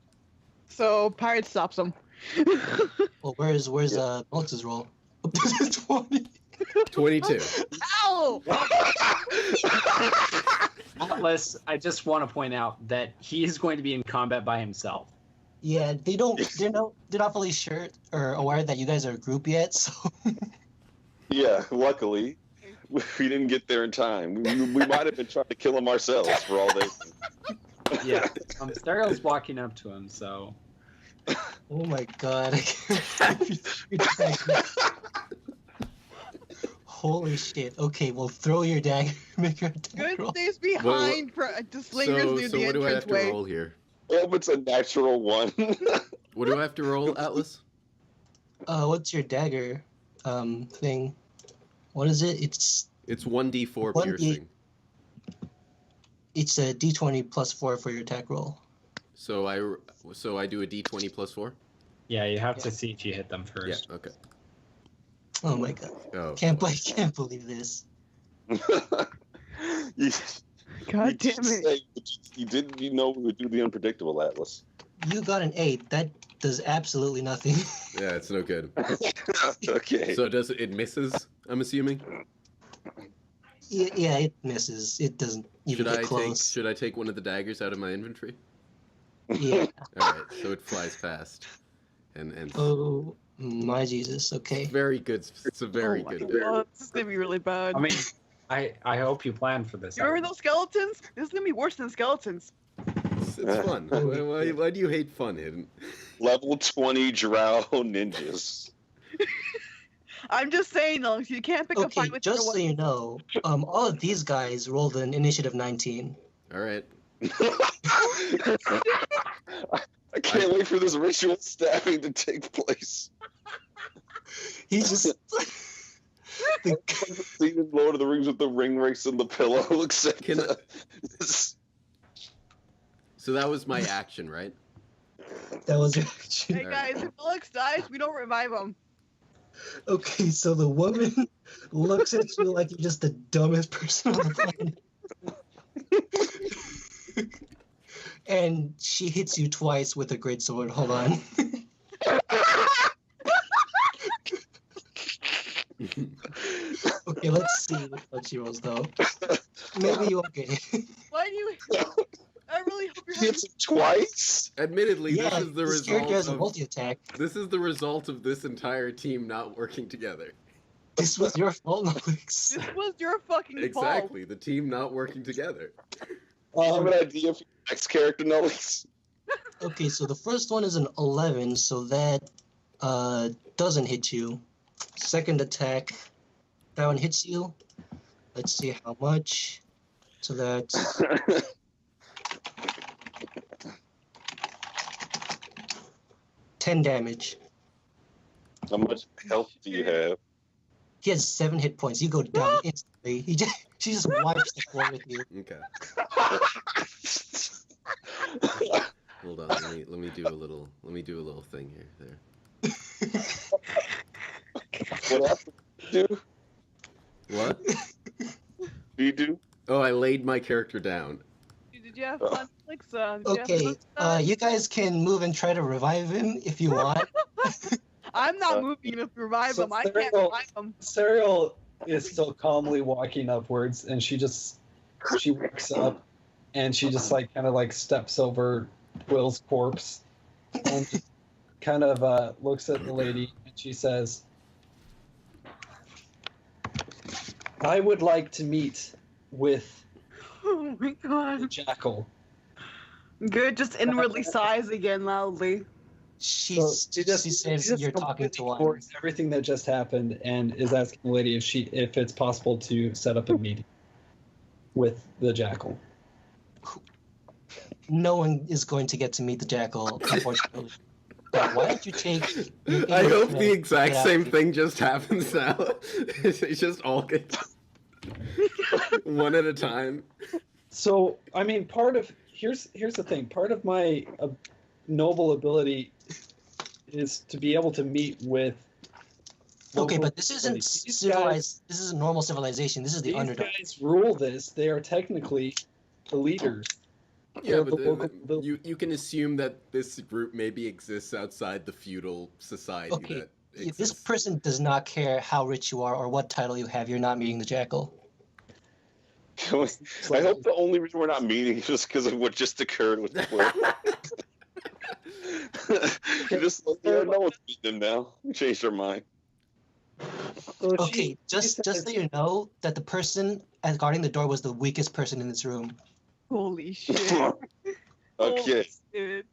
So Pirate stops him. Well, where's Alex's roll? 20. 22. Ow! Atlas, I just want to point out that he is going to be in combat by himself. Yeah, they're not fully sure or aware that you guys are a group yet, so. Yeah, luckily, we didn't get there in time. We might have been trying to kill him ourselves for all they. Yeah, Serial's walking up to him, so Oh my god. I can't believe your dagger. Holy shit. Okay, well, throw your dagger. Make your attack Good roll. stays behind for just lingers near the what do I have to entranceway. roll here? I hope it's a natural one. What do I have to roll, Atlas? What's your dagger thing? What is it? It's 1d4 1d piercing. It's a d20 plus 4 for your attack roll. So I do a d20 plus 4? Yeah, you have to see if you hit them first. Yeah, okay. Oh my god. Oh. Can't believe this. you, God damn it. You know we would do the unpredictable, Atlas. You got an 8. That does absolutely nothing. Yeah, it's no good. Okay. So it misses, I'm assuming? Yeah, it misses. It doesn't even get close. Should I take one of the daggers out of my inventory? Yeah. Alright, so it flies past. And Oh my Jesus. Okay. very good. It's a very Oh my good God, dagger. this is gonna be really bad. I mean, I hope you planned for this. You remember those skeletons? This is gonna be worse than skeletons. It's fun. Why do you hate fun, Hidden? Level 20 drow ninjas. I'm just saying though, you can't pick a Okay, fight with just your so you know, all of these guys rolled an initiative 19. Alright. I can't wait for this ritual stabbing to take place. He's just the, Scene in Lord of the Rings with the ring race and the pillow. Except Can I- So that was my action, right? that was your action. Hey guys, if Alex dies, we don't revive him. Okay, so the woman looks at you like you're just the dumbest person on the planet. And she hits you twice with a greatsword. Hold on. Okay, let's see what she rolls though. Maybe you won't get it. Why do you? I really hope you're He hits him twice? Admittedly, Yeah, this is the this character has a result of multi-attack. this is the result of this entire team not working together. This was your fault, Noix. This was your fucking fault. Exactly, the team not working together. Do you have an idea for your next character, Nullies? Okay, so the first one is an 11, so that doesn't hit you. Second attack, that one hits you. Let's see how much. So that's 10 damage. How much health do you have? He has 7 hit points. You go down instantly. She just wipes the floor with you. Okay. Hold on, let me do a little thing here. There. What else do you do? What? Do you do? Oh, I laid my character down. Did you have fun, Alex? Did you have Okay, fun? you guys can move and try to revive him if you want. I'm not moving to revive So him. I can't Cyril- revive him. Serial is still calmly walking upwards, and she wakes up, and she just kind of steps over Will's corpse, and just kind of looks at the lady, and she says, "I would like to meet with Oh my the god. jackal." Good, just inwardly sighs again loudly. She So says you're talking to one. ignores everything that just happened and is asking the lady if it's possible to set up a meeting with the jackal. No one is going to get to meet the jackal, unfortunately. But why don't you take... I hope the exact Get out same of here. thing just happens now. It's just all get one at a time. So, I mean, here's the thing. Part of my noble ability is to be able to meet with. Okay, local but this isn't authorities. These civilized. This isn't normal civilization. This is the These Underdark. guys rule this. They are technically the leaders. Yeah, They're but the local- you can assume that this group maybe exists outside the feudal society Okay, that If exists. this person does not care how rich you are or what title you have, you're not meeting the jackal. I hope the only reason we're not meeting is just because of what just occurred with the Just no one's meeting them now. We changed our mind. So Okay, just so you know that the person guarding the door was the weakest person in this room. Holy shit. Okay. Holy shit.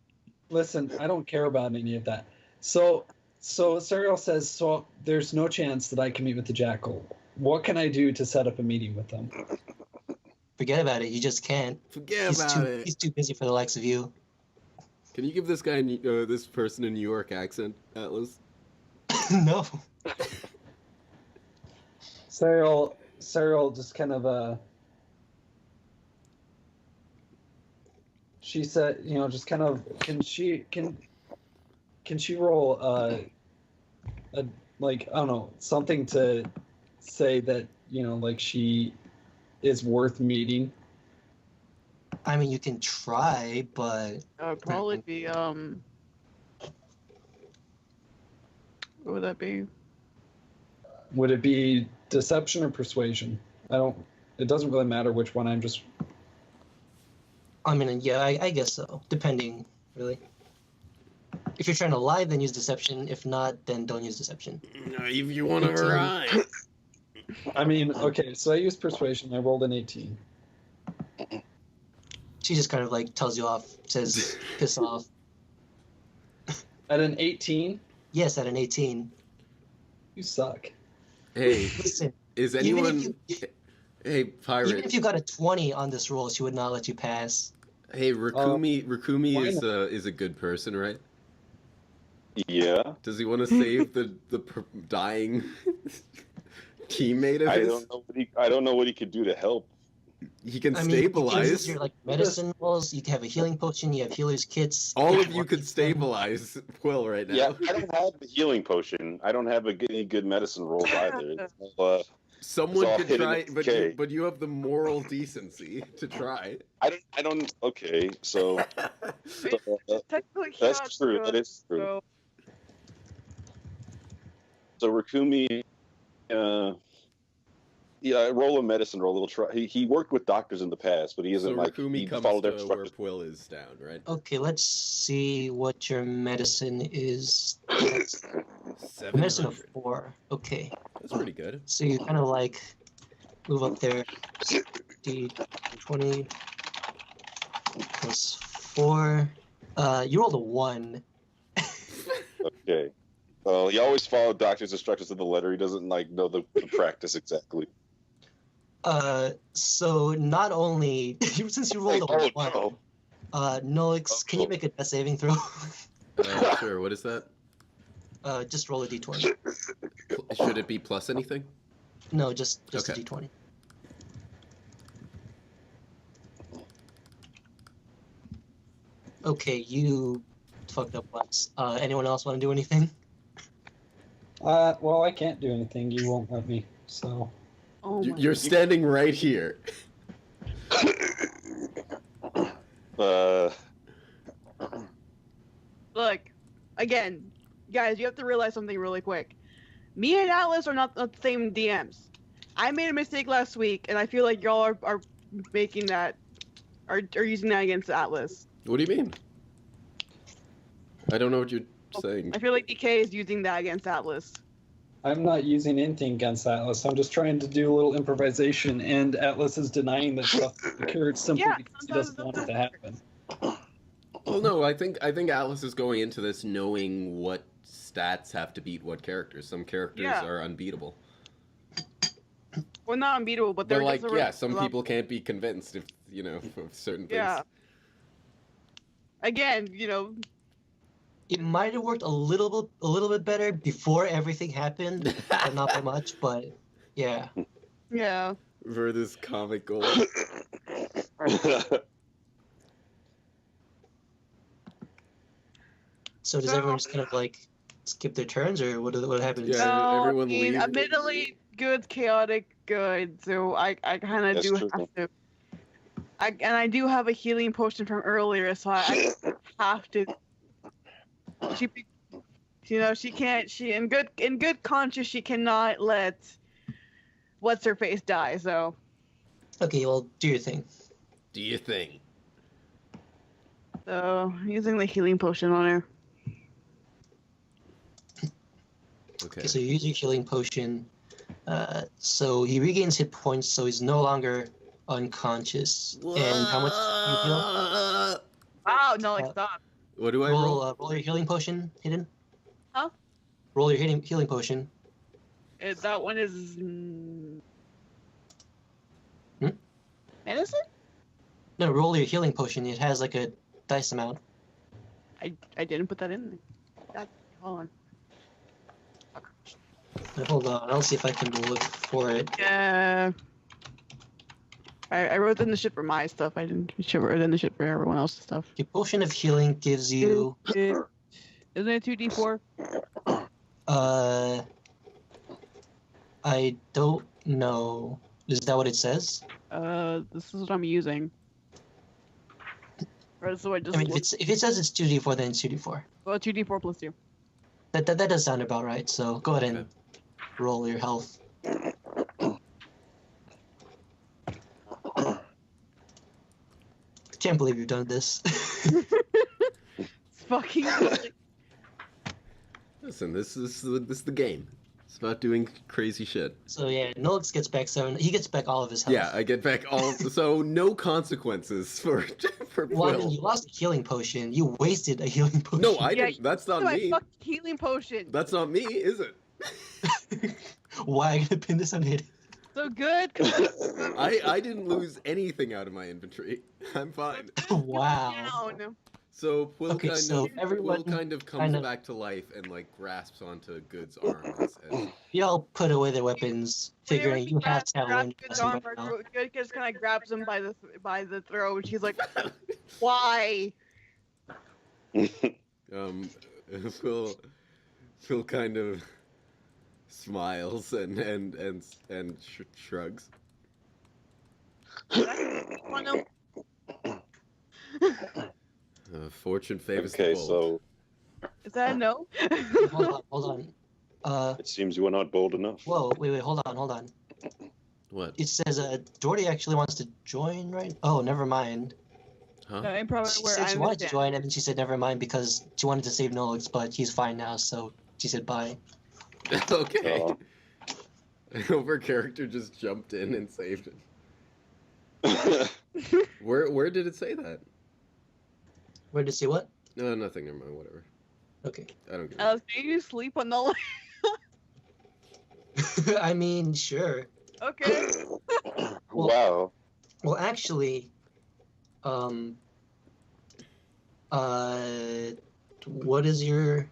Listen, I don't care about any of that. So Serial says, so there's no chance that I can meet with the Jackal. What can I do to set up a meeting with them? Forget about it. You just can't. Forget about it. He's too busy for the likes of you. Can you give this guy, this person, a New York accent, Atlas? No. Serial just kind of she said, just kind of, can she roll a like, I don't know, something to say that, like she is worth meeting? I mean, you can try, but It'd probably be what would that be? Would it be deception or persuasion? It doesn't really matter which one. I mean, yeah, I guess so. Depending, really. If you're trying to lie, then use deception. If not, then don't use deception. No, if you want to ride. I mean, okay, so I used persuasion. I rolled an 18. She just kind of like tells you off, says, piss off. At an 18? Yes, at an 18. You suck. Hey, Listen, is anyone... Hey, pirate. even if you got a 20 on this roll, she would not let you pass. Hey, Rikumi is a good person, right? Yeah. Does he want to save the dying teammate of his? I don't know what he could do to help. He can I mean, you can stabilize. use your like medicine rolls. You can have a healing potion. You have healer's kits. All of you could stabilize Quill right now. Yeah, I don't have the healing potion. I don't have any good medicine rolls either. Someone all could hidden try, in decay. but you have the moral decency to try. I don't. Okay, so Technically, that's true. That is true. So Rikumi, roll a medicine roll. He'll try. He worked with doctors in the past, but he isn't So like Rikumi he comes followed to their where instructions. Quill is down, right? Okay, let's see what your medicine is. 700. Medicine of 4. Okay. That's pretty good. So you kind of like move up there. D20 plus 4. You rolled a 1. Okay. Well, he always followed doctor's instructions to the letter. He doesn't know the practice exactly. So not only since you rolled a 1, no. Noix, can you make a death saving throw? Sure. What is that? Just roll a d20. Should it be plus anything? No, just Okay. a d20. Okay, you fucked up once. Anyone else want to do anything? Well, I can't do anything. You won't let me, so... Oh my You're standing right here. Look, again, guys, you have to realize something really quick. Me and Atlas are not the same DMs. I made a mistake last week, and I feel like y'all are making that, are using that against Atlas. What do you mean? I don't know what you're saying. I feel like DK is using that against Atlas. I'm not using anything against Atlas. I'm just trying to do a little improvisation, and Atlas is denying that stuff occurred simply because he doesn't want it to happen. Well, no, I think Atlas is going into this knowing what stats have to beat what characters. Some characters are unbeatable. Well, not unbeatable, but they're But like, just yeah, some people can't be convinced if of certain things. Yeah. Again, It might have worked a little bit better before everything happened, but not by much. But yeah. Yeah. For this comic gold. So does everyone just kind of like skip their turns, or what happens? Yeah. No, everyone I mean, leave. admittedly, good, chaotic, good. So I kind of That's do true. have to. I do have a healing potion from earlier, so I have to. She can't. She in good conscience, she cannot let what's her face die. So. Okay, well, do your thing. Do you think? So using the healing potion on her. Okay. Okay, so you use your healing potion. So he regains hit points, so he's no longer unconscious. And how much do you heal? Wow, no, like stop. What do I roll? Roll your healing potion, Hidden. Huh? Roll your healing potion. That one is medicine. No, roll your healing potion. It has like a dice amount. I didn't put that in. God, hold on. Hold on, I'll see if I can look for it. Yeah. I wrote in the shit for my stuff. I didn't write in the shit for everyone else's stuff. Your potion of healing gives you. Isn't it 2d4? I don't know. Is that what it says? This is what I'm using. Or so I just. I mean, if it says it's 2d4, then it's 2d4. Well, 2d4 plus 2. That does sound about right. So go ahead and roll your health. Can't believe you've done this. It's fucking. Listen, this is the game. It's about doing crazy shit. So yeah, Nolix gets back 7. He gets back all of his health. Yeah, I get back all. So no consequences for Well, I mean, Will. you lost a healing potion. You wasted a healing potion. No, I Yeah, didn't. That's not my me. fucking healing potion. That's not me, is it? Why are you gonna pin this on Hidden? So good. I didn't lose anything out of my inventory. I'm fine. Wow. Down. So Will Okay, so everyone kind of comes kind of- back to life and like grasps onto Good's arm. As Y'all put away their weapons, figuring you have talent. Good's arm, Good just kind of grabs him by the throat. She's like, "Why?" Phil kind of smiles and shrugs. Fortune favors Okay, the bold. so Is that a no? Hold on. it seems you were not bold enough. Whoa, wait, hold on. What? It says Doherty actually wants to join, right? Oh, never mind. Huh? No, I'm probably She where said I she wanted to understand. join, and then she said never mind because she wanted to save Nolix, but he's fine now, so she said bye. Okay. Oh. Her character just jumped in and saved it. Where did it say that? Where to see what? No, nothing. Never mind. Whatever. Okay. I don't give a Can you sleep on the? I mean, sure. Okay. Wow. Well, actually, what is your?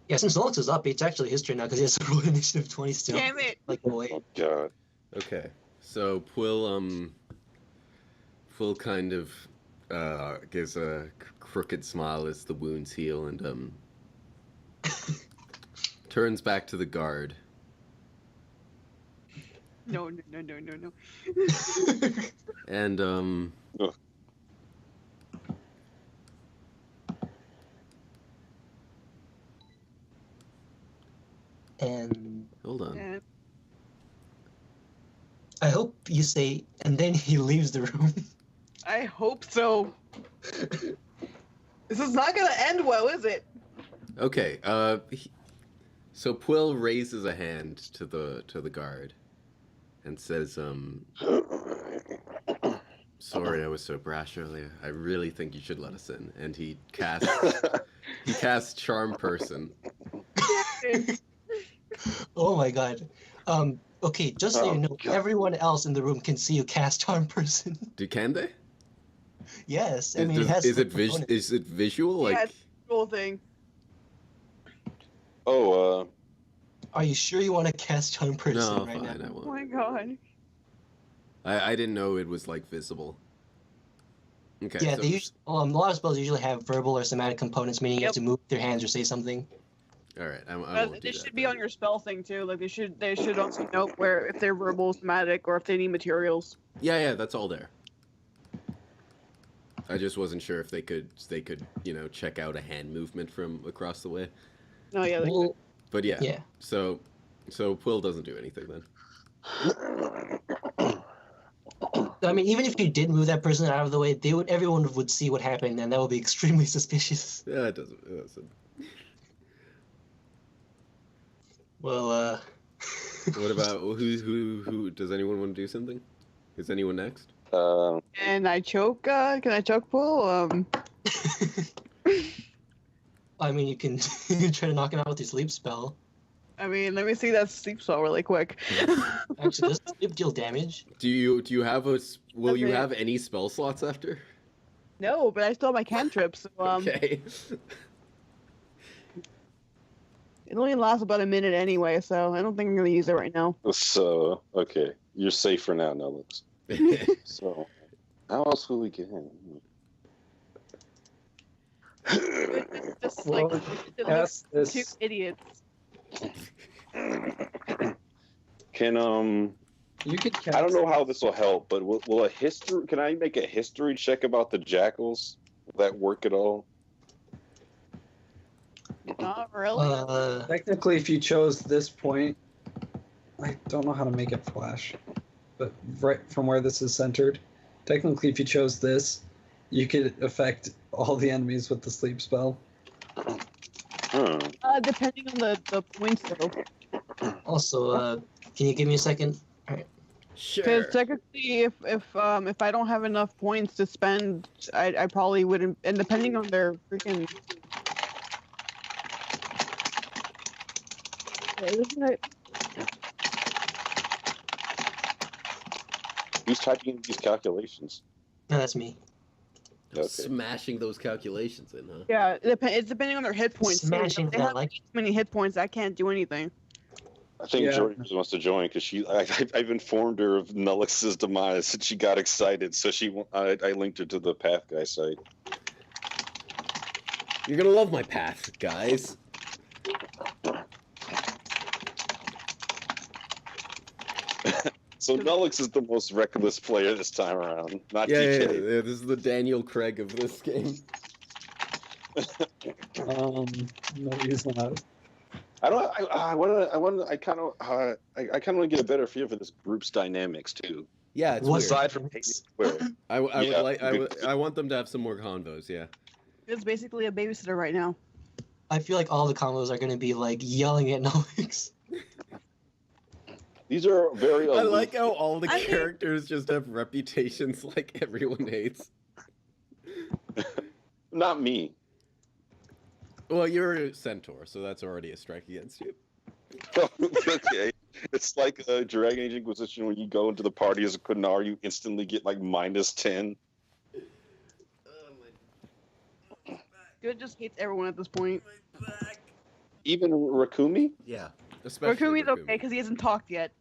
Yeah, since Nolix is up, it's actually history now because he has to roll initiative 20 still. Damn it. Like, wait. Oh God. Okay, so Quill kind of gives a crooked smile as the wounds heal and turns back to the guard. No. And Ugh. And hold on. And I hope you say, and then he leaves the room. I hope so. This is not gonna end well, is it? Okay, so Quill raises a hand to the guard and says, "Sorry, I was so brash earlier. I really think you should let us in." And he casts Charm Person. Oh my god. Okay, just so Oh, you know, God. everyone else in the room can see you cast Charm Person. Can they? Yes, I mean, it has is some it components. is it visual? Yeah, Like it's the whole thing. Oh, Are you sure you want to cast Charm Person no, right fine, now? I Oh won't. my god. I didn't know it was like visible. Okay. Yeah, so, they usually, a lot of spells usually have verbal or somatic components, meaning you have Yep. to move their hands or say something. all right. I won't do They that should be then. on your spell thing too. Like they should also note where if they're verbal, somatic, or if they need materials. Yeah, that's all there. I just wasn't sure if they could check out a hand movement from across the way. No, yeah. They, Well, But yeah. yeah. So Quill doesn't do anything then. I mean, even if you did move that person out of the way, everyone would see what happened, and that would be extremely suspicious. Yeah, it doesn't. Well, What about who does anyone want to do something? Is anyone next? can I choke? Can I choke Paul? I mean, you can try to knock him out with your sleep spell. I mean, let me see that sleep spell really quick. Actually, does sleep deal damage? Do you have will you Okay. have any spell slots after? No, but I still have my cantrips. So, Okay. it only lasts about a minute anyway, so I don't think I'm gonna use it right now. So, okay. You're safe for now, Nelix. So, how else will we get in? It's just Well, like it yes, looks two this- idiots. Can You could cast. I don't know how this will help, but will a history? Can I make a history check about the jackals? Will that work at all? Not really. Technically, if you chose this point, I don't know how to make it flash, but right from where this is centered, technically, if you chose this, you could affect all the enemies with the sleep spell. Depending on the points though. Also, can you give me a second? Sure. Because technically, if I don't have enough points to spend, I probably wouldn't. And depending on their freaking. Wait, isn't it? Who's typing in these calculations? No, that's me. Okay. Smashing those calculations in, huh? Yeah, it's depending on their hit points. too. Smashing If they that have like. too many hit points, I can't do anything. I think Yeah. Jordan wants to join because I've informed her of Nullix's demise and she got excited, so I linked her to the Path Guy site. You're gonna love my path, guys. So Nullix is the most reckless player this time around, not Yeah, DK. this is the Daniel Craig of this game. No, he's not. I kind of want to get a better feel for this group's dynamics too. Yeah, it's What weird. Aside from Haiti Square. I would Yeah. like I want them to have some more convos. Yeah. It's basically a babysitter right now. I feel like all the combos are gonna be like yelling at Noix. These are very. I aloof. like how all the I mean- characters just have reputations like everyone hates. Not me. Well, you're a centaur, so that's already a strike against you. Okay. It's like a Dragon Age Inquisition when you go into the party as a Qunar, you instantly get like -10. Good just hates everyone at this point. Even Rakumi? Yeah, especially Rakumi's okay because he hasn't talked yet.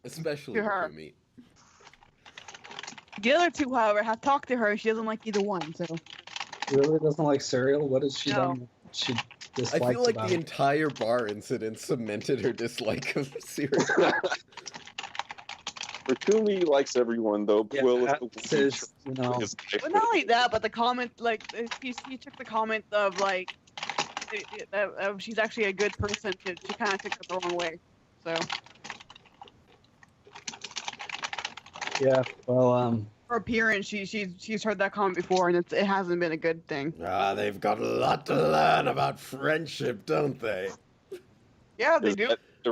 Especially to her. Rakumi. The other two, however, have talked to her. She doesn't like either one. So She really doesn't like cereal. What has she No. done? She I dislikes feel like about the it? entire bar incident cemented her dislike of cereal. Rakumi likes everyone though. Yeah, Quill is that the one who says, you know, his life. But not only that, but the comment, like, he took the comment of, like, she's actually a good person. She kind of took it the wrong way. So, yeah. Well, her appearance, she's heard that comment before, and it hasn't been a good thing. Ah, they've got a lot to learn about friendship, don't they? Yeah, they do.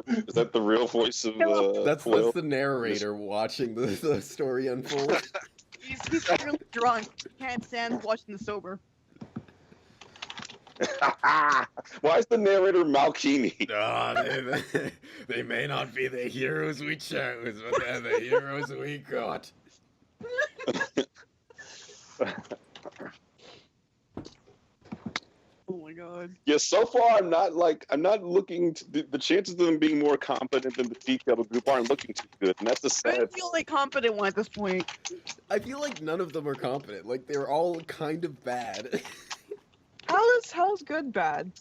Is that the real voice of That's Quill? the narrator watching the story unfold. He's really drunk. He can't stand watching the sober. Why is the narrator Malkini? They may not be the heroes we chose, but they're the heroes we got. Oh my god. Yeah, so far I'm not looking to the chances of them being more competent than the detailed group aren't looking too good, and that's the I'm sad. the only competent one at this point. I feel like none of them are competent. Like, they're all kind of bad. How's good bad?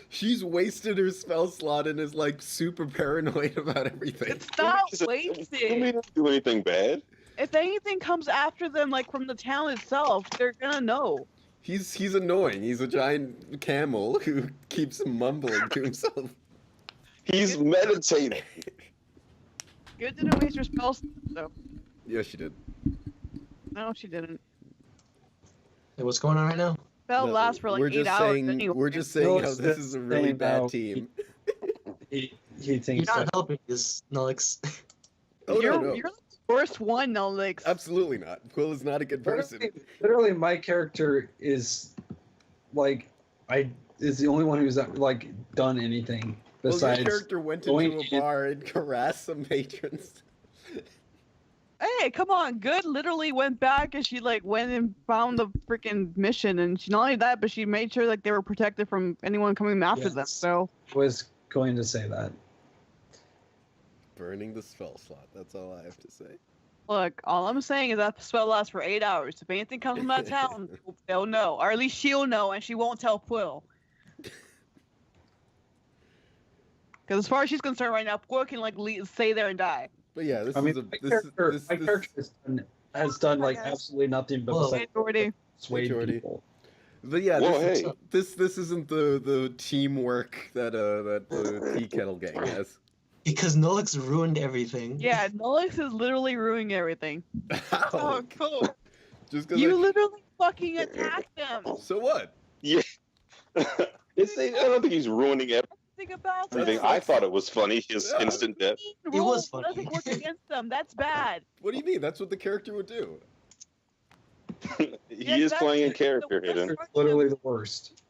She's wasted her spell slot and is, like, super paranoid about everything. It's not Rakumi wasted. didn't do anything bad. If anything comes after them, like from the town itself, they're gonna know. He's annoying. He's a giant camel who keeps mumbling to himself. He's meditating. Good didn't waste her spells, though. Yeah, she did. No, she didn't. Hey, what's going on right now? Spell No, lasts for like 8 hours saying, anyway. We're just saying No, how it's this just is a really saying bad how team. he You're thinks not that. helping this, Noix. Oh, you're, no. you're the worst one, no, like. Absolutely not. Quill is not a good person. Literally, my character is like is the only one who's like done anything Well, besides. your character went going into a bar and harassed some patrons. Hey, come on! Good literally went back and she like went and found the freaking mission, and she not only that, but she made sure like they were protected from anyone coming after them. Yes. So Was going to say that. Burning the spell slot. That's all I have to say. look, all I'm saying is that spell lasts for 8 hours. If anything comes from that town, they'll know, or at least she'll know, and she won't tell Quill. Because as far as she's concerned right now, Quill can like stay there and die. But yeah, this I mean, is a my this character, this, my this, character has done like guys. absolutely nothing but Whoa. besides, Hey, Jordy. like, sway Jordy. people. But yeah, Whoa, this, hey. this isn't the teamwork that the Tea Kettle Gang has. Because Nolix ruined everything. Yeah, Nolix is literally ruining everything. Oh, cool. Just because You literally fucking attacked them. So what? Yeah. I don't think he's ruining Think about everything. that. I thought it was funny, his Yeah. instant death. It Rule was funny. doesn't work against them. That's bad. What do you mean? That's what the character would do. He is playing in character, Hidden. It's literally the worst.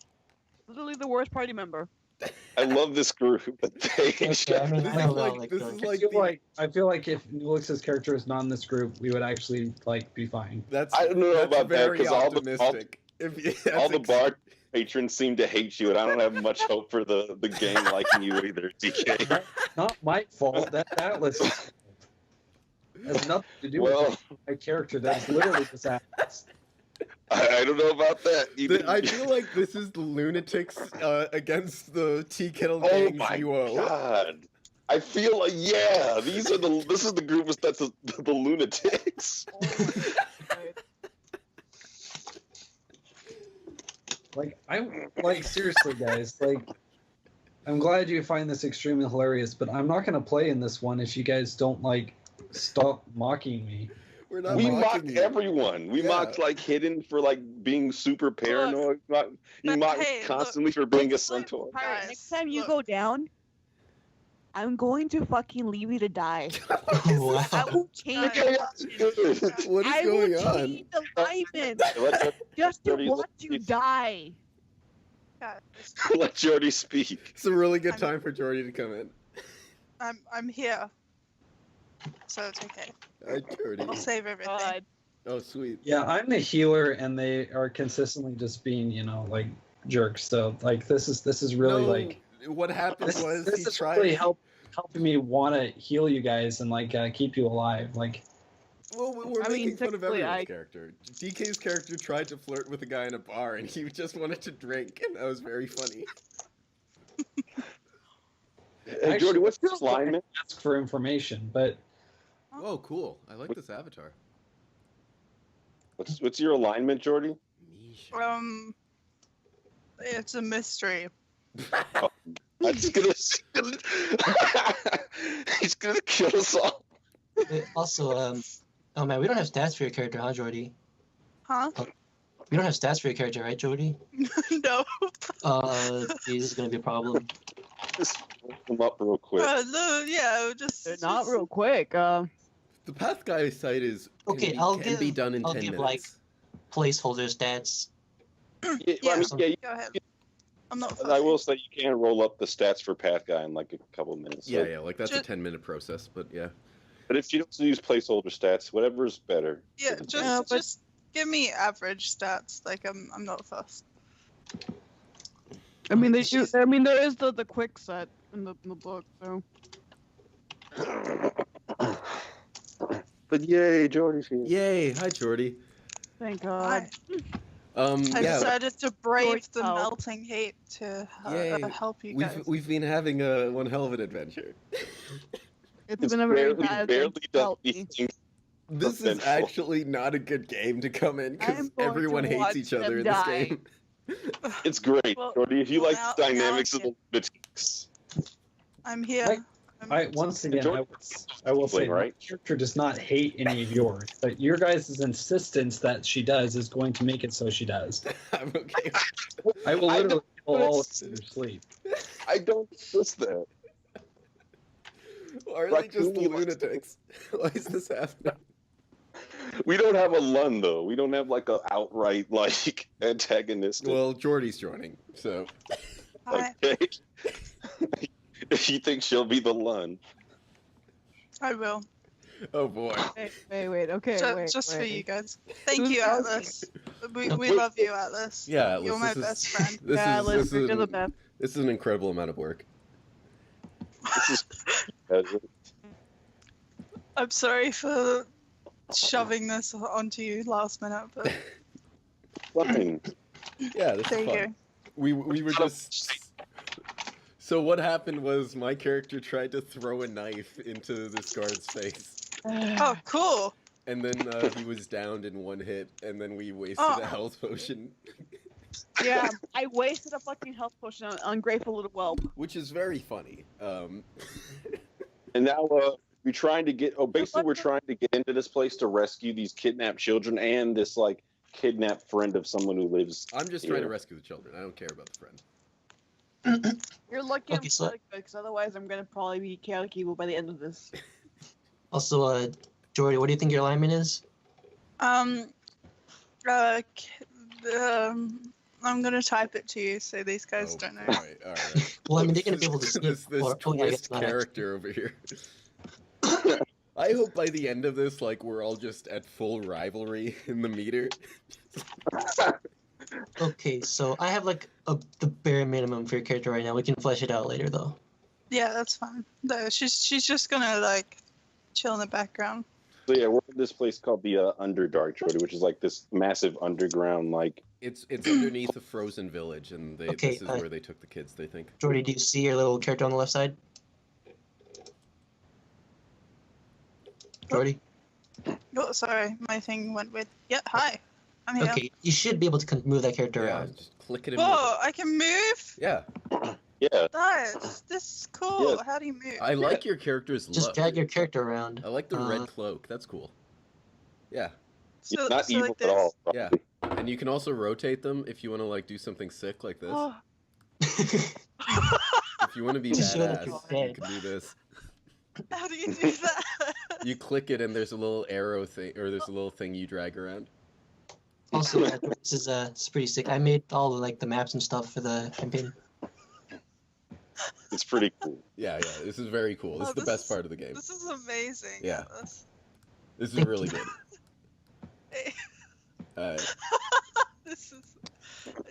Literally the worst party member. I love this group. They Okay, I mean, This I is don't know, like like, this the- is I like feel the, like if Nulix's character was not in this group, we would actually like be fine. that's I don't know that's about that, very 'cause all the- optimistic. all the bar patrons seem to hate you, and I don't have much hope for the game liking you either, DK. Not my fault. That Atlas has nothing to do Well, with my character. That's literally just Atlas. I don't know about that. I feel like this is the lunatics against the Tea Kettle Oh Gang's my UO. god! I feel like this is the group that's the lunatics. Like seriously, guys. Like, I'm glad you find this extremely hilarious, but I'm not gonna play in this one if you guys don't like stop mocking me. We're not We mocking mocked you. everyone. We Yeah. mocked like Hidden for like being super paranoid. You but mocked hey, constantly for being a centaur. Pirate, Guys, next time you look. go down, I'm going to fucking leave you to die. Wow. I will change Okay, the good. What is I going will on? change the alignment Let, just to Jordy, watch let you me- die. God, let Jordy speak. It's a really good time for Jordy to come in. I'm here. So it's okay. Hi, Jordy. I'll save everything. God. Oh, sweet. Yeah, I'm the healer, and they are consistently just being, like jerks. So like this is really No, like what happened this, was this he is tried. really helping me want to heal you guys and like keep you alive. Like Well, we're I mean, making fun of technically, everyone's I- character. DK's character tried to flirt with a guy in a bar, and he just wanted to drink, and that was very funny. Hey, Jordy, what's your alignment? ask for information, but Oh, cool. I like this avatar. What's your alignment, Jordy? It's a mystery. I'm just gonna. He's gonna kill us all. Also, oh man, we don't have stats for your character, huh, Jordy? Huh? We don't have stats for your character, right, Jordy? No. Geez, this is gonna be a problem. Just look them up real quick. No, yeah, just. They're not real quick. The path guy site is Okay, can be done in I'll 10 give, minutes. Placeholder stats. Yeah, Yeah. I mean, yeah, Go ahead. I'm not. I will fussy. say you can roll up the stats for Path Guy in like a couple of minutes. Yeah, So- yeah, like that's a Just- 10-minute process, but yeah. But if you don't use placeholder stats, whatever's better. Yeah, for the just Yeah, but- just give me average stats. Like I'm not fussed. I mean, they do. I mean, there is the quick set in the book, so. But yay, Jordy's here. Yay! Hi, Jordy. Thank God. I Yeah, decided to brave the Oh. melting hate to Yay. help you guys. we've been having one hell of an adventure. It's It's been a very barely, bad barely done felt me. anything. This is Eventful. actually not a good game to come in because I'm going everyone to hates watch each other them in this die. game. It's great, Well, Jordy. If you like now- the dynamics now of the lunatics. I'm here. Like, I'm- once again, I will say, Right? my character does not hate any of yours, but your guys' insistence that she does is going to make it so she does. I'm okay. I will I literally kill don't- all of you in your sleep. I don't miss that. Why are they just Raccoon likes- lunatics? Why is this happening? We don't have a Lun though. We don't have like a outright like antagonist. Well, Jordy's joining, so Hi. Okay. You think she'll be the Lun? I will. oh boy. Wait. Okay, Just for wait. you guys. Thank Who's you, asking? Atlas. We love you, Atlas. Yeah, Atlas, You're my this best is- friend. This Yeah, is Liz, this you're is the best. this is an incredible amount of work. This is I'm sorry for shoving this onto you last minute, but fine. Yeah, this there is you fun. go. We were just. So what happened was my character tried to throw a knife into this guard's face, Oh, cool. and then he was downed in one hit, and then we wasted Oh. a health potion, Yeah, I wasted a fucking health potion on an ungrateful little whelp. which is very funny. And now we're trying to get. Oh, basically, we're trying to get into this place to rescue these kidnapped children and this like kidnapped friend of someone who lives. I'm just trying to here. rescue the children. I don't care about the friend. You're lucky Okay, I'm so- really good, because otherwise I'm gonna probably be chaotic evil by the end of this. Also, Jordy, what do you think your alignment is? I'm gonna type it to you so these guys don't know. All right. Well, I mean, they're gonna be able to see this it, or- oh, yeah, I guess twist not. character over here. I hope by the end of this, like, we're all just at full rivalry in the meter. Okay, so I have like the bare minimum for your character right now. We can flesh it out later, though. Yeah, that's fine. No, she's just gonna like chill in the background. So yeah, we're in this place called the Underdark, Jordy, which is like this massive underground like. It's underneath a frozen village, and Okay, this is where they took the kids, they think. Jordy, do you see your little character on the left side? Jordy? Oh, sorry, my thing went with. Yeah, hi. I'm here. Okay, you should be able to move that character Yeah, around. just click it and move Whoa, it. I can move. Yeah, Yeah, Nice. This is cool. Yes. How do you move? I like your character's Just look. drag your character around. I like the red uh, cloak. That's cool. Yeah, So, not so evil like at this. all. yeah. And you can also rotate them if you want to like do something sick like this. Oh. If you want to be Just show that badass, you're you dead. can do this. How do you do that? You click it and there's a little arrow thing, or there's a little thing you drag around. Also, this is it's pretty sick. I made all the maps and stuff for the campaign. It's pretty cool. Yeah. This is very cool. This Oh, is the this best is- part of the game. This is amazing. Yeah. Atlas. This is Thank really you. good. This is.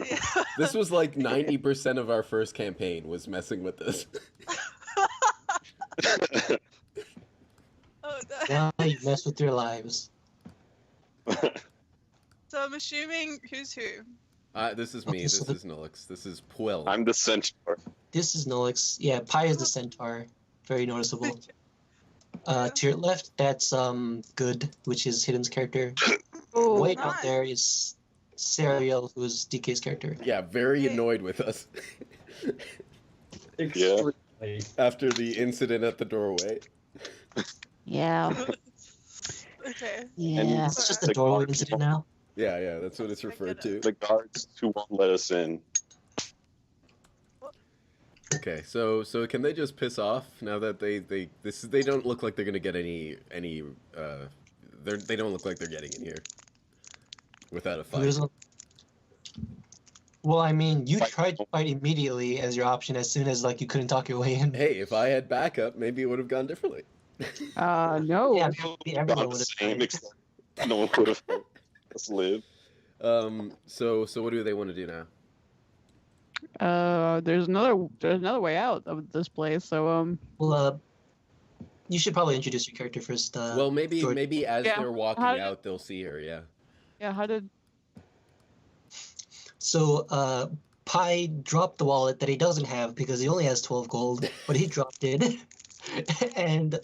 Yeah. This was like 90% of our first campaign was messing with this. Oh, no. Now you mess with your lives. So I'm assuming who's who? This is me. Okay, This so the- is Nullix. This is Puel. I'm the centaur. This is Nolix. Yeah, Pi is the centaur. Very noticeable. To your left, that's Good, which is Hidden's character. Oh, Way out nice. there is Serial, who is DK's character. Yeah, very Hey. annoyed with us Extremely. after the incident at the doorway. yeah. Okay. Yeah. It's just the The doorway guards incident now. Yeah, that's what it's I referred get to. it. The guards who won't let us in. Okay, so can they just piss off now that they don't look like they're gonna get any they don't look like they're getting in here without a fight. There's a- Well, I mean, you Fight. tried to fight immediately as your option as soon as you couldn't talk your way in. Hey, if I had backup, maybe it would have gone differently. No. Yeah, maybe everyone Not would the have same tried. extent. No one would have let us live. So what do they want to do now? There's another way out of this place. So Well, you should probably introduce your character first. Well, maybe Jordan. as Yeah, they're walking how did- out, they'll see her. Yeah. yeah, how did? So, Pi dropped the wallet that he doesn't have because he only has 12 gold, but he dropped it. And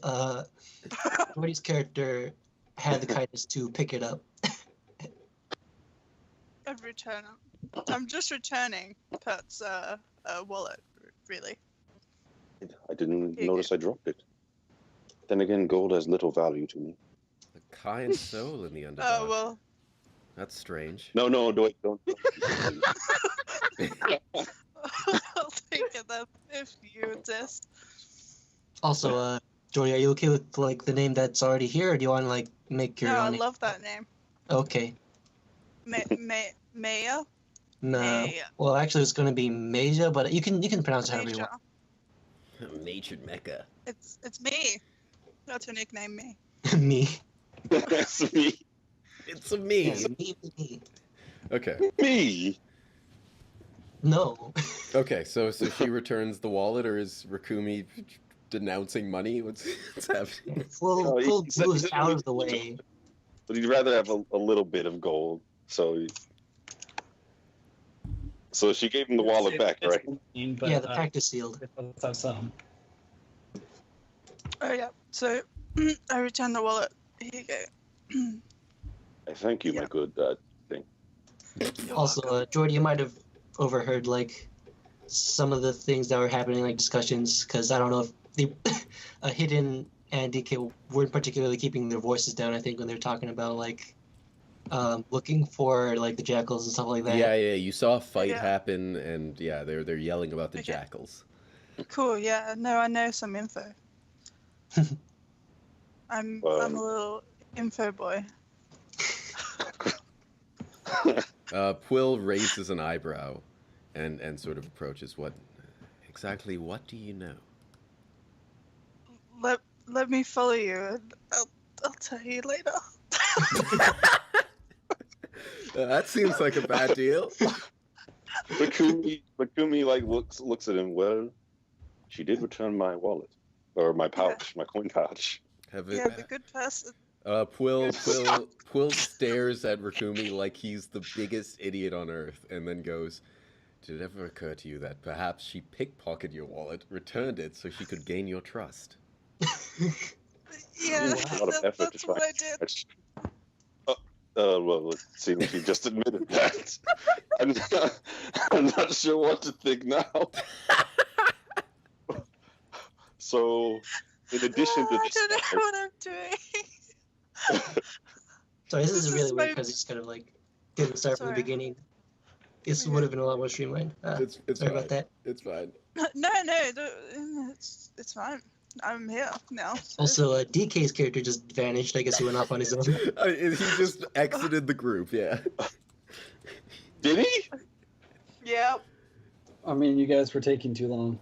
Jordy's character had the kindness to pick it up. I've returned. I'm just returning Pert's wallet, really. I didn't Here you notice I dropped it. Then again, gold has little value to me. A kind soul in the underdog. Oh well. That's strange. No, don't. I'll take it then if you insist. Also, Jordy, are you okay with like the name that's already here, or do you want to like make your No, I own? love that name. Okay. Maya? No. Maya. Well, actually, it's going to be Maja, but you can pronounce it however you Major. want. Major Mecca. It's me. That's her nickname, me. Me. That's me. It's a me. Yeah, me. Okay. Me. No. Okay, so she returns the wallet, or is Rakumi denouncing money? What's happening? Full No, Blue he is said- out of the way. But he'd rather have a little bit of gold. So she gave him the wallet back, It's right? mean, but, Yeah, the pact is sealed. let's have some. Oh yeah. So I returned the wallet. Here you go. I thank you, my good thing. You're Also, welcome. Jordy, you might have overheard like some of the things that were happening, like discussions, because I don't know if the Hidden and DK weren't particularly keeping their voices down. I think when they were talking about like looking for like the jackals and stuff like that. Yeah, you saw a fight Yeah. happen, and yeah, they're yelling about the Okay. jackals. Cool. Yeah. No, I know some info. I'm a little info boy. Quill raises an eyebrow, and sort of approaches. What do you know? Let me follow you. And I'll tell you later. That seems like a bad deal. Makumi like looks at him. Well, she did return my wallet or my pouch, my coin pouch. Have Yeah, the good person. Quill stares at Rakumi like he's the biggest idiot on earth, and then goes, "Did it ever occur to you that perhaps she pickpocketed your wallet, returned it so she could gain your trust?" Yeah, A lot of effort that's to what try. I did. Well, let's see. She just admitted that. I'm not sure what to think now. So, in addition to I this, don't know what I'm doing. Sorry, this This is really is weird my- because it's kind of like didn't start from the Sorry. beginning. This Yeah. would have been a lot more streamlined. It's Sorry fine. about that. It's fine. No, it's fine. I'm here now. so- Also, DK's character just vanished. I guess he went off on his own. He just exited the group. Yeah. did he? Yep. I mean, you guys were taking too long.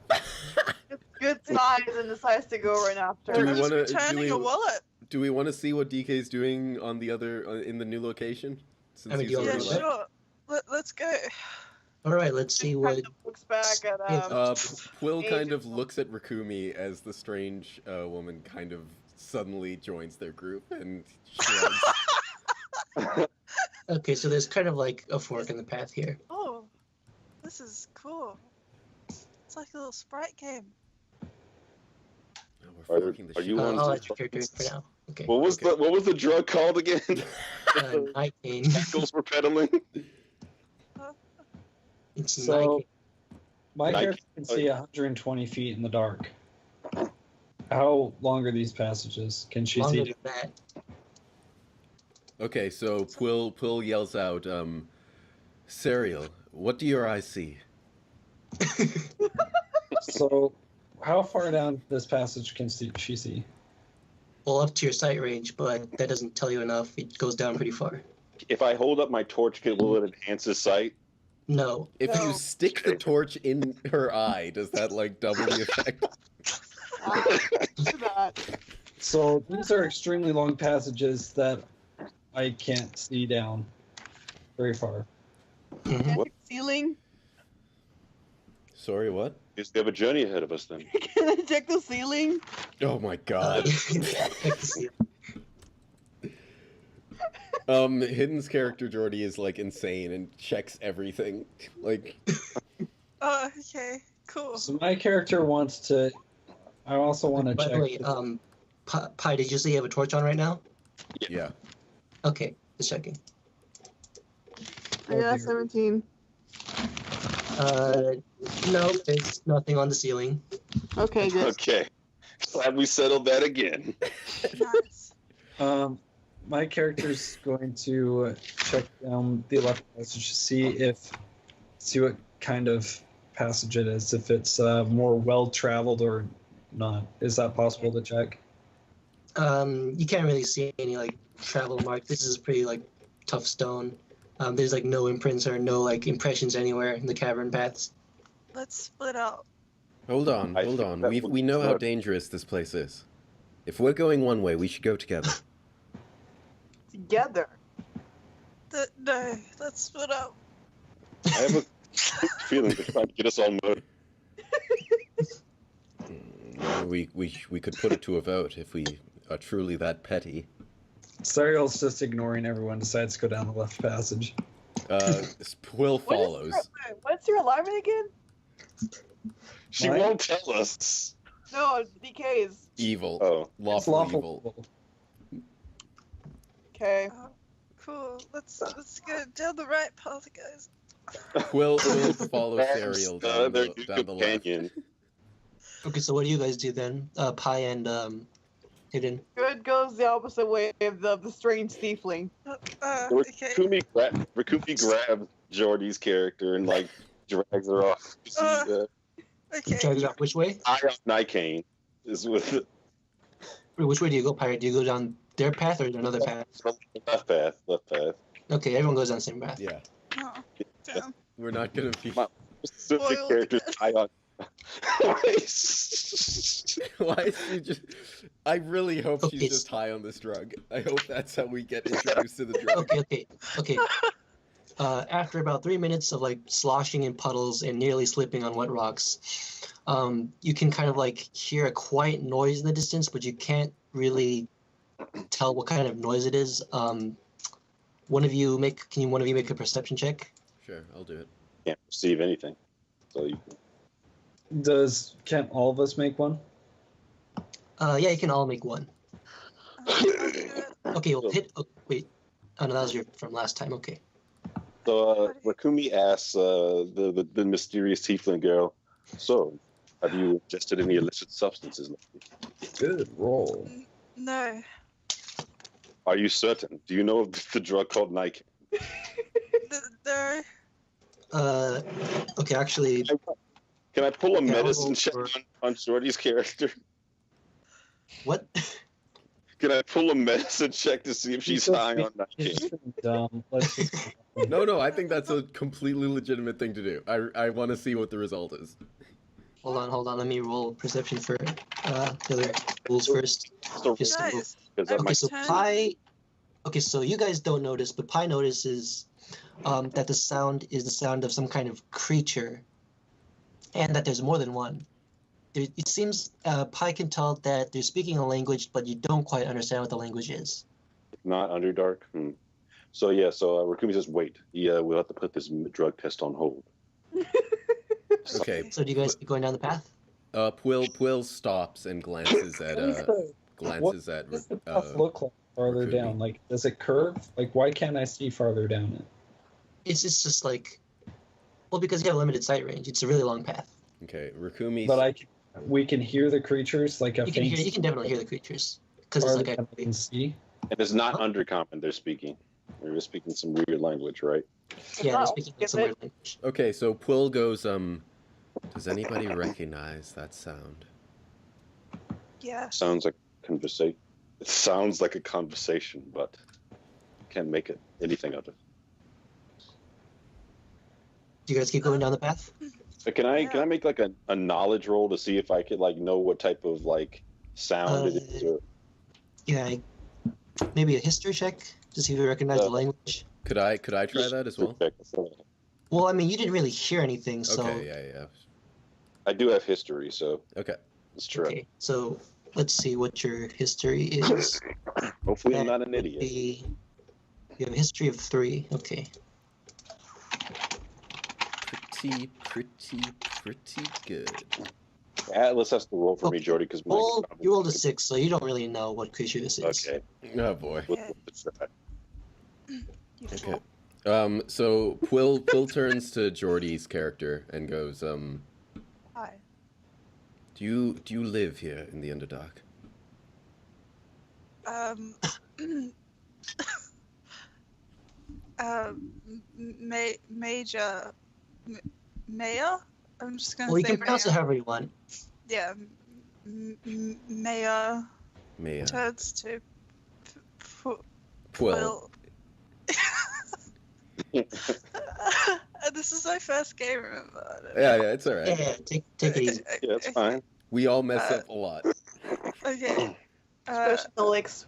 Good signs and decides to go right after. Do we Who's wanna- returning a wallet? Do we want to see what DK's doing on the other in the new location? Since I mean, he's do you Yeah, already wanna- left? sure. Let's go. All right, let's see what. Looks back at Quill kind Agent- of looks at Rakumi as the strange woman kind of suddenly joins their group and shrugs. Okay, so there's kind of like a fork in the path here. Oh, this is cool. It's like a little sprite game. Oh, we're Are- forking the are you shit. on- I'll let your character in for now. Okay. What was the drug called again? Nighting. Jackals were peddling. It's So- Nighting. My Nike. character can see 120 feet in the dark. How long are these passages? Can she Longer see? than that. Okay, so Quill yells out, Serial, what do your eyes see? So, how far down this passage can she see? Well, up to your sight range, but that doesn't tell you enough. It goes down pretty far. If I hold up my torch, will it enhance his sight? No. If you No. stick the torch in her eye, does that like double the effect? to that. So these are extremely long passages that I can't see down very far. Mhm. Can I ceiling? Sorry, what? Yes, we have a journey ahead of us then. Can I check the ceiling? Oh my god. Uh, Hidden's character Jordy is like insane and checks everything. Like, Oh, okay, cool. So my character wants to. I also want to By check. the way, Pi, did you say you have a torch on right now? yeah. Okay, just checking. Oh, Yeah, dear. 17. No, there's nothing on the ceiling. Okay, good. Okay. Glad we settled that again. Nice. My character's going to check down the left passage to see what kind of passage it is. If it's more well traveled or not? Is that possible to check? You can't really see any like travel mark. This is pretty like tough stone. There's like no imprints or no like impressions anywhere in the cavern paths. Let's split up. Hold on. I think that We would know how work. dangerous this place is. If we're going one way, we should go together. Together. No, let's split up. I have a feeling they're trying to get us all murdered. We could put it to a vote if we are truly that petty. Sariel's just ignoring everyone, decides to go down the left passage. Quill follows. What's your alignment again? She What? won't tell us. No, DK's. Evil. Oh, It's Lawful lawful evil. evil. Okay. Cool. Let's go down the right path, guys. Quill follows Ariel down their the left. companion. Okay, so what do you guys do then? Pi and Hidden. Good goes the opposite way of the strange tiefling. Okay. Rakumi grabs Jordy's character and like drags her off. You see, Okay. Drags off which way? Eye on Nikane is with Wait, which way do you go, Pirate? Do you go down their path or another path? left path. Okay, everyone goes down the same path. Yeah, Oh, damn. we're not gonna be. Specific Spoiled characters again. eye on. Why is she just? I really hope Okay, she's just high on this drug. I hope that's how we get introduced to the drug. Okay. After about 3 minutes of like sloshing in puddles and nearly slipping on wet rocks, you can kind of like hear a quiet noise in the distance, but you can't really tell what kind of noise it is. Can one of you make a perception check? Sure, I'll do it. Can't perceive anything. So you Can't all of us make one? Yeah, you can all make one. I'll do it. Okay, well hit. Oh, wait, oh no, that was from last time. Okay. So Rakumi asks the mysterious tiefling girl, "So, have you ingested any illicit substances lately? Good roll. No. Are you certain? Do you know of the drug called Nike?" No. Okay, actually, Can I pull a Yeah, I'll medicine roll check for- on Shorty's character? what? Can I pull a medicine check to see if she's high on It's Nike? just dumb. Let's just... No, I think that's a completely legitimate thing to do. I want to see what the result is. Hold on. Let me roll perception for the other rules first. So, Just to roll. Guys, because that Okay, might so Turn. Pi. Okay, so you guys don't notice, but Pi notices that the sound is the sound of some kind of creature, and that there's more than one. It seems Pi can tell that they're speaking a language, but you don't quite understand what the language is. not Underdark. So Rakumi says, "Wait, we'll have to put this drug test on hold." Okay. So do you guys keep going down the path? Quill stops and glances at What does the path look like farther Rakumi. down? Like, does it curve? Like, why can't I see farther down it? It's just like, well, because you have a limited sight range. It's a really long path. Okay, Rakumi. But we can hear the creatures, like a You can faint definitely hear the creatures because it's farther like than we can see. And it's not Undercommon they're speaking. They're just speaking some weird language, right? yeah, they're No, speaking get some it. weird language. Okay, so Quill goes. Does anybody recognize that sound? yeah. Sounds like conversation. It sounds like a conversation, but can't make it anything of it. Do you guys keep going down the path? So can I make like a knowledge roll to see if I could like know what type of like sound it is? Or... Yeah, maybe a history check to see if you recognize the language. Could I try that as well? Well, I mean, you didn't really hear anything, so Okay, yeah. I do have history, so Okay. it's true. okay. So let's see what your history is. Hopefully, I'm That not an would idiot. be- You have a history of 3. Okay. Pretty good. Atlas has to roll for me, Okay. Jordy, because Well, you rolled a 6, so you don't really know what creature this is. Okay. Oh boy. What's that? You Okay. fool. So Quill turns to Jordy's character and goes, Hi. Do you live here in the Underdark? Mayor? I'm just gonna Well, you say can pronounce it mayor. however you want. Yeah, Maya Maya. turns to Quill. And this is my first game, remember? Yeah, it's all right. Yeah, take it easy. Yeah, it's fine. We all mess up a lot. Okay. Especially the licks.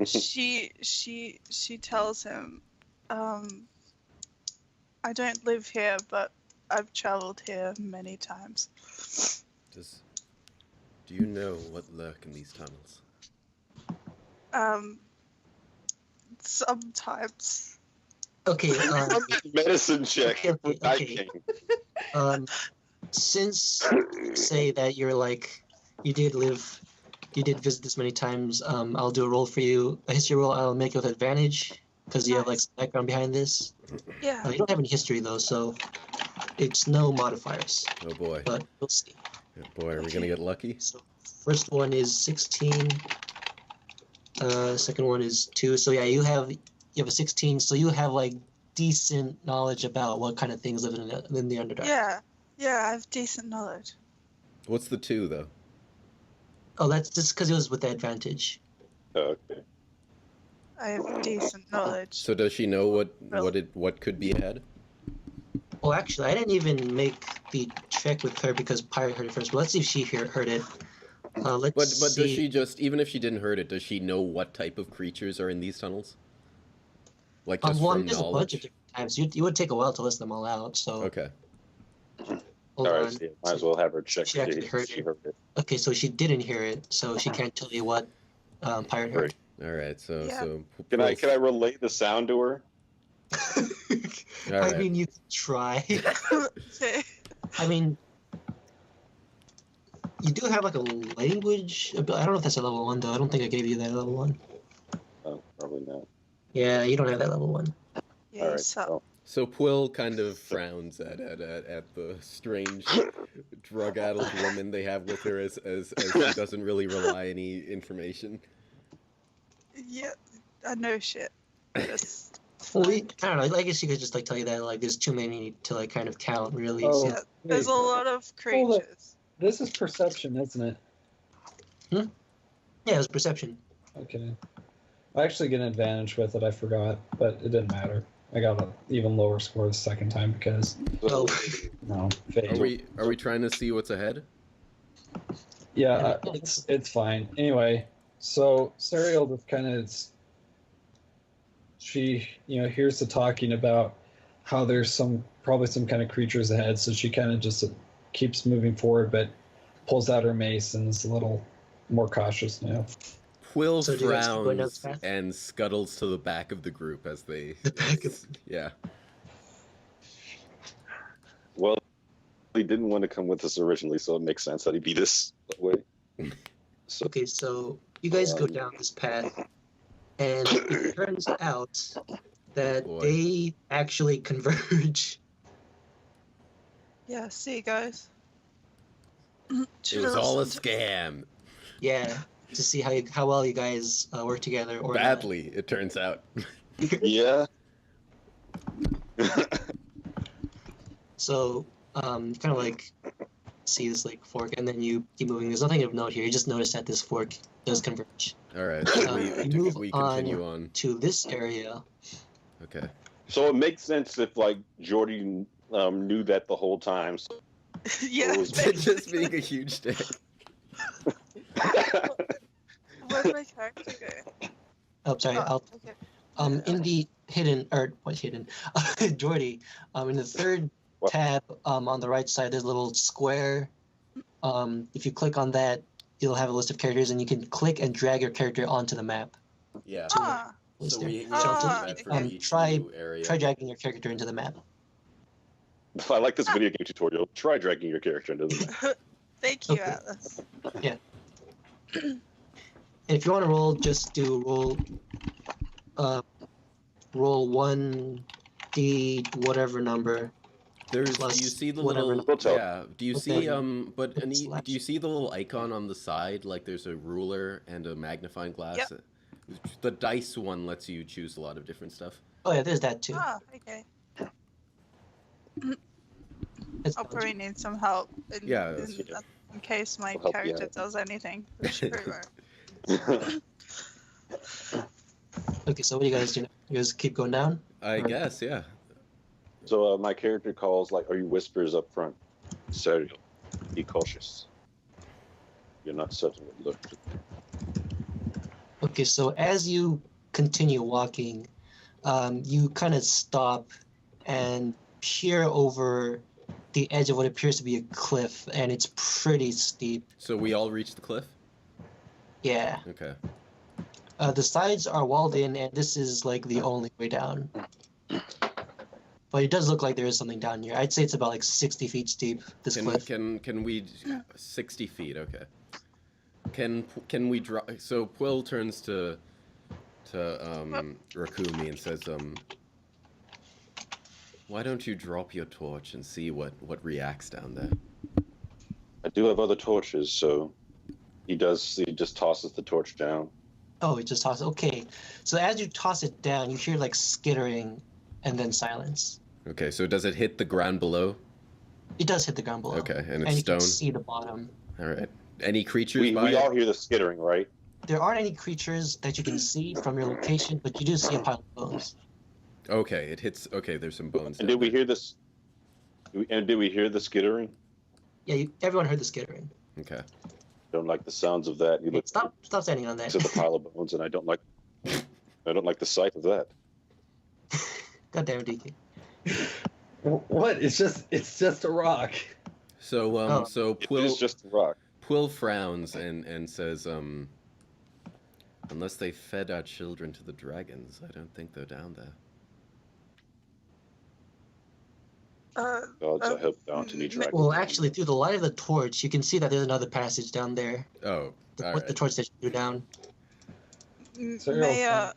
She tells him, I don't live here, but I've traveled here many times. Do you know what lurk in these tunnels? Sometimes. Okay. Medicine check. Okay. Since say that you're like you did visit this many times, I'll do a roll for you, a history roll. I'll make it with advantage because you have like some background behind this. Yeah. You don't have any history though, so it's no modifiers. Oh boy. But we'll see. Oh boy, are we gonna get lucky? So first one is 16. Second one is 2. So yeah, you have a 16. So you have like decent knowledge about what kind of things live in the Underdark. Yeah, I have decent knowledge. What's the 2 though? Oh, that's just because it was with the advantage. Okay. I have decent knowledge. So does she know what could be ahead? Well, actually, I didn't even make the check with her because Pirate heard it first. But let's see if she heard it. Let's But see. does she just, even if she didn't heard it, does she know what type of creatures are in these tunnels? Like just Well, from there's a bunch of knowledge? different types. You would take a while to list them all out. So Okay. hold All on. right, so yeah, might as well have her check. She actually heard She it. heard it. Okay, so she didn't hear it, so she can't tell you what Pirate heard. All right. So Yeah. so. Can I relay the sound to her? All I right. mean, you can try. Okay. I mean, you do have like a language. I don't know if that's a level 1 though. I don't think I gave you that level 1. Oh, probably not. Yeah, you don't have that level 1. Yeah, All right. so well, So Quill kind of frowns at the strange drug-addled woman they have with her as she doesn't really rely any information. yeah, I know shit. Just Well, I don't know. I guess you could just like tell you that like there's too many to like kind of count really. Oh. So- yeah, there's a lot of Hold it. creatures. This is perception, isn't it? Yeah, it was perception. Okay. I actually get an advantage with it, I forgot, but it didn't matter. I got an even lower score the second time because Oh, no, fade. Are we trying to see what's ahead? Yeah, it's fine. Anyway, so Serial just kind of she hears the talking about how there's probably some kind of creatures ahead, so she kind of just keeps moving forward, but pulls out her mace and is a little more cautious now. Quill So do you guys keep going down frowns this path? and scuttles to the back of the group as they. The back of- Yeah. well, he didn't want to come with us originally, so it makes sense that he beat us that way. So okay, so you guys go down this path, and it turns out that Boy. they actually converge. Yeah, see, guys. It was all a scam. Yeah, to see how well you guys work together. Or not. Badly, it turns out. yeah. So, kind of like see this like fork, and then you keep moving. There's nothing of note here. You just notice that this fork does converge All right. So you move we continue on. to this area. Okay. So it makes sense if like Jordy knew that the whole time. So Yeah. It was Just being a huge dick. Where'd my character go? Oh, sorry. Oh, okay. In the Jordy, in the third What? tab on the right side, there's a little square. If you click on that, you'll have a list of characters, and you can click and drag your character onto the map. Yeah. Ah, So we Ah, have for okay. each Try- new area. Try dragging your character into the map. I like this video game tutorial. Try dragging your character into the map. thank you, Okay. Atlas. And if you want to roll, just do roll 1d whatever number. There's. Plus Do you see the whatever little? We'll tell. Yeah. Do you Okay. see But Slash. do you see the little icon on the side? Like there's a ruler and a magnifying glass. Yep. The dice one lets you choose a lot of different stuff. Oh yeah, there's that too. Ah, okay. It's I'll probably need some help. Yeah, in that's- that in case my I'll help you character out. does anything. Which we won't. Okay, so what do you guys do? You guys keep going down? I Or- guess, yeah. So my character calls, like, or he whispers up front, Serial, be cautious. You're not certain what lurks. Okay, so as you continue walking, you kind of stop and peer over the edge of what appears to be a cliff, and it's pretty steep. So we all reached the cliff? Yeah. Okay. The sides are walled in, and this is like the only way down. But it does look like there is something down here. I'd say it's about like 60 feet steep, this cliff. Can we 60 feet, okay. Can we drop? So Quill turns to Rakumi and says, why don't you drop your torch and see what reacts down there? I do have other torches, so he just tosses the torch down. Oh, it just tosses. Okay. So as you toss it down, you hear like skittering and then silence. Okay, so does it hit the ground below? It does hit the ground below. Okay, and And it's you can stone. see the bottom. All right. Any creatures We by it? all hear the skittering, right? There aren't any creatures that you can see from your location, but you do see a pile of bones. Okay, it hits. Okay, there's some bones. And down did we there. hear this? And did we hear the skittering? Yeah, everyone heard the skittering. Okay. Don't like the sounds of that. You Hey, look stop standing on that. to the pile of bones, and I don't like the sight of that. God damn it, DK. What? It's just a rock. So Oh. so It Quill is just a rock. Quill frowns and says, unless they fed our children to the dragons, I don't think they're down there. Gods, I hope down to me dragon. Well, actually, through the light of the torch, you can see that there's another passage down there. Oh, all With the right. torch that you threw down. Serial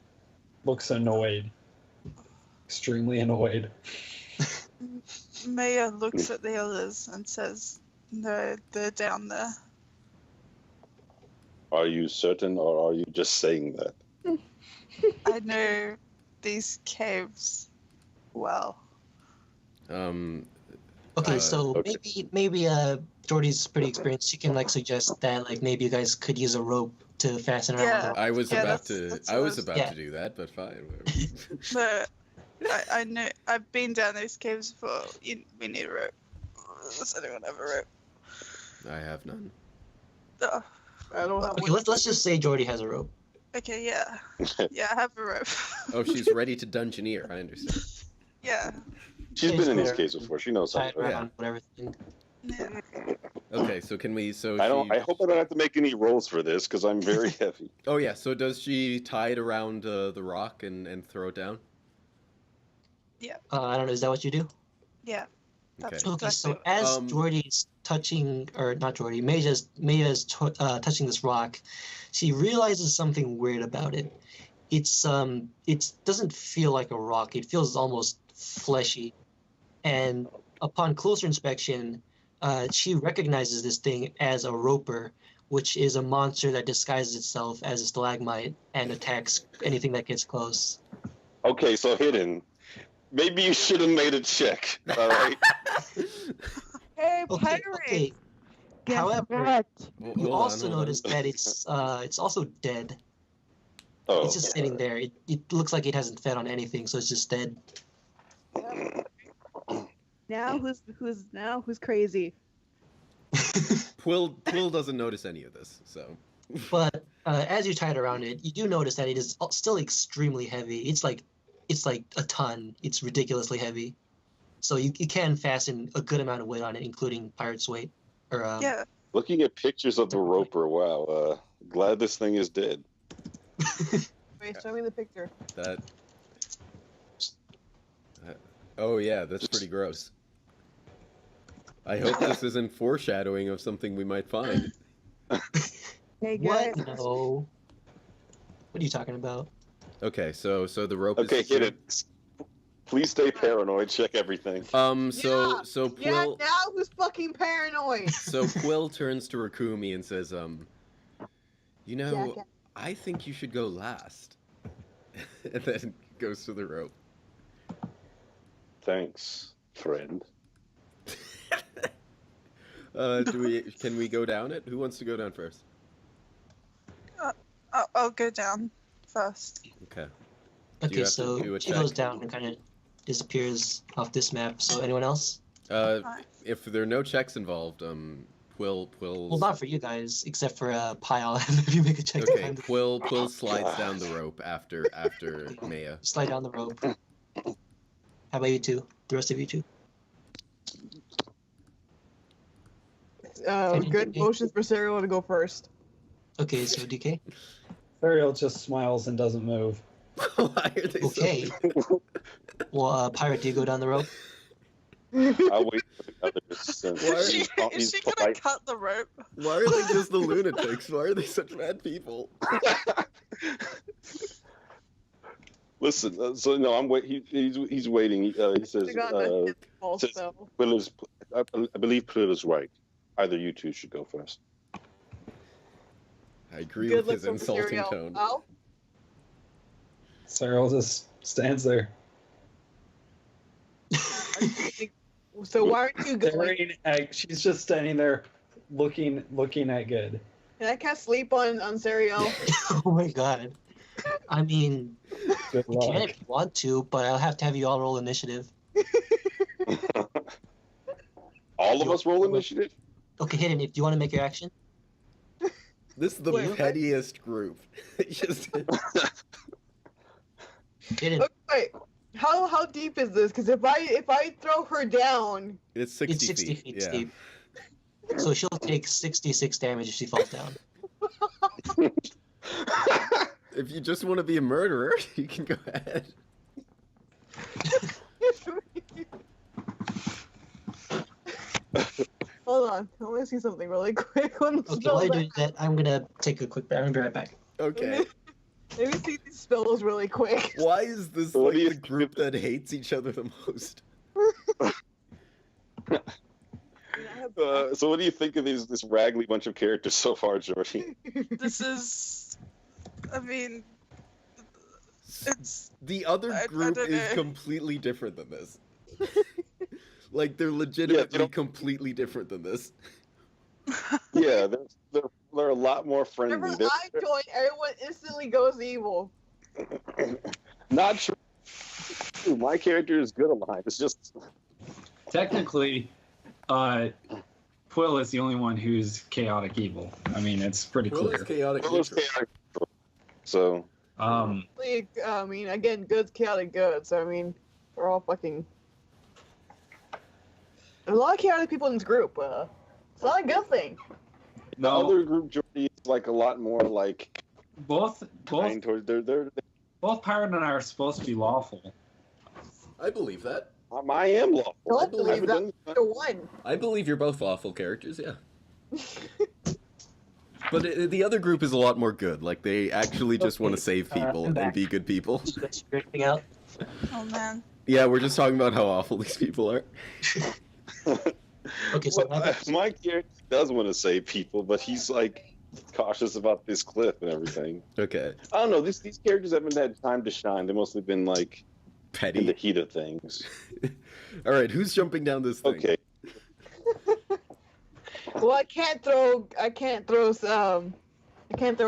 looks annoyed. Extremely annoyed. Maya looks at the others and says, "No, they're down there." Are you certain, or are you just saying that? I know these caves well. Okay, Uh, so okay. maybe Jordy's pretty experienced. She can like suggest that like maybe you guys could use a rope to fasten around Yeah. the I was Yeah, about that's to. I what was about Yeah. to do that, but fine. Whatever. But I know I've been down those caves before. We need a rope. Does anyone have a rope? I have none. Oh, I don't have Okay, let's just say Jordy has a rope. okay, yeah. Yeah, I have a rope. Oh, she's ready to dungeoneer. I understand. Yeah. She's Yeah, been in sure. these caves before. She knows how. Tie it to do it. around, whatever thing. Yeah. Okay, so can we? So I don't. she- I hope I don't have to make any rolls for this because I'm very heavy. Oh yeah. So does she tie it around the rock and throw it down? I don't know. Is that what you do? Yeah. Okay. That's Okay, so exactly- as Um, Jordy's touching, or not Jordy, Maya's touching this rock, she realizes something weird about it. It doesn't feel like a rock. It feels almost fleshy, and upon closer inspection, she recognizes this thing as a roper, which is a monster that disguises itself as a stalagmite and attacks anything that gets close. Okay, so hidden. Maybe you should have made a check. All right. Hey, Okay, pirate! okay. Guess However, what? Well, you hold on, also hold on. notice that it's also dead. Oh. It's just sitting there. It looks like it hasn't fed on anything, so it's just dead. Now who's crazy? Quill doesn't notice any of this. So But as you tie it around it, you do notice that it is still extremely heavy. It's like a ton. It's ridiculously heavy. So you can fasten a good amount of weight on it, including pirate's weight. Or Yeah. Looking at pictures of the roper, wow. Glad this thing is dead. Wait, show me the picture. that. Oh yeah, that's pretty gross. I hope this isn't foreshadowing of something we might find. Hey what? guys. No. What are you talking about? Okay, so the rope Okay, is. hit it. Please stay paranoid. Check everything. So Yeah, Quill. now who's fucking paranoid? So Quill turns to Rakumi and says, you know, Jackass. I think you should go last. And then goes to the rope. Thanks, friend. Can we go down it? Who wants to go down first? I'll go down first. Okay. Okay, have to so do a she check? goes down and kind of disappears off this map. So anyone else? If there are no checks involved, Quill. Well, not for you guys, except for Pyle. If you make a check. Okay, Quill slides down the rope after Maya. Slide down the rope. How about you two? The rest of you two? Good motions for Serial to go first. Okay, so DK. Ariel just smiles and doesn't move. Why are they Okay. Well, Pirate, do you go down the rope? I'll wait for the others. Is she gonna cut the rope? Why are they just the lunatics? Why are they such bad people? Listen, so no, I'm wait. He's waiting. He says, Quill is, I believe Quill is right. Either you two should go first. I agree with his insulting tone. Oh? Cyril just stands there. So why aren't you going? She's just standing there, looking at good. And I can't sleep on Serial. Oh my god. I mean, Good you can luck. if you want to, but I'll have to have you all roll initiative. All of us roll initiative? Okay, Hidden, if you want to make your action. This is the Wait, what? pettiest group. Just Hidden, Wait, how deep is this? Because if I throw her down, it's 60 it's 60 feet. feet Yeah. steep. So she'll take 66 damage if she falls down. If you just want to be a murderer, you can go ahead. hold on, I want to see something really quick. Okay, while you do that, I'm gonna take a quick break. I'm gonna be right back. Okay. Let me see these spells really quick. Why is this What like do you the group that hates each other the most? So what do you think of this raggedy bunch of characters so far, Jordy? This is, I mean, it's The other I group don't is know. completely different than this. Like they're legitimately don't- completely different than this. Yeah, they're a lot more friendly. Whenever I join, everyone instantly goes evil. Not true. My character is good aligned. It's just Technically, Quill is the only one who's chaotic evil. I mean, it's pretty Quill clear. is chaotic Quill is neutral. chaotic. So Like, I mean, again, good's chaotic good. So I mean, we're all fucking. There's a lot of chaotic people in this group. It's not a good thing. the No, other group, Jordy, is like a lot more like both kind towards they're Pirate and I are supposed to be lawful. I believe that. I am lawful. Don't I believe haven't that. done- Either one. I believe you're both lawful characters, yeah. But the other group is a lot more good. Like they actually just want to save people I'm back. and be good people. Did you guys figure anything out? oh man. Yeah, we're just talking about how awful these people are. Okay, so Well, my character does want to save people, but he's like cautious about this cliff and everything. Okay. I don't know. These characters haven't had time to shine. They've mostly been like in the Petty. heat of things. All right, who's jumping down this thing? Okay. Well, I can't throw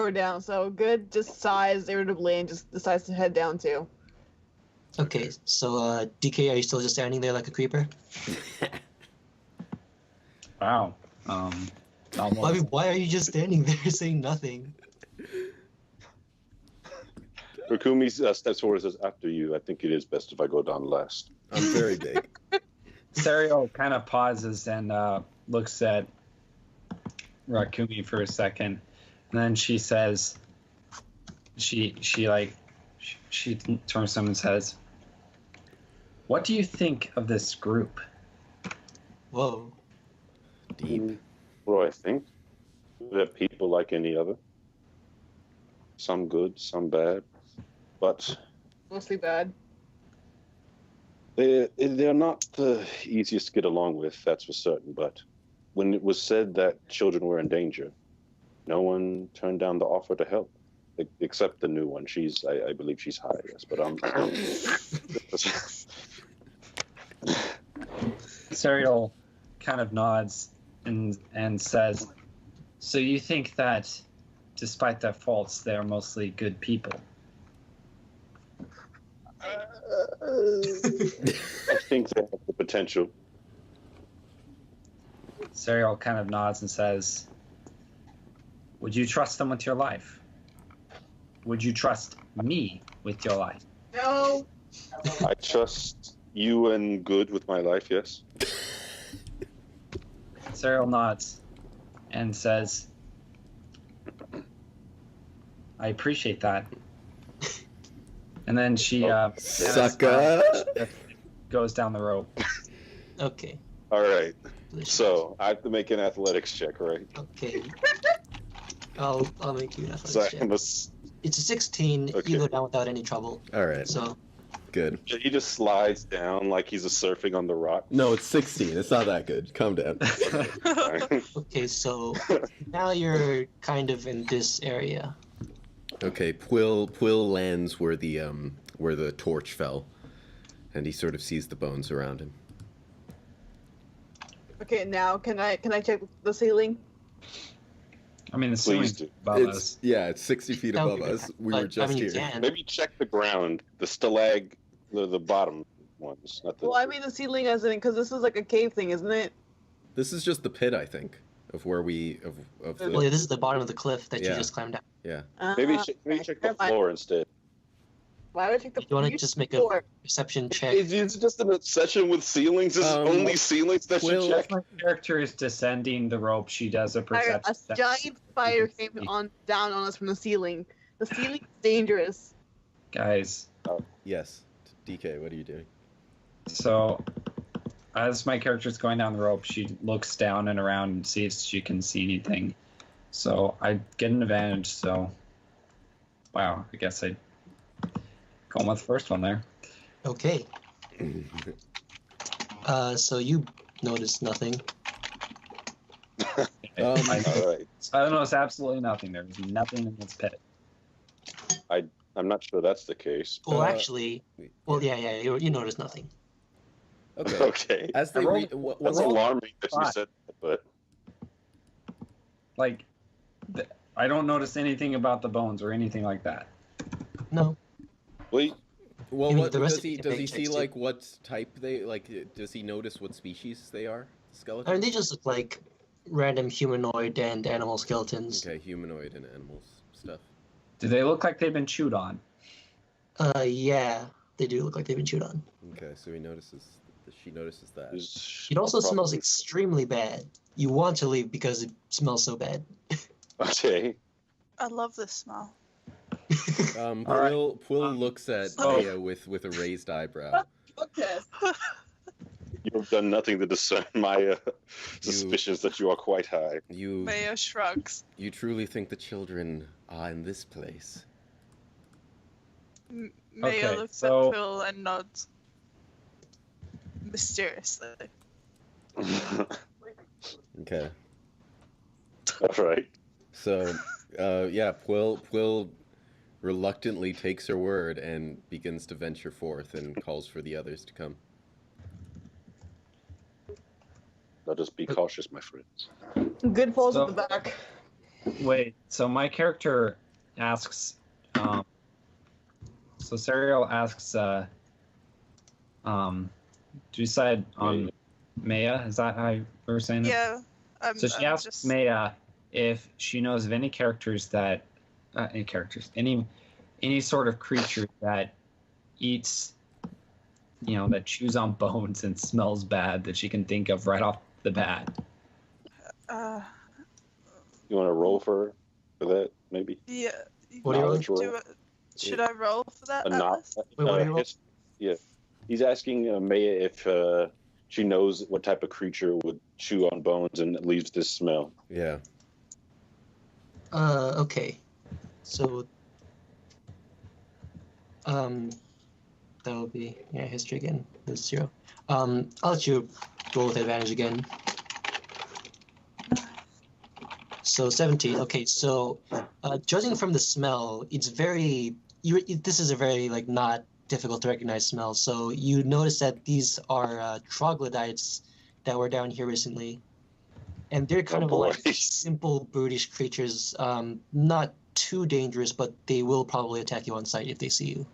her down. So good just sighs irritably and just decides to head down too. Okay, so DK, are you still just standing there like a creeper? Wow. I Almost. mean, why are you just standing there saying nothing? Rakumi steps forward and says, "After you, I think it is best if I go down last." I'm very big. Serial kind of pauses and looks at Rakumi for a second, and then she says, she turns to him and says, "What do you think of this group?" Whoa. Deep. What do I think? They're people like any other. Some good, some bad, but Mostly bad. they're not the easiest to get along with. That's for certain. But when it was said that children were in danger, no one turned down the offer to help, except the new one. I believe she's high, yes, but Serial kind of nods and says, "So you think that, despite their faults, they are mostly good people?" I think they have the potential. Serial kind of nods and says, "Would you trust them with your life? Would you trust me with your life?" No. I trust you and good with my life, yes. Serial nods and says, Oh, "I appreciate that." And then she Sucker. goes down the rope. Okay. All right. So I have to make an athletics check, right? Okay. I'll make you an So athletics check. I'm It's a 16. Okay. You go down without any trouble. All right. So Good. he just slides down like he's a surfing on the rock. No, it's 16. It's not that good. Calm down. okay, so now you're kind of in this area. Okay, Quill lands where the torch fell, and he sort of sees the bones around him. Okay, now can I check the ceiling? I mean, the Please ceiling's do. above us. Yeah, it's 60 feet That would above be us. better, We but, were just you here. can. Maybe check the ground, the the bottom ones, not the. Well, I mean the ceiling as in because this is like a cave thing, isn't it? This is just the pit, I think, of where we of the. Well, yeah, this is the bottom of the cliff that you Yeah. just climbed down. Yeah. Maybe Okay. check the Never mind. floor instead. Why would I check the You want to you just make a floor? perception check? It's just an obsession with ceilings. This is only ceilings that Quill- you check. My character is descending the rope. She does a perception A check. giant spider can came see. down on us from the ceiling. The ceiling's dangerous. Guys, Yes. DK, what are you doing? so as my character's going down the rope, she looks down and around and sees if she can see anything. So I get an advantage, so wow, I guess I going with the first one there. Okay. So you notice nothing. Um, All right. I don't know, it's absolutely nothing. There's nothing in this pit. I'm not sure that's the case. Well, Uh, actually, well, yeah, you notice nothing. Okay. Okay. As they I rolled- That's rolled alarming that you five. said that, but Like, I don't notice anything about the bones or anything like that. No. wait. Well, You mean what the rest does of you he can does make he see checks, too. like what type they like? Does he notice what species they are? I Skeletons. mean, they just look like random humanoid and animal skeletons. Okay, humanoid and animals stuff. Do they look like they've been chewed on? Yeah, they do look like they've been chewed on. Okay, so he notices. She notices that. It also smells extremely bad. You want to leave because it smells so bad. Okay. I love this smell. All right. Quill looks at Oh. Maya with a raised eyebrow. Okay. You have done nothing to discern my suspicions that you are quite high. You Mayo shrugs. you truly think the children are in this place? Mayo Okay, looks so- at Phil and nods. Mysteriously. Okay. All right. So, yeah, Quill reluctantly takes her word and begins to venture forth and calls for the others to come. Now just be cautious, my friends. Good falls So- at the back. Wait, so my character asks, so Serial asks, do you decide on Maya? Is that how you were saying it? Yeah. So she asks just... Maya if she knows of any characters that, any sort of creature that eats, that chews on bones and smells bad that she can think of right off the bat. You want to roll for that, maybe? Yeah. What do you Knowledge roll? Should I roll for that, A not. Atlas? Wait, what do you roll? Yeah. He's asking Maya if she knows what type of creature would chew on bones and leaves this smell. Yeah. Okay. So, that will be, history again. There's 0. I'll let you roll with advantage again. So 17. Okay, so judging from the smell, it's very. This is a very not difficult to recognize smell. So you notice that these are troglodytes that were down here recently, and they're kind Oh, of like boy. simple brutish creatures. Not too dangerous, but they will probably attack you on sight if they see you.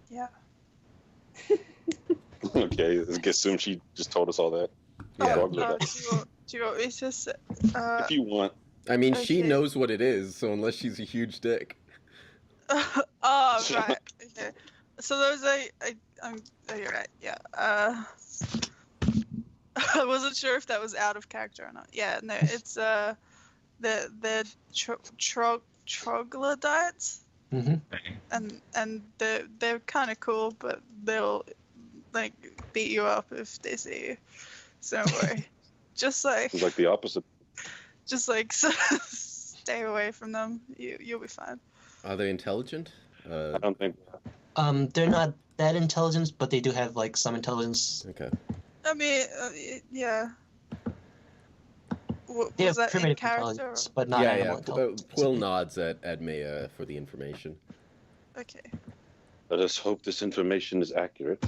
Yeah. Okay, I assume she just told us all that. Yeah. Dog live Do you want me to say? If you want. I mean, she Okay. knows what it is, so unless she's a huge dick. Oh, right. Okay. So those I'm. Oh, you're right. Yeah. I wasn't sure if that was out of character or not. Yeah. No, it's the troglodytes, Mm-hmm. and they're kind of cool, but they'll like beat you up if they see you. So don't worry. Just like It's like the opposite. stay away from them. You'll be fine. Are they intelligent? I don't think. They're not that intelligent, but they do have like some intelligence. Okay. I mean, yeah. They Was have that in primitive character? intelligence, but not yeah, animal yeah. intelligence. Quill nods at Maya for the information. Okay, Let us hope this information is accurate.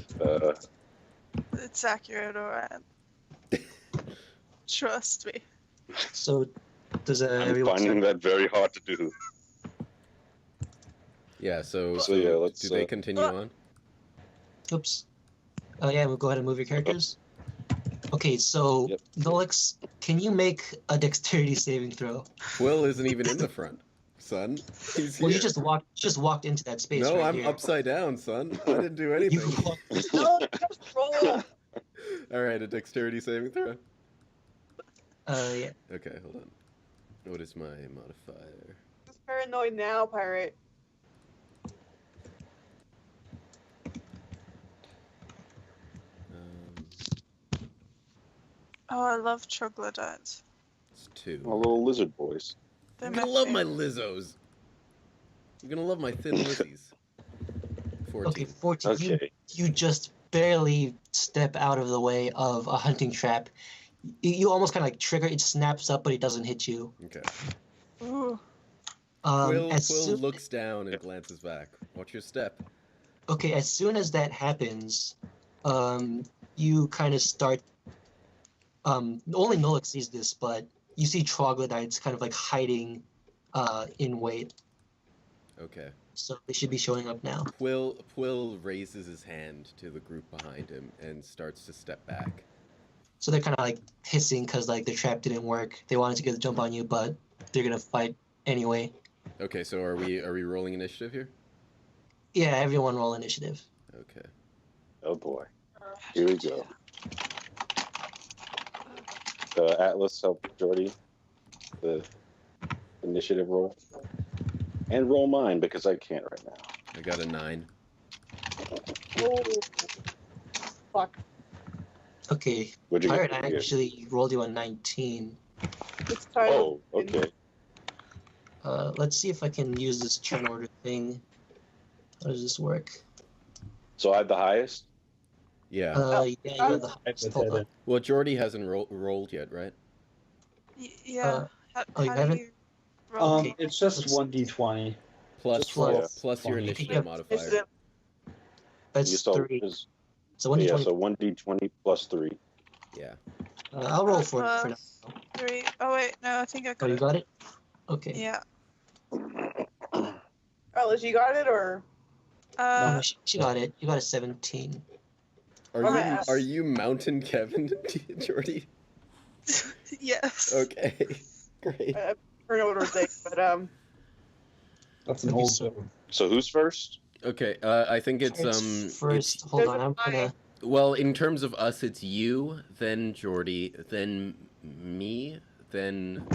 it's accurate, alright. Trust me. So, does I'm everyone finding that very hard to do. Yeah, so, So, yeah, let's, do they continue on? Oops. Oh yeah, we'll go ahead and move your characters. Okay, so Yep. Nolix, can you make a dexterity saving throw? Quill isn't even in the front, son. He's here. Well, you just walked into that space. No, right I'm here. upside down, son. I didn't do You anything. walked- No, just roll. All right, a dexterity saving throw. yeah. Okay, hold on. What is my modifier? Who's paranoid now, pirate? Oh, I love troglodytes. It's 2. My little lizard boys. They're You're gonna love my favorite. Lizzos. You're gonna love my thin Lizzies. 14. Okay, 14. Okay. You just barely step out of the way of a hunting trap. You almost kind of like trigger. It snaps up, but it doesn't hit you. Okay. Ooh. Quill As soon- looks down and glances back. Watch your step. Okay, as soon as that happens, you kind of start. Only Nolix sees this, but you see troglodytes kind of like hiding in wait. Okay. So they should be showing up now. Quill raises his hand to the group behind him and starts to step back. So they're kind of like hissing because like the trap didn't work. They wanted to get the jump on you, but they're gonna fight anyway. Okay, so are we rolling initiative here? Yeah, everyone roll initiative. Okay. Oh boy. Here we go. Atlas, help Jordy. The initiative roll. And roll mine because I can't right now. I got a 9. Oh, fuck. Okay, What'd you Pirate, get? I actually rolled you a 19. It's titled. Oh, okay. Let's see if I can use this turn order thing. How does this work? So I have the highest? Yeah. Yeah, you have the highest. Hold on. Well, Jordy hasn't rolled yet, right? Yeah. How you do haven't? you roll? Okay. It's just 1d20. Plus Just roll. plus your 20. initiative Yeah. modifier. Initiative. That's You saw 3. is- So 1 yeah, d20. so 1d20 plus 3. Yeah. I'll roll for it for now. Plus 3. Oh wait, no, I think I Oh, got you it. got it? Okay. Yeah. Alice, you got it, or? Oh, no, she got it. You got a 17. Are you Mountain Kevin, Jordy? Yes. Okay. Great. I don't know what we're saying, but That's an Okay, old so- joke. So who's first? Okay. I think it's First, it's- hold on. I'm gonna. well, in terms of us, it's you, then Jordy, then me, then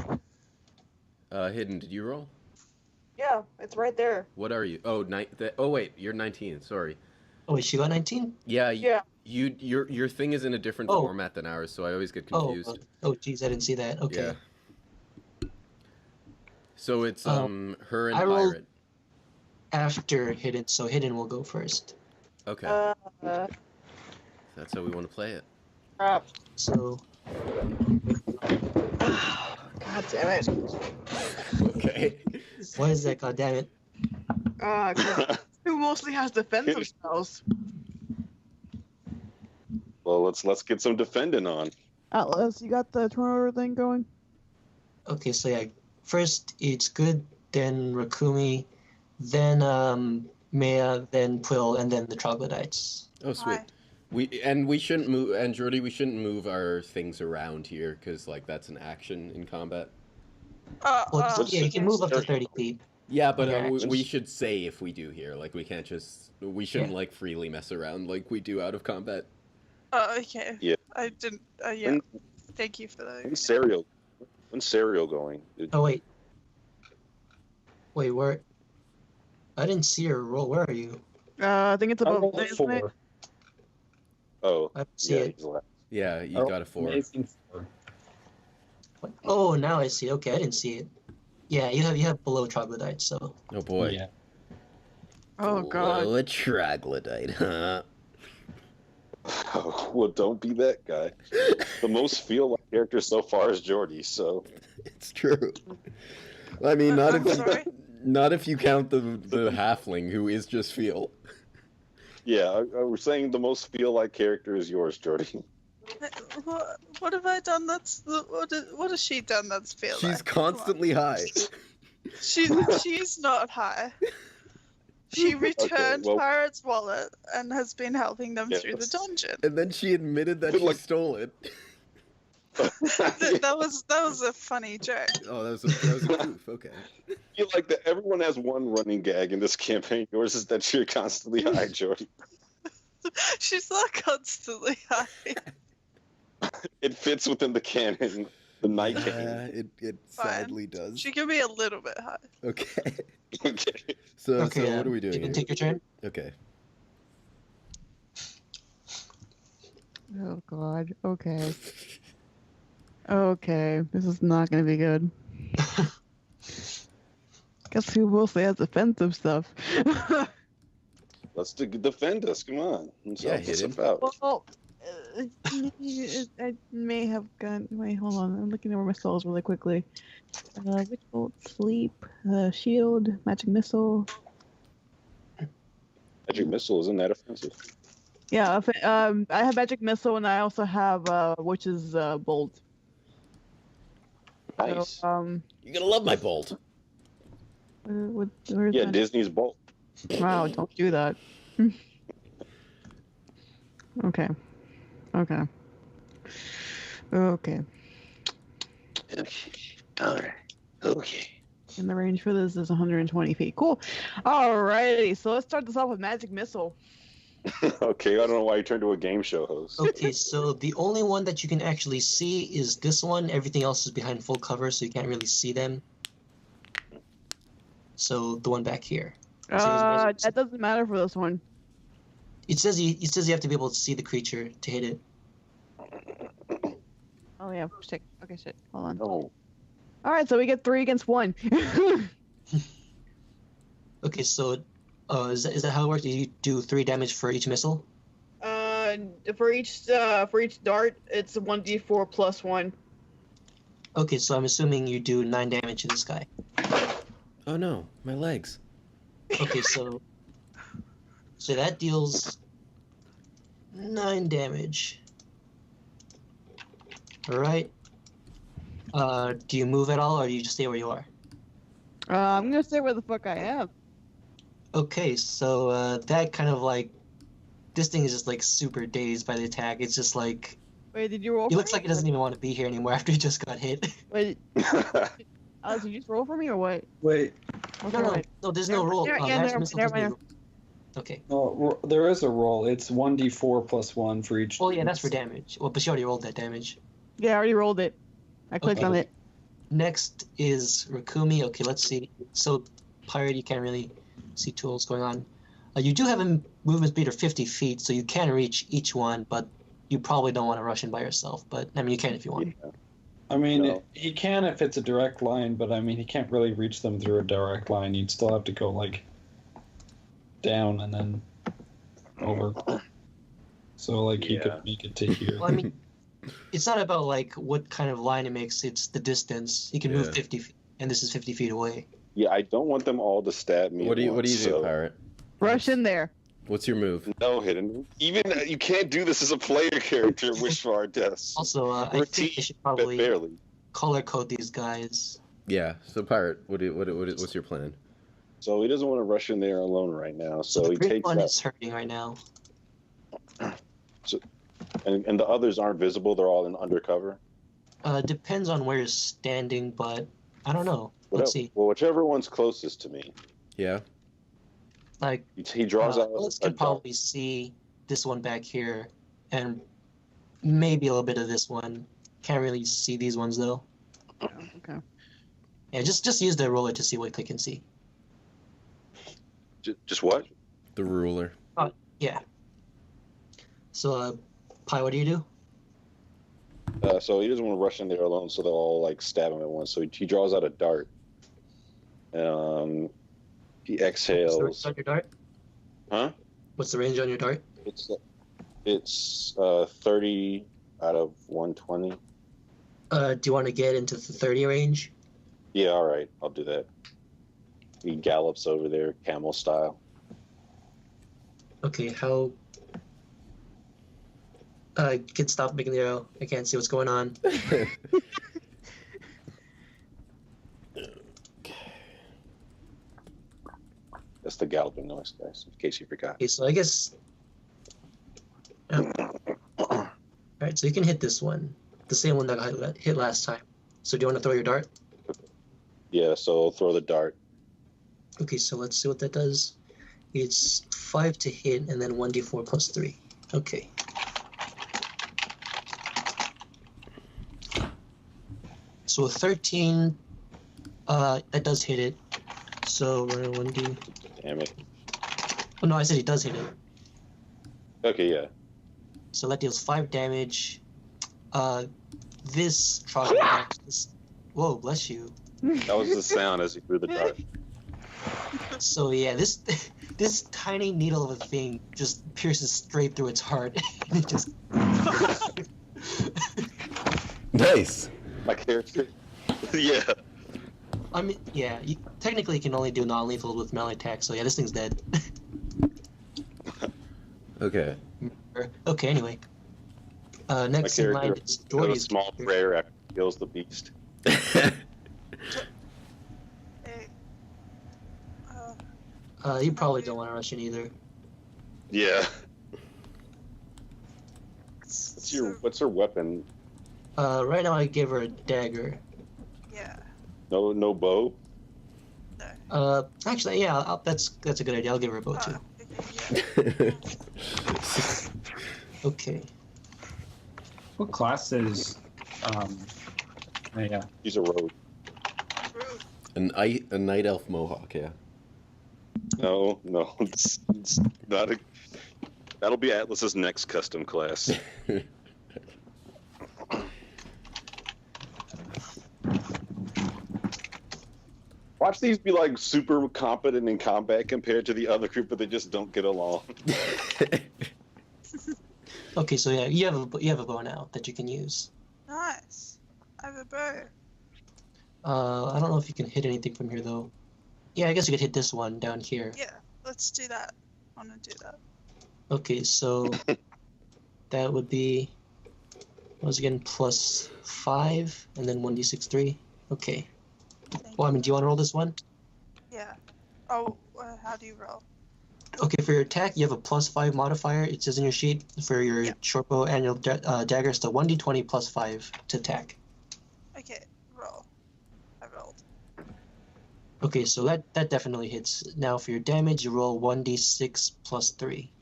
Hidden. Did you roll? yeah, it's right there. What are you? Oh, oh wait, you're 19. Sorry. Oh, wait, she got 19? Yeah. Yeah. Your thing is in a different Oh. format than ours, so I always get Oh, confused. geez, I didn't see that. Okay. Yeah. So it's her and I rolled- Pirate. After Hidden, so Hidden will go first. Okay. That's how we want to play it. Crap. So, God damn it. Okay. what is that? God damn it. 'Cause who mostly has defensive spells? Well, let's get some defending on. Atlas, you got the turn order thing going? Okay, so yeah, first it's good, then Rakumi, then Maya, then Quill, and then the Troglodytes. Oh, sweet. Hi. We shouldn't move, and Jordy, we shouldn't move our things around here because like that's an action in combat. Well, yeah, you can move up to 30 feet. Yeah, but Yeah, we should say if we do here. Like we can't just we shouldn't Yeah. like freely mess around like we do out of combat. Oh, okay. Yeah. I didn't. Yeah. When- Thank you for that. When's Serial going? Oh, wait. Wait, where? I didn't see her roll. Where are you? I think it's I above, rolled a isn't it? 4. Oh, I don't see yeah. it. he's last. Yeah, you I got a 4. Amazing 4. Oh, now I see. Okay, I didn't see it. Yeah, you have below Troglodytes, so. Oh boy. Yeah. Oh god. Well, a troglodyte, huh? Well, don't be that guy. The most feel-like character so far is Jordy, so... It's true. I mean, not I'm if sorry? not if you count the halfling who is just feel. Yeah, we're saying the most feel-like character is yours, Jordy. What have I done? What has she done? That's feel She's like? Come on. constantly high. She's not high. She returned well- Pirate's wallet and has been helping them through the Yes. dungeon. And then she admitted that But, she like- stole it. that was a funny joke. Oh, that was a goof. Okay. I feel like that everyone has one running gag in this campaign. Yours is that you're constantly high, Jordy. She's not constantly high. It fits within the canon, the night canon. It Fine. sadly does. She can be a little bit high. Okay. Okay. So Okay, what are we doing? You can here? take your turn. Okay. Oh god. Okay. Okay. This is not gonna be good. Guess who mostly has offensive stuff? Let's defend us. Come on. Let's Yeah, help us hit out. Well, I may have gone. Wait, hold on. I'm looking over my spells really quickly. Witch bolt, sleep, shield, magic missile. Magic missile isn't that offensive? Yeah, I have magic missile, and I also have witch's bolt. Nice. So, You're gonna love my bolt. where's Yeah, that? Disney's Bolt. Wow, don't do that. Okay. Okay. Okay. All right. Okay. And the range for this is 120 feet. Cool. Alrighty, so let's start this off with magic missile. Okay, I don't know why you turned to a game show host. Okay, so the only one that you can actually see is this one. Everything else is behind full cover, so you can't really see them. So the one back here. That doesn't matter for this one. It says you have to be able to see the creature to hit it. Oh yeah, shit. Okay, shit. Hold on. No. All right, so we get 3 against 1. Okay, so is that how it works? Do you do 3 damage for each missile? For each dart, it's 1d4 plus 1. Okay, so I'm assuming you do 9 damage to this guy. Oh no, my legs. Okay, so that deals 9 damage. All right. Do you move at all, or do you just stay where you are? I'm gonna stay where the fuck I am. Okay, so that kind of like, this thing is just like super dazed by the attack. It's just like, Wait, did you roll? it for looks me? like it doesn't even want to be here anymore after he just got hit. Wait, did you just roll for me or what? Wait, No, there's no roll. Yeah, Magic never missile mind, doesn't never do- Okay. no, there is a roll. It's 1d4 plus 1 for each. Oh yeah, that's for damage. Well, but she already rolled that damage. Yeah, I already rolled it. I clicked Okay. on it. Next is Rakumi. Okay, let's see. So, Pirate, you can't really see tools going on. You do have a movement speed of 50 feet, so you can reach each one, but you probably don't want to rush in by yourself. But, I mean, you can if you want. I mean, No. he can if it's a direct line, but I mean, he can't really reach them through a direct line. You'd still have to go like down and then over. So like he Yeah. could make it to here. Well, I mean, it's not about, like, what kind of line it makes. It's the distance. You can move Yeah. 50 feet, and this is 50 feet away. Yeah, I don't want them all to stab me. What do you at once, do, so- pirate? Rush in there. What's your move? No hidden. Even you can't do this as a player character. Wish for our deaths. Also, I We're a think I team, should but probably barely. color code these guys. Yeah. So pirate, what's your plan? So he doesn't want to rush in there alone right now. So So the he green takes one that. is hurting right now. And the others aren't visible. They're all in undercover. Depends on where you're standing, but I don't know. Let's see. Well, whichever one's closest to me. Yeah. Like, He draws out. Willis a can dart. probably see this one back here, and maybe a little bit of this one. Can't really see these ones though. Okay. Yeah, just use the roller to see what they can see. Just what? The ruler. Yeah. So, Pi, what do you do? So he doesn't want to rush in there alone, so they'll all like stab him at once. So he draws out a dart. He What's the exhales. range on your dart? Huh? What's the range on your dart? It's 30 out of 120. Do you want to get into the 30 range? Yeah, all right, I'll do that. He gallops over there, camel style. Okay, how... you can stop making the arrow. I can't see what's going on. That's the galloping noise, guys, in case you forgot. Okay, so I guess... Alright, so you can hit this one. The same one that I hit last time. So do you want to throw your dart? Yeah, so throw the dart. Okay, so let's see what that does. It's 5 to hit, and then 1d4 plus 3. Okay. So a 13, that does hit it. So we're at 1d. Damn it. Oh no, I said he does hit it. Okay, yeah. So that deals 5 damage. This troglodyte. Whoa, bless you. That was the sound as he threw the dart. So yeah, this tiny needle of a thing just pierces straight through its heart. And it just. Nice. My character. Yeah. I mean, yeah. Technically, you can only do non-lethal with melee attack. So yeah, this thing's dead. Okay. Okay. Anyway. Next My in line character is does a Dory's small character. prayer after he kills the beast. Hey, You probably don't want to rush in either. Yeah. so, What's her weapon? Right now I give her a dagger. yeah. No bow? No. Actually, yeah, that's a good idea. I'll give her a bow too. Okay, yeah. Okay. What class is yeah. He's a rogue. Rude. A night elf mohawk, yeah. No, it's not a. That'll be Atlas's next custom class. Watch these be like super competent in combat compared to the other group, but they just don't get along. Okay, so yeah, you have a bow now that you can use. Nice. I have a bow. I don't know if you can hit anything from here though. Yeah, I guess you could hit this one down here. Yeah, let's do that. I want to do that. Okay, so that would be once again +5 and then 1d6 3. Okay. Thank Well, I you. mean, do you want to roll this one? Yeah. Oh, how do you roll? Okay, for your attack, you have a +5 modifier. It says in your sheet. For your Yeah. short bow and your dagger, it's the 1d20 +5 to attack. Okay, roll. I rolled. Okay, so that definitely hits. Now for your damage, you roll 1d6 + 3.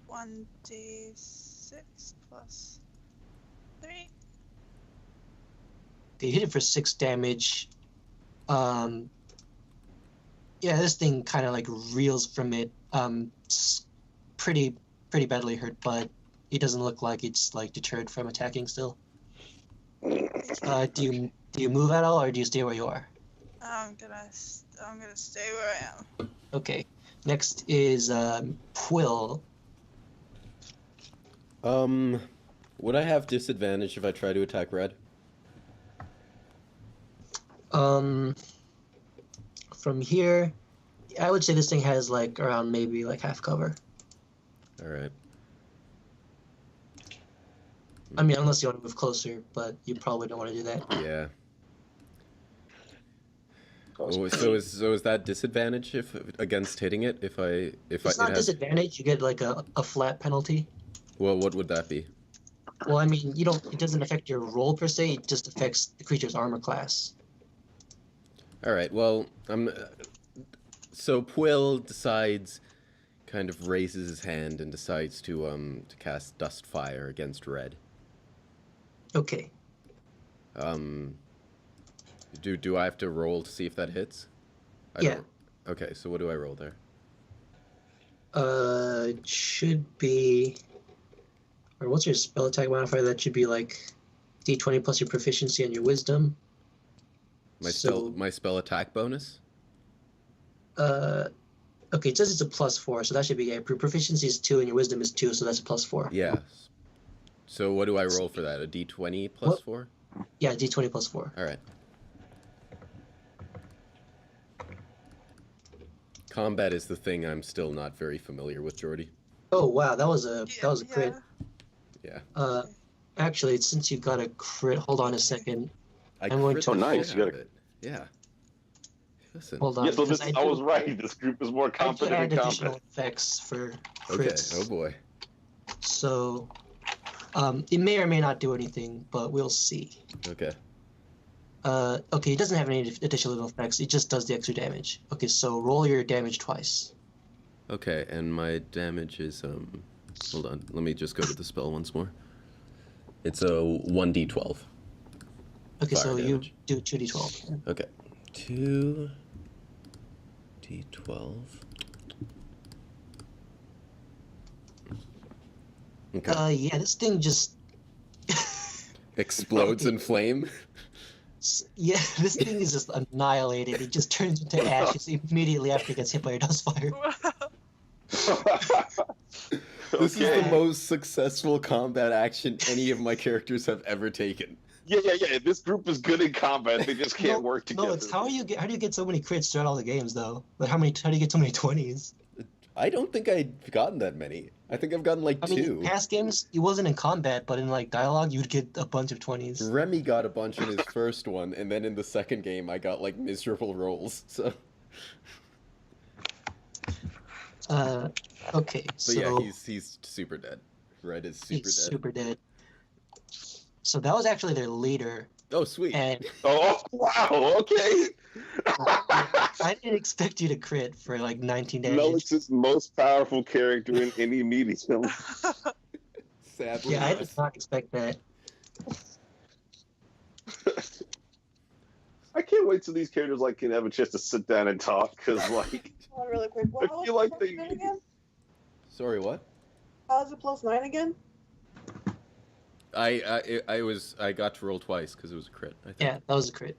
1d6 plus 3. They hit it for 6 damage. Yeah, this thing kind of like reels from it. It's pretty badly hurt, but it doesn't look like it's like deterred from attacking still. Do you move at all, or do you stay where you are? I'm gonna stay where I am. Okay. Next is Quill. Would I have disadvantage if I try to attack red? From here, I would say this thing has like around maybe like half cover. All right. I mean, unless you want to move closer, but you probably don't want to do that. Yeah. Oh, so is that disadvantage if against hitting it? It's not disadvantage. You get like a flat penalty. Well, what would that be? Well, I mean, you don't. It doesn't affect your roll per se. It just affects the creature's armor class. All right. Well, so Quill decides, kind of raises his hand and decides to cast Dust Fire against Red. Okay. Do I have to roll to see if that hits? Yeah. Okay. So what do I roll there? It should be. Or what's your spell attack modifier? That should be like D20 plus your proficiency and your wisdom. My spell attack bonus? Okay, it says it's a +4, so that should be, yeah, proficiency is 2 and your wisdom is 2, so that's a +4. Yeah. So what do I roll for that? A D20 plus 4? Yeah, D20 plus 4. All right. Combat is the thing I'm still not very familiar with, Jordy. Oh wow, that was a crit. Yeah. Actually, since you've got a crit, hold on a second. I'm going to. Oh, nice. You got it. Yeah. Listen. Hold on. Yeah, so because I was right. This group is more I do competent add in additional combat. effects for Okay. crits. Oh boy. So, it may or may not do anything, but we'll see. Okay. Okay, it doesn't have any additional effects. It just does the extra damage. Okay, so roll your damage twice. Okay, and my damage is hold on. Let me just go to the spell once more. It's a 1d12. Okay, Fire so damage. you do 2d12. Okay. 2d12. Okay. Yeah, this thing just. Explodes in flame. Yeah, this thing is just annihilated. It just turns into ashes immediately after it gets hit by your dust fire. This is the most successful combat action any of my characters have ever taken. Yeah. This group is good in combat. They just can't work together. No, it's how do you get so many crits throughout all the games though? Like how do you get so many 20s? I don't think I've gotten that many. I think I've gotten like I mean, 2. in past games, it wasn't in combat, but in like dialogue, you'd get a bunch of 20s. Remy got a bunch in his first one, and then in the second game, I got like miserable rolls. So. Okay, But so yeah, he's super dead. Red is super he's dead. super dead. So that was actually their leader, Oh sweet. and Oh, wow. Okay. I didn't expect you to crit for like 19 damage. Melix's most powerful character in any medium. Sadly. Yeah, I not. did not expect that. I can't wait till these characters like can have a chance to sit down and talk because like Hold on really quick. I feel like they. Again? Sorry, what? How is it +9 again? I got to roll twice because it was a crit. I think. Yeah, that was a crit.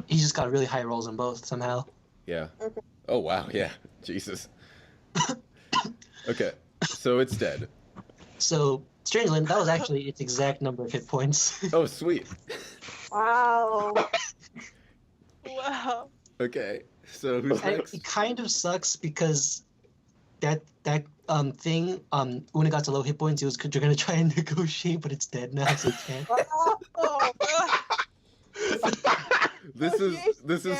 He just got really high rolls on both somehow. Yeah. Okay. Oh wow. Yeah. Jesus. Okay. So it's dead. So, Strangeland, that was actually its exact number of hit points. Oh sweet. Wow. Wow. Okay. So who's And next? it kind of sucks because that thing when it got to low hit points, they're gonna try and negotiate, but it's dead now, so it can't. This is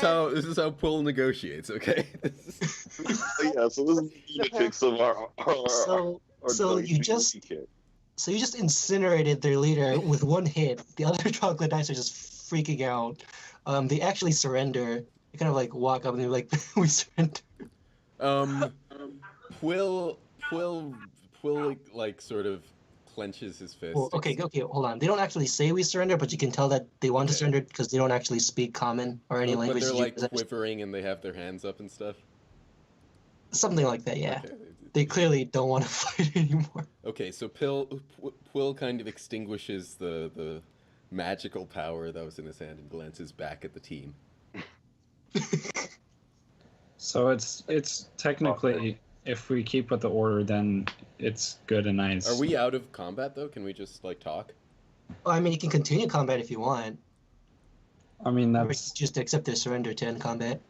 how Pull negotiates. Okay. Yeah, so this is the lunatics of our So you just incinerated their leader with one hit. The other troglodytes dice are just freaking out. They actually surrender. They kind of like walk up and they're like, "We surrender." Quill like sort of clenches his fist. Well, okay, hold on. They don't actually say we surrender, but you can tell that they want to surrender because they don't actually speak common or any But language. they're like quivering and they have their hands up and stuff. Something like that, yeah. Okay. They clearly don't want to fight anymore. Okay, so Quill kind of extinguishes the magical power that was in his hand and glances back at the team. So it's technically, if we keep with the order, then it's good and nice. Are we out of combat though? Can we just like talk? Well, I mean, you can continue combat if you want. I mean, Or that's just accept their surrender to end combat.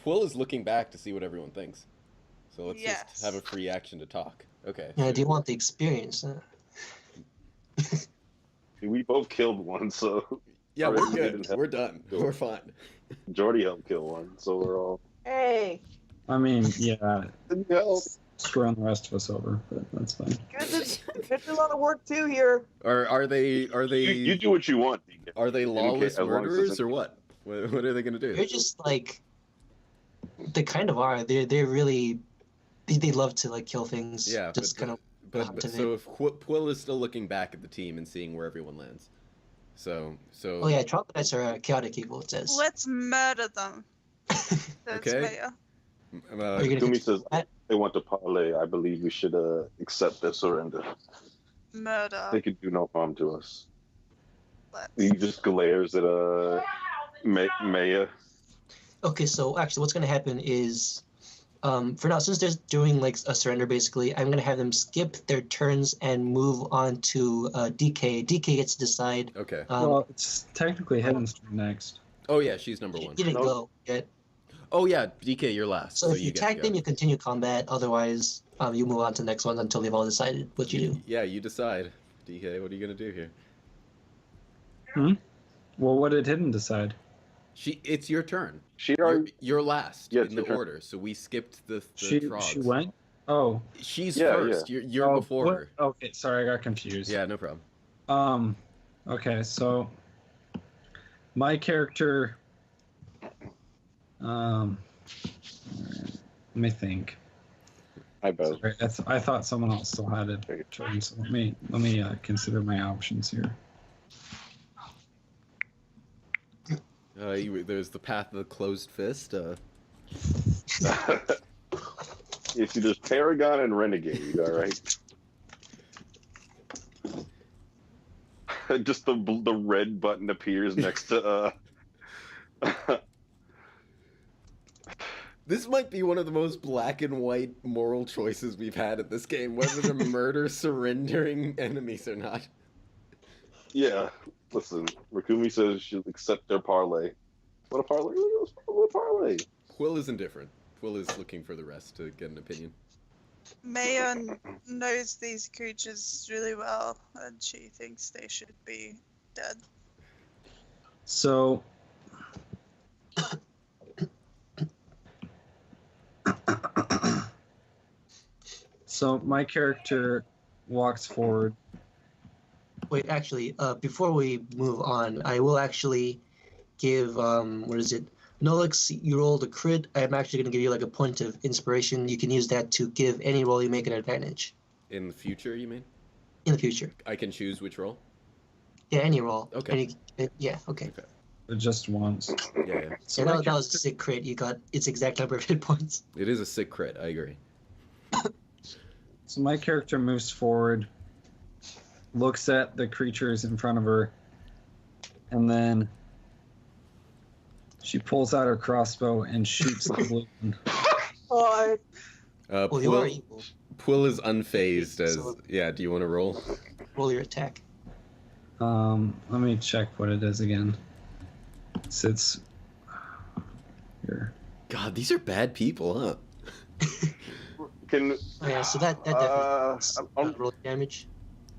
Quill is looking back to see what everyone thinks. So let's Yes. just have a free action to talk. Okay. Yeah, do you want the experience? Huh? We both killed one, so Yeah, Alright, we're we good. didn't have We're done. to. We're fine. Jordy helped kill one, so we're all. Hey, I mean, yeah, Help. screwing the rest of us over, but that's fine. there's a lot of work too here. Are they You do what you want, DK. are they lawless as long as murderers it's- or what? What are they gonna do? They're just like, they kind of are. They're really, they love to like kill things. Yeah, just kind of. But so if Quill is still looking back at the team and seeing where everyone lands. So Oh yeah, troglodytes are chaotic evil. It says. Let's murder them. Says Okay. Mayor. Are you gonna Kumi says that? they want to parlay. I believe we should accept their surrender. Murder. They could do no harm to us. Let's. He just glares at Maya. Okay, so actually, what's gonna happen is, for now, since they're doing like a surrender, basically, I'm gonna have them skip their turns and move on to DK. DK gets to decide. okay. Well, it's technically Hidden's turn next. Oh yeah, she's number You one. didn't go yet. Oh yeah, DK, you're last. So if you get tag to them, go. you continue combat. Otherwise, you move on to the next one until they've all decided what you do. Yeah, you decide. DK, what are you gonna do here? Well, what did Hidden decide? It's your turn. She already. You're last Yeah, in it's the your turn. order, so we skipped the She trogs. went. Oh, She's Yeah, first. You're oh, before what? her. Okay, sorry, I got confused. Yeah, no problem. Okay, so my character. Let me think. I bet. Sorry, I thought someone else still had it. Turn, so let me consider my options here. There's the path of the closed fist. You see, there's Paragon and Renegade. All right. Just the red button appears next to. This might be one of the most black and white moral choices we've had at this game, whether to murder surrendering enemies or not. Yeah. Listen, Rakumi says she'll accept their parlay. What a parlay! What a parlay! Quill is indifferent. Quill is looking for the rest to get an opinion. Mayor knows these creatures really well, and she thinks they should be dead. So. So my character walks forward. Wait, actually, before we move on, I will actually give what is it? Nolix, you rolled a crit. I'm actually going to give you like a point of inspiration. You can use that to give any roll you make an advantage In the future, you mean? in the future. I can choose which roll? Yeah, any roll. Okay. Yeah, okay. Just once. Yeah. So Yeah, my that was a sick crit. You got its exact number of hit points. It is a sick crit, I agree. So my character moves forward, looks at the creatures in front of her, and then she pulls out her crossbow and shoots the blue one. Oh, Well, you are evil. Quill is unfazed as... So- Yeah, do you want to roll? Roll your attack. Let me check what it is again. It's here. God, these are bad people, huh? Can Oh, yeah, so that definitely is, roll damage.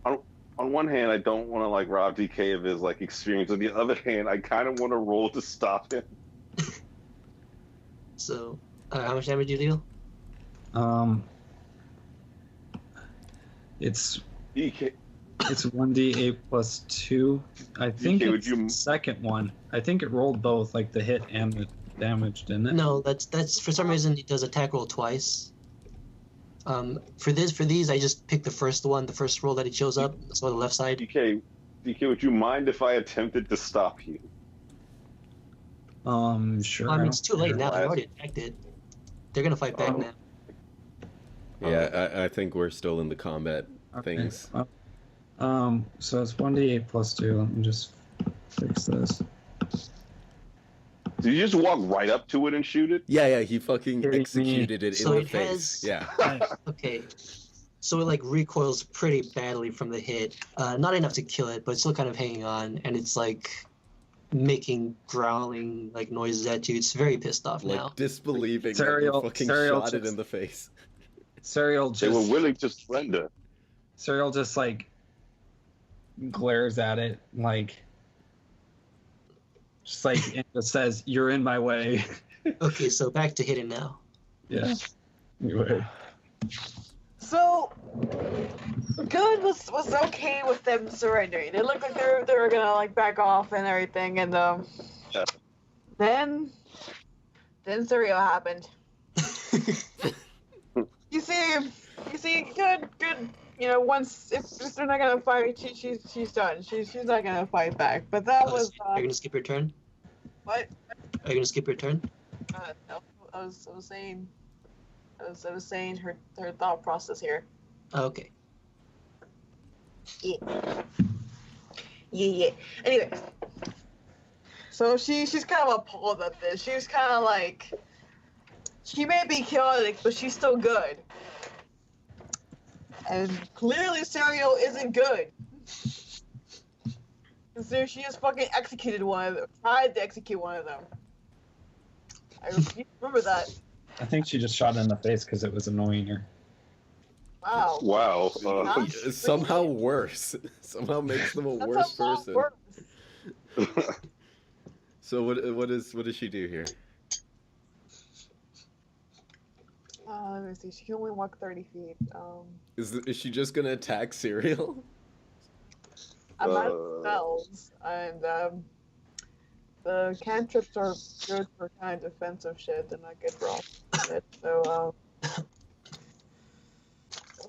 on one hand, I don't want to like rob DK of his like experience. On the other hand, I kind of want to roll to stop him. So, how much damage do you deal? It's DK, it's 1d8 plus 2. I think DK, would it's you- the second one. I think it rolled both, like the hit and the damage, didn't it? No, that's for some reason it does attack roll twice. For these, I just picked the first one, the first roll that it shows up, so on the left side. DK, would you mind if I attempted to stop you? Sure. I mean, I it's too late don't now. They Last- already attacked it. They're gonna fight back Oh. now. Yeah, I think we're still in the combat Okay. things. So it's 1d8 plus 2. Let me just fix this. Did you just walk right up to it and shoot it? Yeah, he fucking Kidding me. executed it So in the it face. has- Yeah. Okay, so it like recoils pretty badly from the hit. Not enough to kill it, but it's still kind of hanging on, and it's like making growling like noises at you. It's very pissed off Like now. disbelieving that Serial- you fucking Serial shot it just- in the face. Serial They were just willing to surrender. Serial just like glares at it like just like and just says, "You're in my way." Okay, so back to hitting now. Yeah. Anyway. So, Good was okay with them surrendering. It looked like they were gonna like back off and everything, and Yeah. then Surreal happened. You see, good. You know, once if they're not gonna fight, she's done. She's not gonna fight back. But that was Are you gonna skip your turn? what? Are you gonna skip your turn? No, I was saying her thought process here. Okay. Yeah. Anyway, so she's kind of appalled at this. She's kind of like, she may be chaotic, but she's still good. And clearly, Serial isn't good. So she just fucking executed one of them. Tried to execute one of them. I remember that. I think she just shot it in the face because it was annoying her. Wow. Wow. Somehow worse. Somehow makes them a That's worse a lot person. worse. So what does she do here? Let me see. She can only walk 30 feet. Is she just gonna attack Serial? I'm out of spells, and the cantrips are good for kind of defensive shit. They're not good for all shit. So,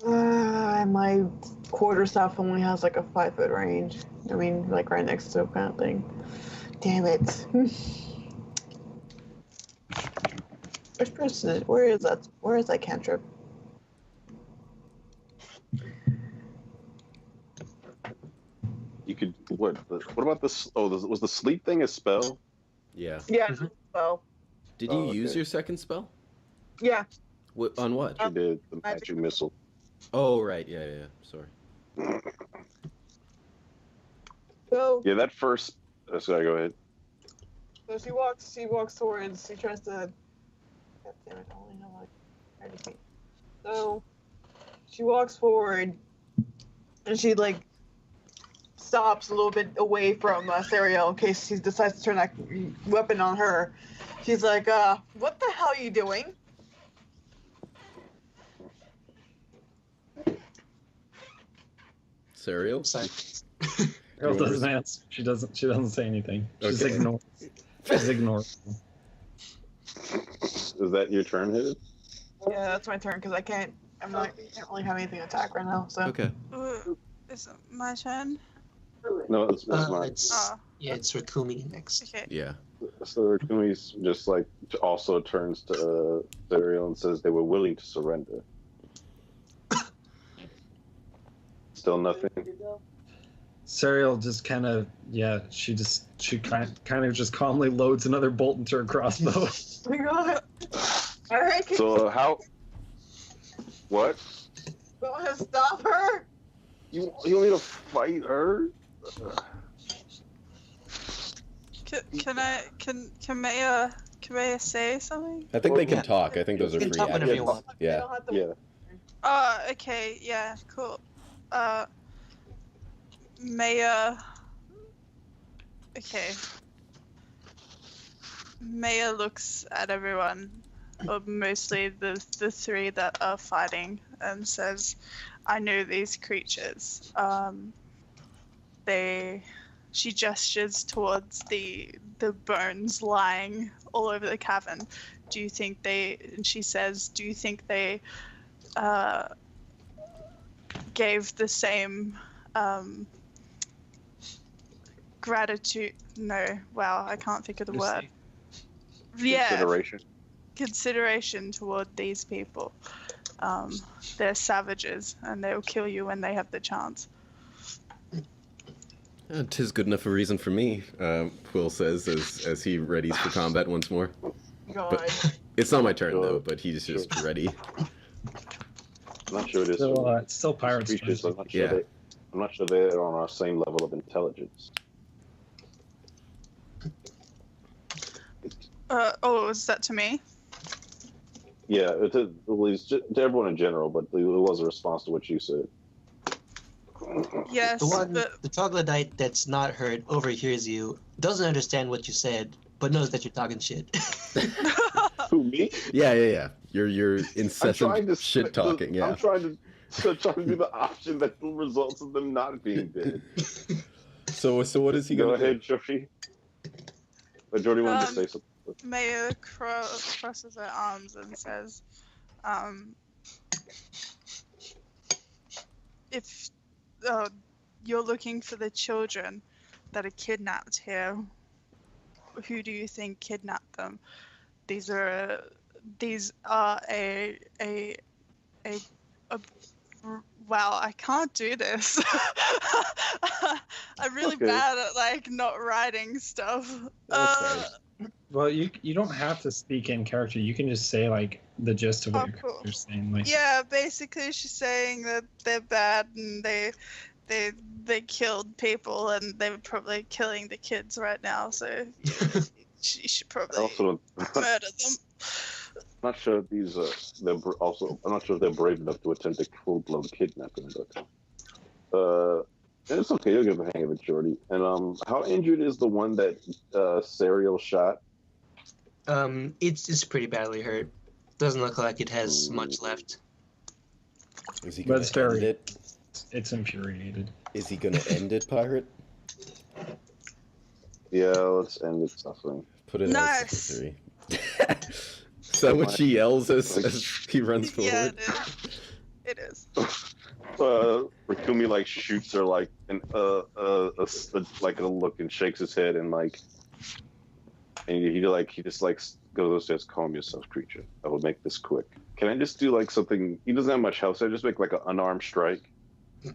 and my quarterstaff only has like a 5-foot range. I mean, like right next to it, kind of thing. Damn it. Which person is? Where is that? Where is that cantrip? You could what about this? Oh, was the sleep thing a spell? Yeah. Yeah. Mhm. So, Did you Oh, use okay. your second spell? yeah. On what? She did the Magic magic missile. Oh right, yeah. Sorry. So, Yeah, that first. Sorry, go ahead. so she walks towards. She tries to. God damn it! I only have like 30 feet. So, she walks forward, and she like stops a little bit away from Serial in case he decides to turn that weapon on her. She's like, what the hell are you doing? Serial? Sorry. Girl Yours. doesn't answer. She doesn't say anything. She just Okay. ignores. She's ignored. Is that your turn, Hidden? Yeah, that's my turn because I can't really have anything to attack right now. So. Okay. Ooh, is it my turn? No, it's mine. It's Oh, it's Rakumi next. okay. Yeah. So Rakumi's just like also turns to Serial and says they were willing to surrender. Still nothing. Serial just kind of she kind of just calmly loads another bolt into her crossbow. Oh my god. All right, can So how? What? you want to stop her? You want me to fight her? Can Maya say something? I think they can Yeah. talk. I think those are You can free talk whenever you actions. want. You Yeah. don't have to- Yeah. Oh, okay, yeah, cool. Maya. Okay. Maya looks at everyone, or mostly the three that are fighting, and says, "I know these creatures. She gestures towards the bones lying all over the cavern. Do you think they? And she says, "Do you think they gave the same gratitude? No, wow, I can't think of the word. Yeah, consideration toward these people. They're savages, and they'll kill you when they have the chance." Tis good enough a reason for me, Quill says as he readies for combat once more. God. It's not my turn though, but he's just ready. I'm not sure it is. It's still pirates. Creatures, I'm not sure. Yeah. I'm not sure they're on our same level of intelligence. Is that to me? Yeah, it was to everyone in general, but it was a response to what you said. Yes, The troglodyte that's not hurt overhears you, doesn't understand what you said, but knows that you're talking shit. Who, me? Yeah. You're incessant shit talking. Yeah. I'm trying to do the option that results in them not being dead. So what is he Go gonna ahead, Jordy. But Jordy wanted to say something. Maya crosses her arms and says, if you're looking for the children that are kidnapped here, who do you think kidnapped them? These are a wow, I can't do this. I'm really bad at like not writing stuff. Okay. Well, you don't have to speak in character. You can just say like the gist of what you're saying. Like, yeah, basically she's saying that they're bad and they killed people and they're probably killing the kids right now. So she should probably murder them. I'm not sure if these I'm not sure if they're brave enough to attempt a full-blown kidnapping, but it's okay. You'll get the hang of it, Jordy. And how injured is the one that Serial shot? It's pretty badly hurt. Doesn't look like it has much left. Is he gonna end it? It's infuriated. Is he gonna end it, Pirate? Yeah, let's end its suffering. Put it nice. as 3. Is that what she yells as he runs forward? Yeah, it is. Rikumi like shoots her like like a look and shakes his head and like, and he just goes upstairs. Calm yourself, creature. I will make this quick. Can I just do like something? He doesn't have much health, so I just make like an unarmed strike. Is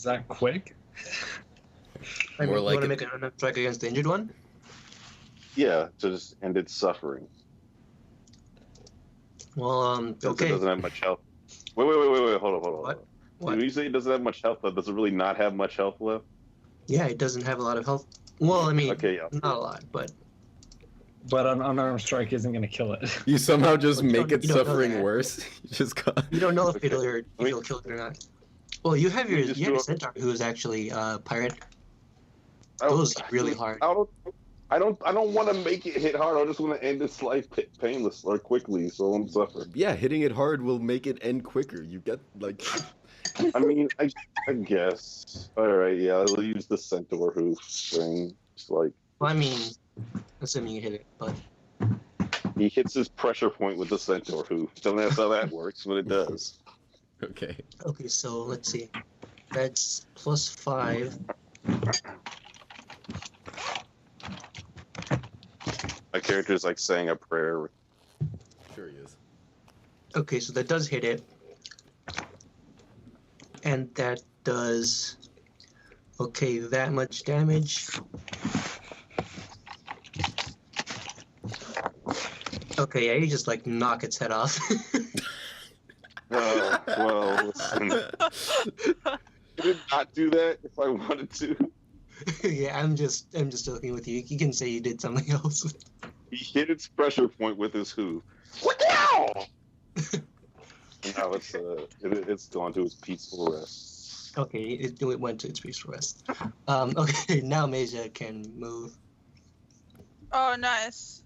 that quick? I mean, you want to make an unarmed strike against the injured one? Yeah, to just end its suffering. Well, okay. It doesn't have much health. Wait, hold on. What? When you say it doesn't have much health left, does it really not have much health left? Yeah, it doesn't have a lot of health. Well, I mean, okay, yeah. not a lot, but... But an unarmed strike isn't going to kill it. You somehow just make it suffering worse. You don't know if it'll kill it or not. Well, you have your centaur who is actually pirate. Those hit really hard. I don't want to make it hit hard. I just want to end its life painless or quickly, so I'm suffering. Yeah, hitting it hard will make it end quicker. You get like. I mean, I guess. All right, yeah, I'll use the centaur hoof thing. Just like. Well, I mean, assuming you hit it, but. He hits his pressure point with the centaur hoof. Don't know how that works, but it does. Okay. Okay, so let's see. That's +5. My character is like saying a prayer. Sure he is. Okay, so that does hit it. And that does... Okay, that much damage. Okay, yeah, you just like knock its head off. Well, listen. I did not do that if I wanted to. Yeah, I'm just joking with you. You can say you did something else. He hit its pressure point with his hoof. What the hell? Now it's gone to its peaceful rest. Okay, it went to its peaceful rest. Okay, now Meja can move. Oh, nice.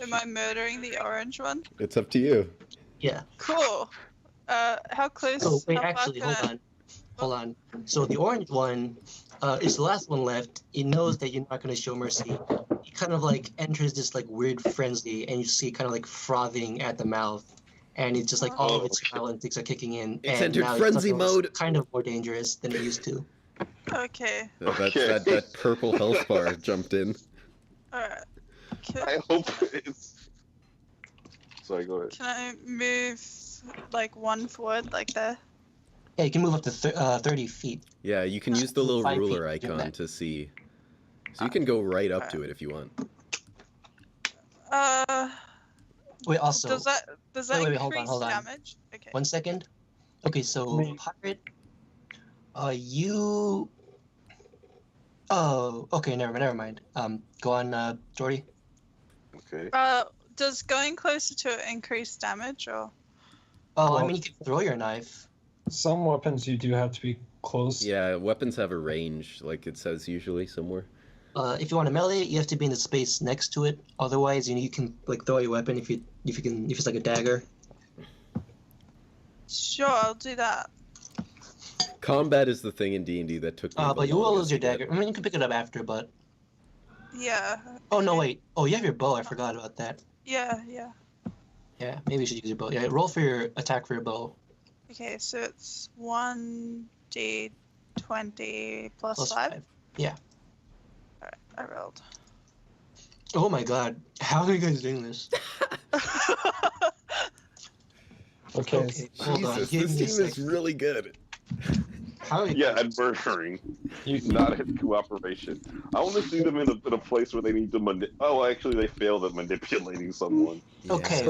Am I murdering the orange one? It's up to you. Yeah. Cool. How close? Oh, wait, actually, hold on. So the orange one is the last one left. It knows that you're not going to show mercy. It kind of like enters this like weird frenzy, and you see kind of like frothing at the mouth, and it's just like all of its smile instincts are kicking in. It's and entered now frenzy mode. Kind of more dangerous than it used to. Okay. That purple health bar jumped in. Alright. I hope it's. Sorry, go ahead. Can I move like one forward, like there? Yeah, you can move up to 30 feet. Yeah, you can use the little 5 ruler feet to do icon that. to see. So you can go right up to it if you want. Wait, also. Does that wait, increase hold on. damage? Okay. 1 second. Okay, so pirate, you Oh, okay, never mind. Go on, Jordy. Okay. Does going closer to it increase damage or? Oh, I Well- mean, you can throw your knife. Some weapons you do have to be close. Yeah, weapons have a range, like it says usually somewhere. If you want to melee it, you have to be in the space next to it. Otherwise, you can like throw your weapon if it's like a dagger. Sure, I'll do that. Combat is the thing in D&D that took me the But you will longest lose your to get. dagger. I mean, you can pick it up after, but. Yeah. Oh no, wait. Oh, you have your bow. I forgot about that. Yeah. Yeah, maybe you should use your bow. Yeah, roll for your attack for your bow. Okay, so it's 1d20 plus Plus 5. Yeah. Alright, I rolled. Oh my god. How are you guys doing this? Okay. Hold on. Jesus, Give this me a team is sec. really good. How are you Yeah, and murdering, not in cooperation. I want to see them in a place where they need to actually, they failed at manipulating someone. Okay.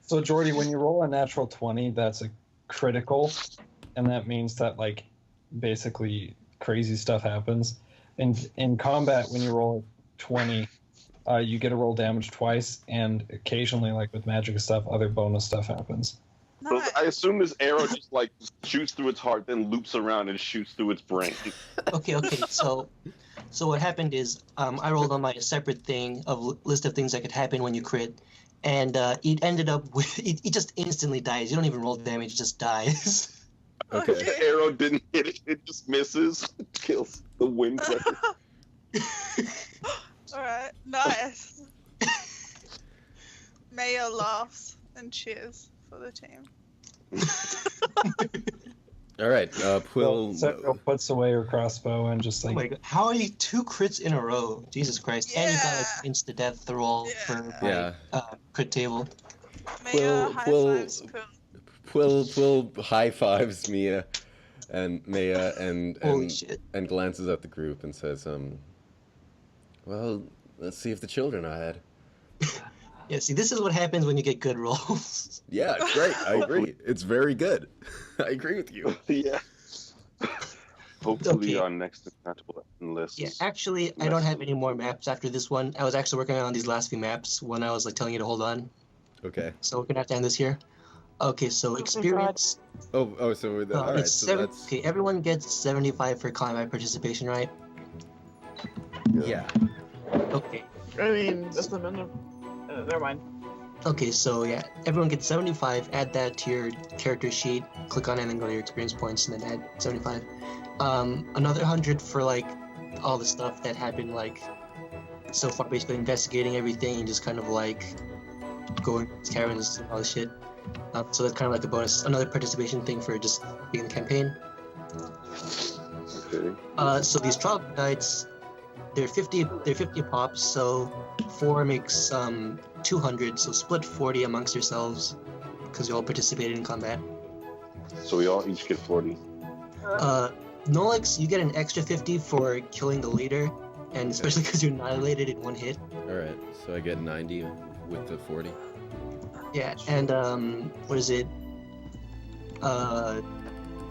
So Jordy, when you roll a natural 20, that's a critical, and that means that like basically crazy stuff happens. And in combat, when you roll 20, you get to roll damage twice, and occasionally, like with magic and stuff, other bonus stuff happens. So Nice. I assume this arrow just like shoots through its heart, then loops around and shoots through its brain. Okay. So what happened is I rolled on my separate thing of list of things that could happen when you crit, and it ended up with it just instantly dies. You don't even roll damage; it just dies. Okay. The arrow didn't hit it; it just misses, kills the wind. Alright, nice. Maya laughs and cheers for the team. All right, Quill. So puts away her crossbow and just Oh like my god! How are you 2 crits in a row? Jesus Christ! And you got Yeah. like insta death roll for my Yeah. crit table. Maya high Quill- fives Quill. Quill high fives Maya Holy shit! and glances at the group and says, well, let's see if the children are ahead. Yeah. See, this is what happens when you get good rolls. Yeah, it's great. I agree. It's very good. I agree with you. Yeah. Hopefully Okay. on next incompatible lists. Yeah. Actually, I don't have any more maps after this one. I was actually working on these last few maps when I was like telling you to hold on. Okay. So we're gonna have to end this here. Okay. So experience. Oh, so all right. It's So 7. that's Okay. Everyone gets 75 for combat participation, right? yeah. Okay. I mean, that's the minimum. Never mind. Okay, so yeah, everyone gets 75. Add that to your character sheet. Click on it and then go to your experience points and then add 75. Another 100 for like all the stuff that happened like so far, basically investigating everything and just kind of like going to caverns and all this shit. So that's kind of like a bonus. Another participation thing for just being in the campaign. Okay. So these troglodytes, they're 50 a pop, so 4 makes 200, so split 40 amongst yourselves because you all participated in combat. So we all each get 40. Nolix, you get an extra 50 for killing the leader, and especially because you annihilated in 1 hit. All right. So I get 90 with the 40. Yeah, and what is it?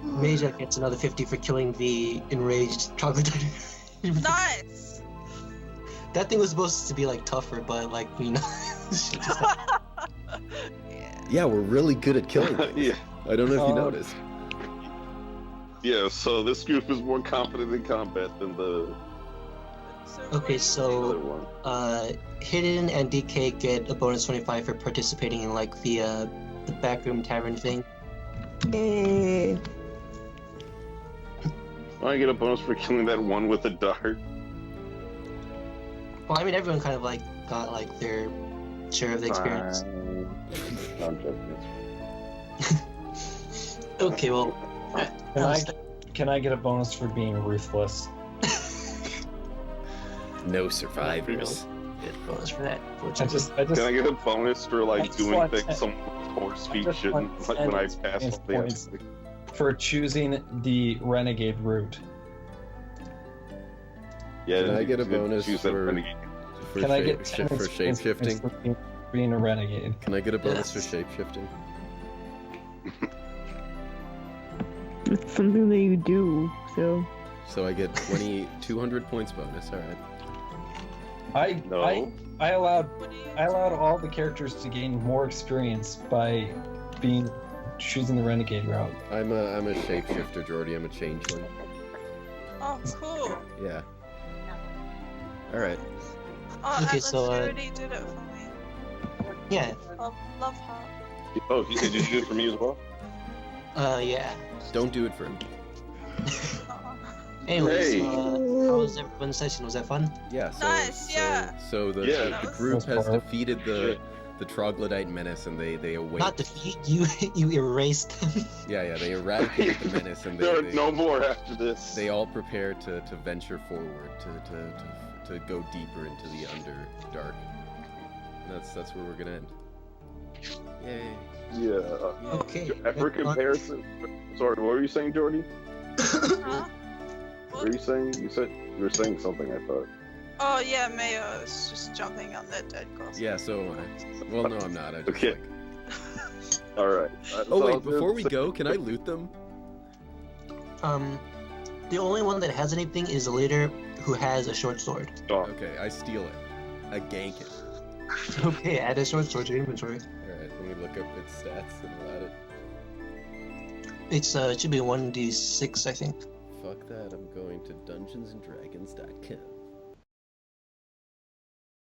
Major gets another 50 for killing the enraged troglodyte. Nice. That thing was supposed to be like tougher, but like shit just Yeah, we're really good at killing things. Yeah. I don't know if you Oh. noticed. Yeah, so this group is more competent in combat than the Okay, other so one. Hidden and DK get a bonus 25 for participating in like the backroom tavern thing. Yay. I get a bonus for killing that one with a dart. Well, I mean, everyone kind of like got like their share of the experience. I'm joking. Okay, well, Can I get a bonus for being ruthless? No survivors. good bonus for that. I Fortunately. just Can I get a bonus for I like just doing want things 10 some horse feet just shouldn't want like 10 when I pass experience something points. else? for choosing the renegade route. Yeah, Can I get a you bonus choose that for- renegade. For Can I shape, get sh- 10 for experience shape points shifting? for being a renegade? Can I get a bonus for Yes. shape shifting? It's something that you do, so So I get 200 points bonus. All right. I allowed all the characters to gain more experience by choosing the renegade route. I'm a shapeshifter, Jordy. I'm a changeling. Oh, cool. Yeah. All right. Oh, Okay, Atlas, so, you already did it for me. Yeah. Love heart. Oh, did you do it for me as well? Yeah. Don't do it for him. Anyways, Hey. how was everyone's session? Was that fun? Yeah. Nice, yeah. So the Yeah. the group has That's defeated the troglodyte menace, and they await. Not defeat you. You erased them. Yeah. They eradicated the menace, and There are they no more after this. they all prepare to venture forward to go deeper into the Underdark. And that's where we're gonna end. Yay. Yeah. Okay. For comparison, sorry, what were you saying, Jordy? Huh? What were you saying? You were saying something, I thought. Oh yeah, Mayo is just jumping on that dead cross. Yeah. So am I. Well, no, I'm not. I just Okay. All right. Oh wait, before we go, can I loot them? The only one that has anything is the leader who has a short sword. Okay, I steal it. I gank it. Okay, add a short sword to your inventory. Alright, let me look up its stats and we'll add it. It should be 1d6, I think. Fuck that, I'm going to DungeonsandDragons.com.